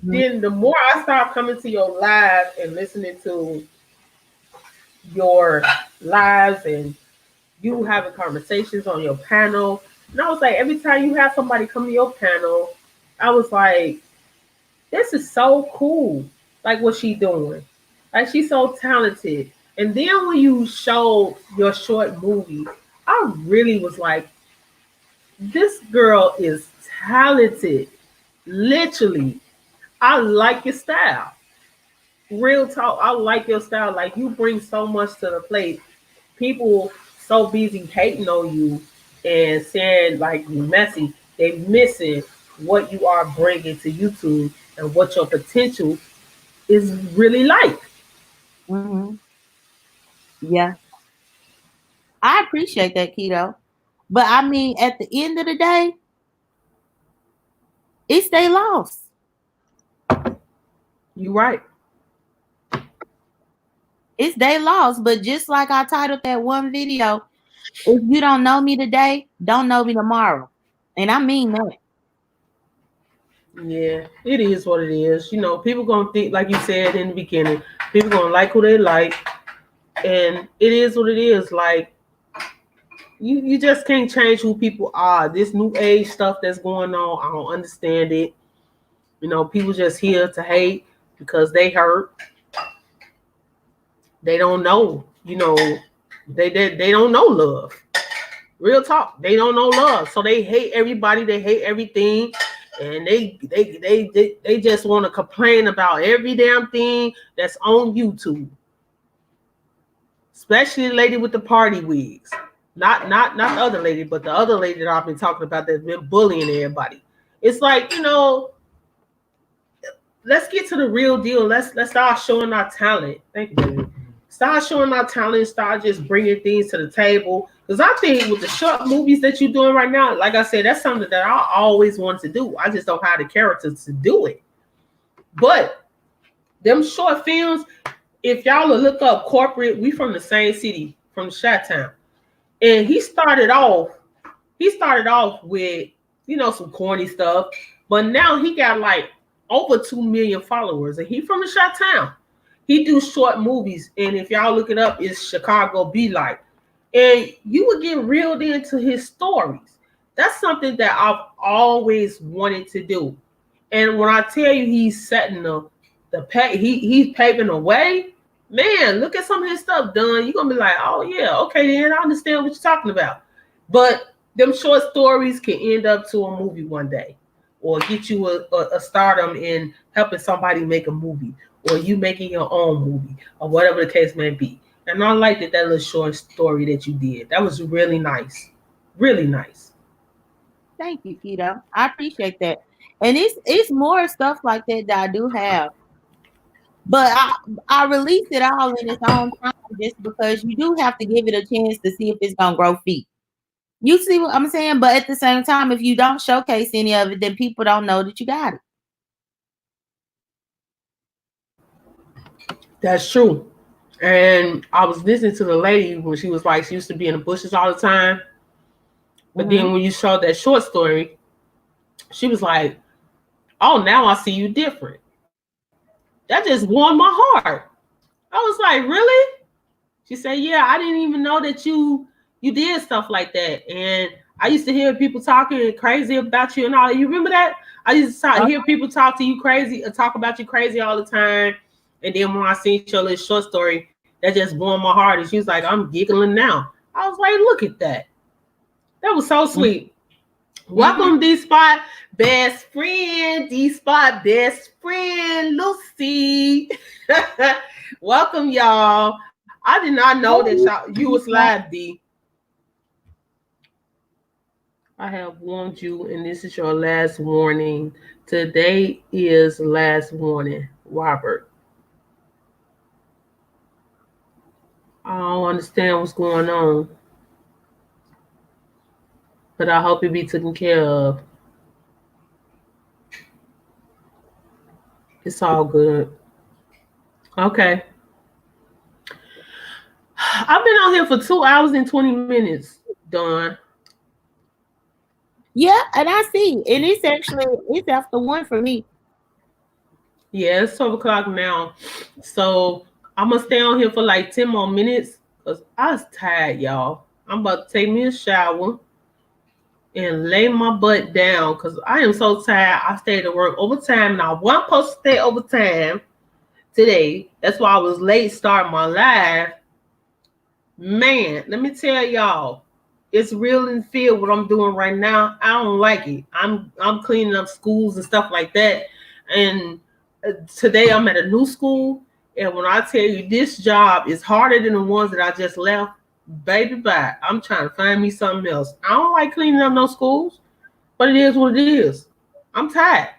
Then the more I start coming to your live and listening to your lives and you having conversations on your panel, and I was like, every time you have somebody come to your panel, I was like, this is so cool. Like what she doing. Like she's so talented. And then when you showed your short movie, I really was like, this girl is talented. Literally. I like your style. Real talk, I like your style. Like you bring so much to the plate. People so busy hating on you and saying like you messy. They missing what you are bringing to YouTube and what your potential is really like. Mm-hmm. Yeah, I appreciate that, keto. But I mean, at the end of the day, it's they loss. You right. It's they loss. But just like I titled that one video, if you don't know me today, don't know me tomorrow. And I mean that. Yeah, it is what it is. You know, people gonna think like you said in the beginning. People gonna like who they like, and it is what it is. Like you just can't change who people are. This new age stuff that's going on, I don't understand it. You know, people just here to hate because they hurt. They don't know. You know, they don't know love. Real talk. They don't know love, so they hate everybody. They hate everything, and they just want to complain about every damn thing that's on YouTube. Especially the lady with the party wigs. Not the other lady, but the other lady that I've been talking about that's been bullying everybody. It's like, you know, let's get to the real deal. Let's start showing our talent. Thank you, baby. Start showing our talent. Start just bringing things to the table. Because I think with the short movies that you're doing right now, like I said, that's something that I always wanted to do. I just don't have the characters to do it. But them short films, if y'all will look up corporate, we from the same city, from Chi-Town. And he started off with, you know, some corny stuff, but now he got like over 2 million followers, and he from the Chi-Town. He do short movies, and if y'all look it up, it's Chicago Be Like, and you would get reeled into his stories. That's something that I've always wanted to do, and when I tell you he's setting he's paving the way. Man, look at some of his stuff done. You're gonna be like, oh yeah, okay, then I understand what you're talking about. But them short stories can end up to a movie one day, or get you a stardom in helping somebody make a movie, or you making your own movie, or whatever the case may be. And I liked that little short story that you did. That was really nice, really nice. Thank you, keto. I appreciate that. And it's more stuff like that that I do have. But I release it all in its own time just because you do have to give it a chance to see if it's gonna grow feet. You see what I'm saying? But at the same time, if you don't showcase any of it, then people don't know that you got it. That's true. And I was listening to the lady when she was like, she used to be in the bushes all the time. But then when you showed that short story, she was like, oh, now I see you different. That just warmed my heart. I was like, really? She said, yeah, I didn't even know that you did stuff like that. And I used to hear people talking crazy about you and all. You remember that? I used to hear people talk to you crazy, talk about you crazy all the time. And then when I seen your little short story, that just warmed my heart. And she was like, I'm giggling now. I was like, look at that. That was so sweet. Welcome, D Spot best friend, D Spot best friend, Lucy. Welcome, y'all. I did not know that you was live, D. I have warned you, and this is your last warning. Today is last warning, Robert. I don't understand what's going on, but I hope it be taken care of. It's all good. Okay. I've been on here for 2 hours and 20 minutes, Dawn. Yeah, and I see. And it's after 1 for me. Yeah, it's 12 o'clock now. So I'm gonna stay on here for like 10 more minutes because I was tired, y'all. I'm about to take me a shower and lay my butt down because I am so tired. I stayed at work overtime and I wasn't supposed to stay overtime today. That's why I was late starting my live. Man, let me tell y'all, it's real in the field what I'm doing right now. I don't like it. I'm cleaning up schools and stuff like that. And today I'm at a new school. And when I tell you this job is harder than the ones that I just left, baby bye. I'm trying to find me something else. I don't like cleaning up no schools, but it is what it is. I'm tired.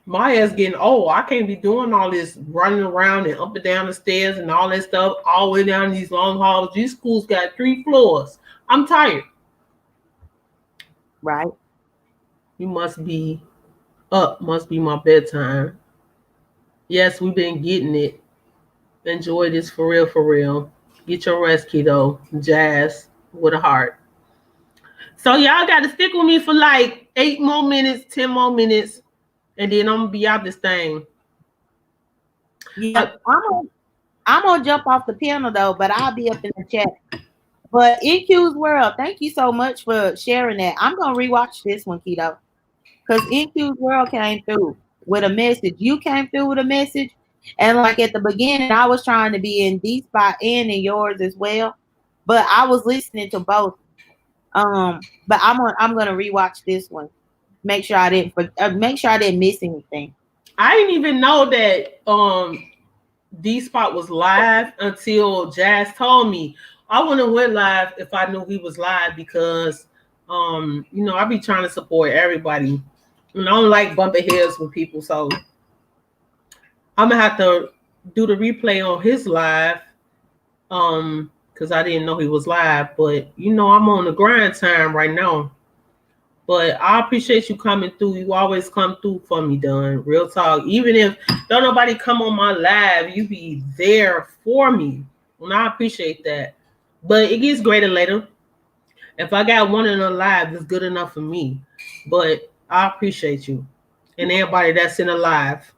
My ass getting old. I can't be doing all this running around and up and down the stairs and all that stuff all the way down these long halls. These schools got 3 floors. I'm tired. Right. You must be up. Must be my bedtime. Yes, we've been getting it. Enjoy this for real, for real. Get your rest, kiddo. Jazz with a heart. So y'all got to stick with me for like 8 more minutes, 10 more minutes, and then I'm gonna be out this thing. Yeah, I'm gonna jump off the panel though, but I'll be up in the chat. But NQ's World, thank you so much for sharing that. I'm gonna rewatch this one, Keto, because NQ's World came through with a message. You came through with a message, and like at the beginning, I was trying to be in D spot and in yours as well, but I was listening to both. But I'm gonna rewatch this one. Make sure I didn't miss anything. I didn't even know that D Spot was live until Jazz told me. I wouldn't have went live if I knew he was live because I be trying to support everybody. And I don't like bumping heads with people, so I'm gonna have to do the replay on his live. Because I didn't know he was live, but I'm on the grind time right now. But I appreciate you coming through. You always come through for me, Dunn. Real talk. Even if don't nobody come on my live, you be there for me. And I appreciate that. But it gets greater later. If I got one in a live, it's good enough for me. But I appreciate you. And everybody that's in a live.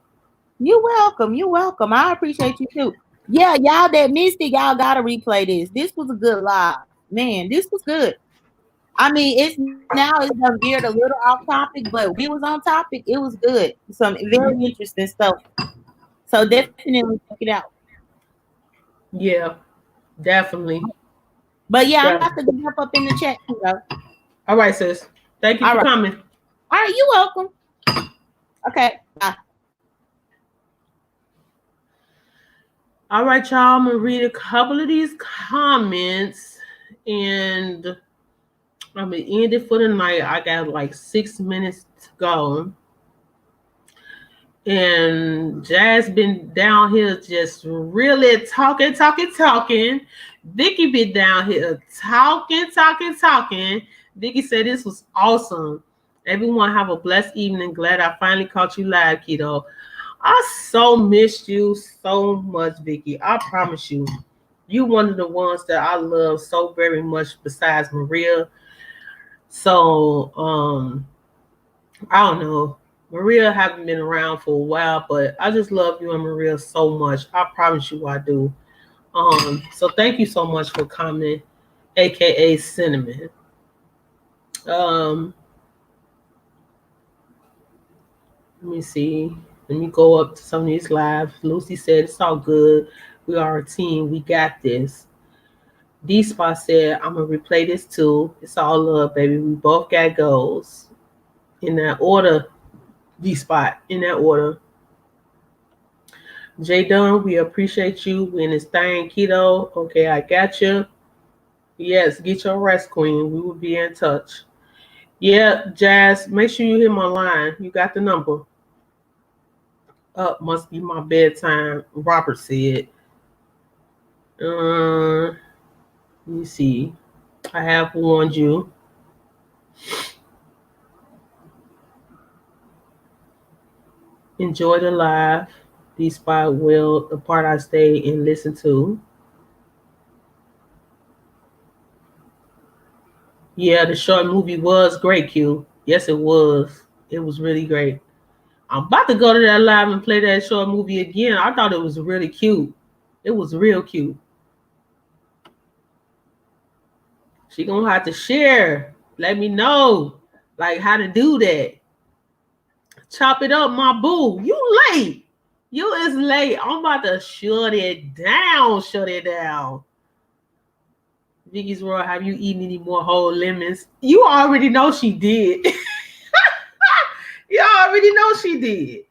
You're welcome. You're welcome. I appreciate you too. Yeah, y'all that missed it, y'all gotta replay this. This was a good live. Man, this was good. I mean, it's veered a little off topic, but we was on topic. It was good. Some very interesting stuff. So definitely check it out. Yeah, definitely. But yeah, I'm about to jump up in the chat. All right, sis. Thank you for coming. All right, you're welcome. Okay, bye. All right, y'all. I'm gonna read a couple of these comments, and I'm gonna end it for the night. I got like 6 minutes to go. And Jazz been down here just really talking. Vicky been down here talking. Vicky said this was awesome. Everyone have a blessed evening. Glad I finally caught you live, kiddo. I so missed you so much, Vicky. I promise you. You one of the ones that I love so very much besides Maria. So, I don't know. Maria haven't been around for a while, but I just love you and Maria so much. I promise you I do. So thank you so much for coming, aka Cinnamon. Let me see. Let me go up to some of these lives. Lucy said it's all good. We are a team. We got this. D Spot said, I'm gonna replay this too. It's all love, baby. We both got goals. In that order, D Spot, in that order. Jay Dunn, we appreciate you in this thing, keto. Okay, I got you. Yes, get your rest, Queen. We will be in touch. Yeah, Jazz, make sure you hit my line. You got the number. Up must be my bedtime, Robert said. Let me see. I have warned you. Enjoy the live. Despite will the part I stay and listen to. Yeah, the short movie was great, Q. Yes, it was. It was really great. I'm about to go to that live and play that short movie again. I thought it was really cute. It was real cute. She gonna have to share. Let me know, like how to do that. Chop it up, my boo. You late. You is late. I'm about to shut it down. Shut it down. Vicky's Roy, have you eaten any more whole lemons? You already know she did. You already know she did.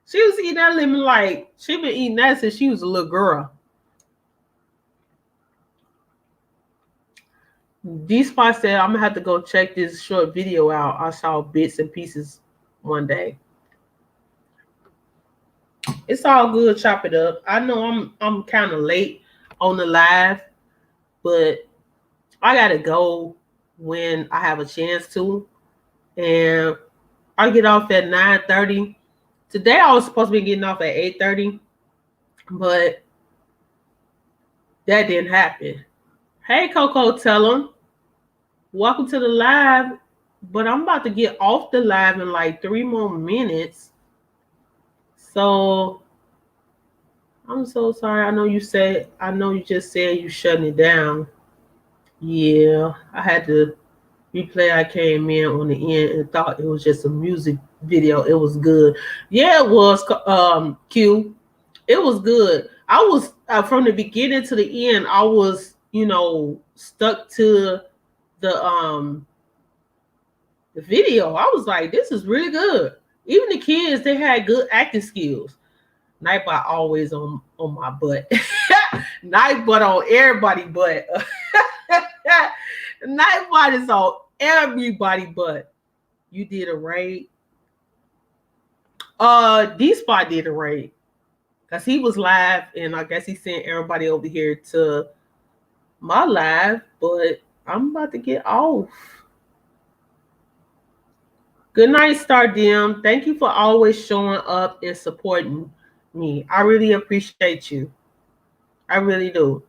She was eating that lemon like she been eating that since she was a little girl. D Spot said, I'm gonna have to go check this short video out. I saw bits and pieces one day. It's all good, chop it up. I know I'm kind of late on the live, but I gotta go when I have a chance to. And I get off at 9:30. Today I was supposed to be getting off at 8:30, but that didn't happen. Hey Coco, tell them. Welcome to the live, but I'm about to get off the live in like 3 more minutes. So I'm so sorry. I know you just said you shutting it down. Yeah, I had to replay. I came in on the end and thought it was just a music video. It was good. Yeah, it was, Q. It was good. I was from the beginning to the end, I was, stuck to the the video. I was like, this is really good. Even the kids, they had good acting skills. Nightbot always on my butt. Nightbot on everybody butt. Nightbot is on everybody butt. You did a raid. D Spot did a raid. Because he was live and I guess he sent everybody over here to my live, but I'm about to get off. Good night, Stardom. Thank you for always showing up and supporting me. I really appreciate you. I really do.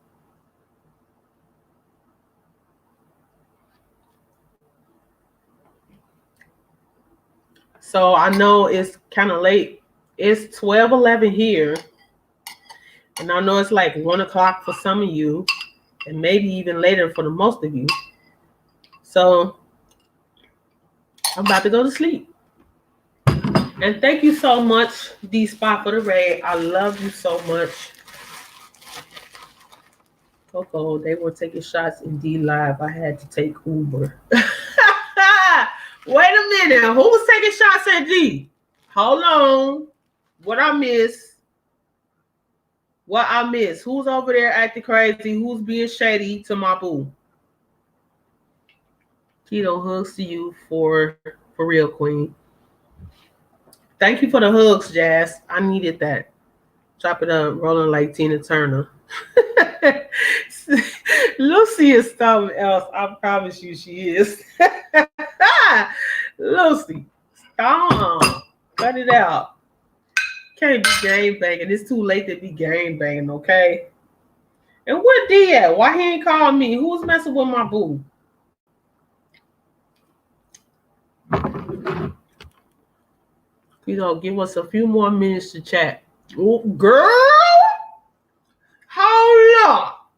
So I know it's kind of late. It's 12:11 here. And I know it's like 1 o'clock for some of you. And maybe even later for the most of you. So I'm about to go to sleep. And thank you so much, D Spot, for the raid. I love you so much. Coco, they were taking shots in D Live. I had to take Uber. Wait a minute. Who was taking shots at D? Hold on. What I miss? Who's over there acting crazy? Who's being shady to my boo? Keto, hugs to you for real, Queen. Thank you for the hugs, Jazz. I needed that. Chop it up, rolling like Tina Turner. Lucy is something else. I promise you she is. Lucy, stop. Cut it out. Can't be game banging. It's too late to be game banging, okay? And where D at? Why he ain't called me? Who's messing with my boo? Give us a few more minutes to chat. Oh, girl, hold up.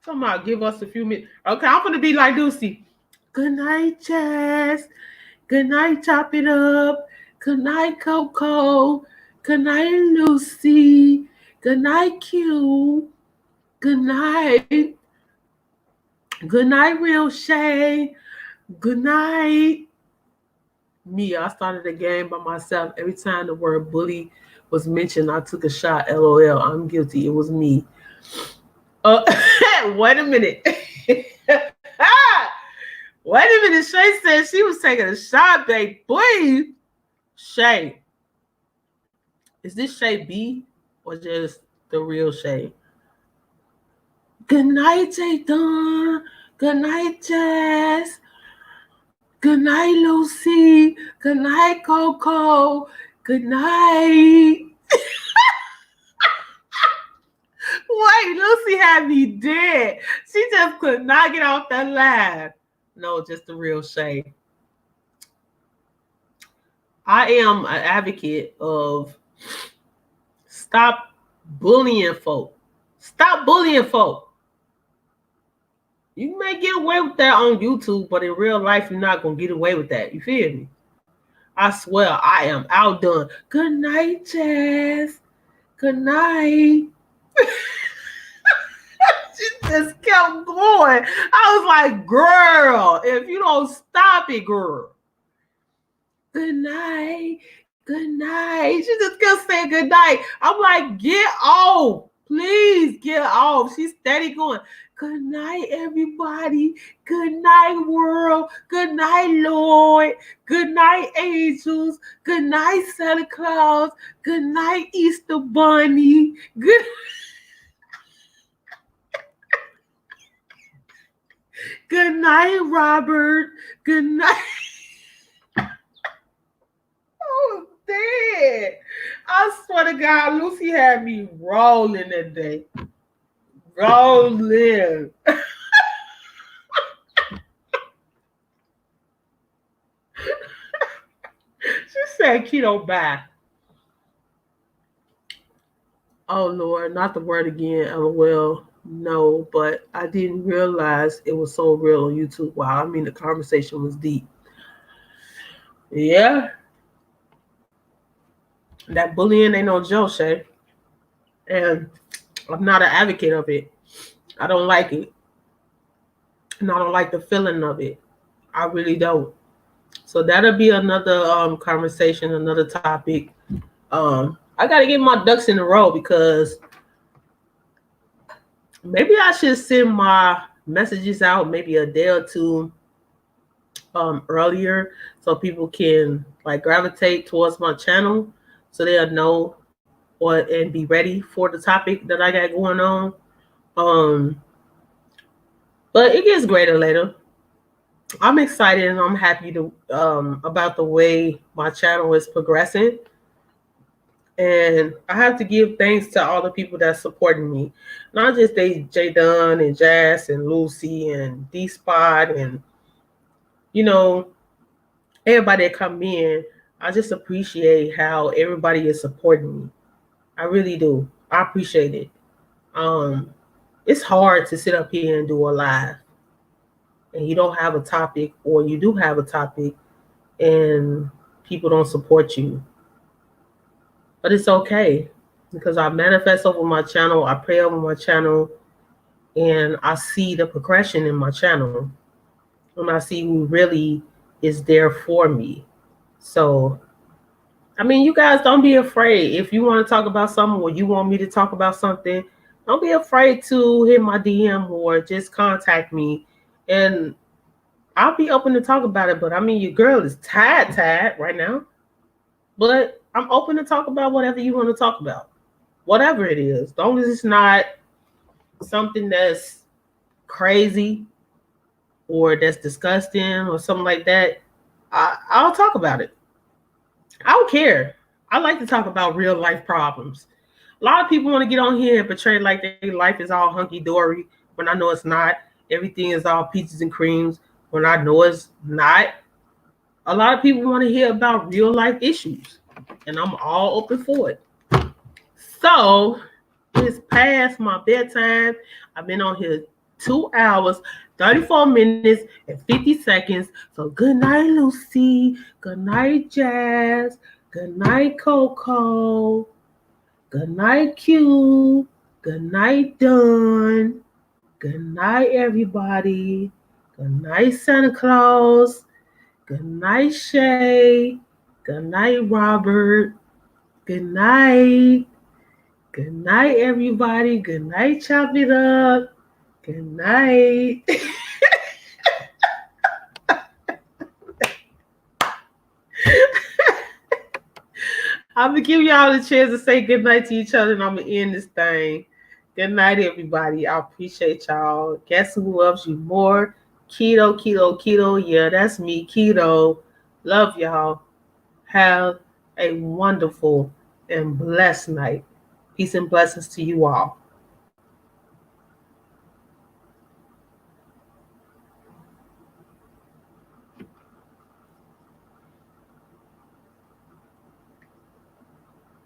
Somebody give us a few minutes. Okay, I'm gonna be like Lucy. Good night, Jazz. Good night, Chop It Up. Good night, Coco. Good night, Lucy. Good night, Q. Good night. Good night, Real Shay. Good night. Me, I started a game by myself. Every time the word bully was mentioned, I took a shot. LOL. I'm guilty. It was me. Uh, wait a minute. Wait a minute. Shay said she was taking a shot, babe. Boy, Shay, is this Shay B or just the real Shay? Good night, Jayden. Good night, Jazz. Good night, Lucy. Good night, Coco. Good night. Wait, Lucy had me dead. She just could not get off that laugh. No, just the real Shay. I am an advocate of stop bullying folk. Stop bullying folk. You may get away with that on YouTube, but in real life, you're not going to get away with that. You feel me? I swear, I am outdone. Good night, Jazz. Good night. She just kept going. I was like, girl, if you don't stop it, girl. Good night. Good night. She just kept saying good night. I'm like, get off. Please get off. She's steady going. Good night, everybody. Good night, world. Good night, Lord. Good night, angels. Good night, Santa Claus. Good night, Easter Bunny. Good night, Robert. Good night. Oh, dead. I swear to God, Lucy had me rolling that day. Rolling. She said keto back. Oh Lord, not the word again, LOL. No, but I didn't realize it was so real on YouTube. Wow, I mean the conversation was deep. Yeah. That bullying ain't no joke, Shay. And I'm not an advocate of it. I don't like it. And I don't like the feeling of it. I really don't. So that'll be another conversation, another topic. I gotta get my ducks in a row because maybe I should send my messages out maybe a day or two earlier so people can like gravitate towards my channel so they'll know or and be ready for the topic that I got going on. But it gets greater later. I'm excited and I'm happy to about the way my channel is progressing. And I have to give thanks to all the people that's supporting me. Not just J Dunn and Jazz and Lucy and D Spot and everybody that come in. I just appreciate how everybody is supporting me. I really do. I appreciate it. It's hard to sit up here and do a live and you don't have a topic, or you do have a topic and people don't support you. But it's okay because I manifest over my channel, I pray over my channel, and I see the progression in my channel. And I see who really is there for me. So, I mean, you guys don't be afraid. If you want to talk about something or you want me to talk about something, don't be afraid to hit my DM or just contact me. And I'll be open to talk about it. But I mean, your girl is tired right now. But I'm open to talk about whatever you want to talk about. Whatever it is. As long as it's not something that's crazy or that's disgusting or something like that, I'll talk about it. I don't care. I like to talk about real life problems. A lot of people want to get on here and portray like their life is all hunky-dory when I know it's not. Everything is all peaches and creams when I know it's not. A lot of people want to hear about real life issues, and I'm all open for it. So it's past my bedtime. I've been on here 2 hours, 34 minutes, and 50 seconds. So good night, Lucy. Good night, Jazz. Good night, Coco. Good night, Q. Good night, Dunn. Good night, everybody. Good night, Santa Claus. Good night, Shay. Good night, Robert. Good night. Good night, everybody. Good night, Chop It Up. Good night. I'm gonna give y'all a chance to say good night to each other, and I'm gonna end this thing. Good night, everybody. I appreciate y'all. Guess who loves you more? Keto, keto, keto. Yeah, that's me, keto. Love y'all. Have a wonderful and blessed night. Peace and blessings to you all.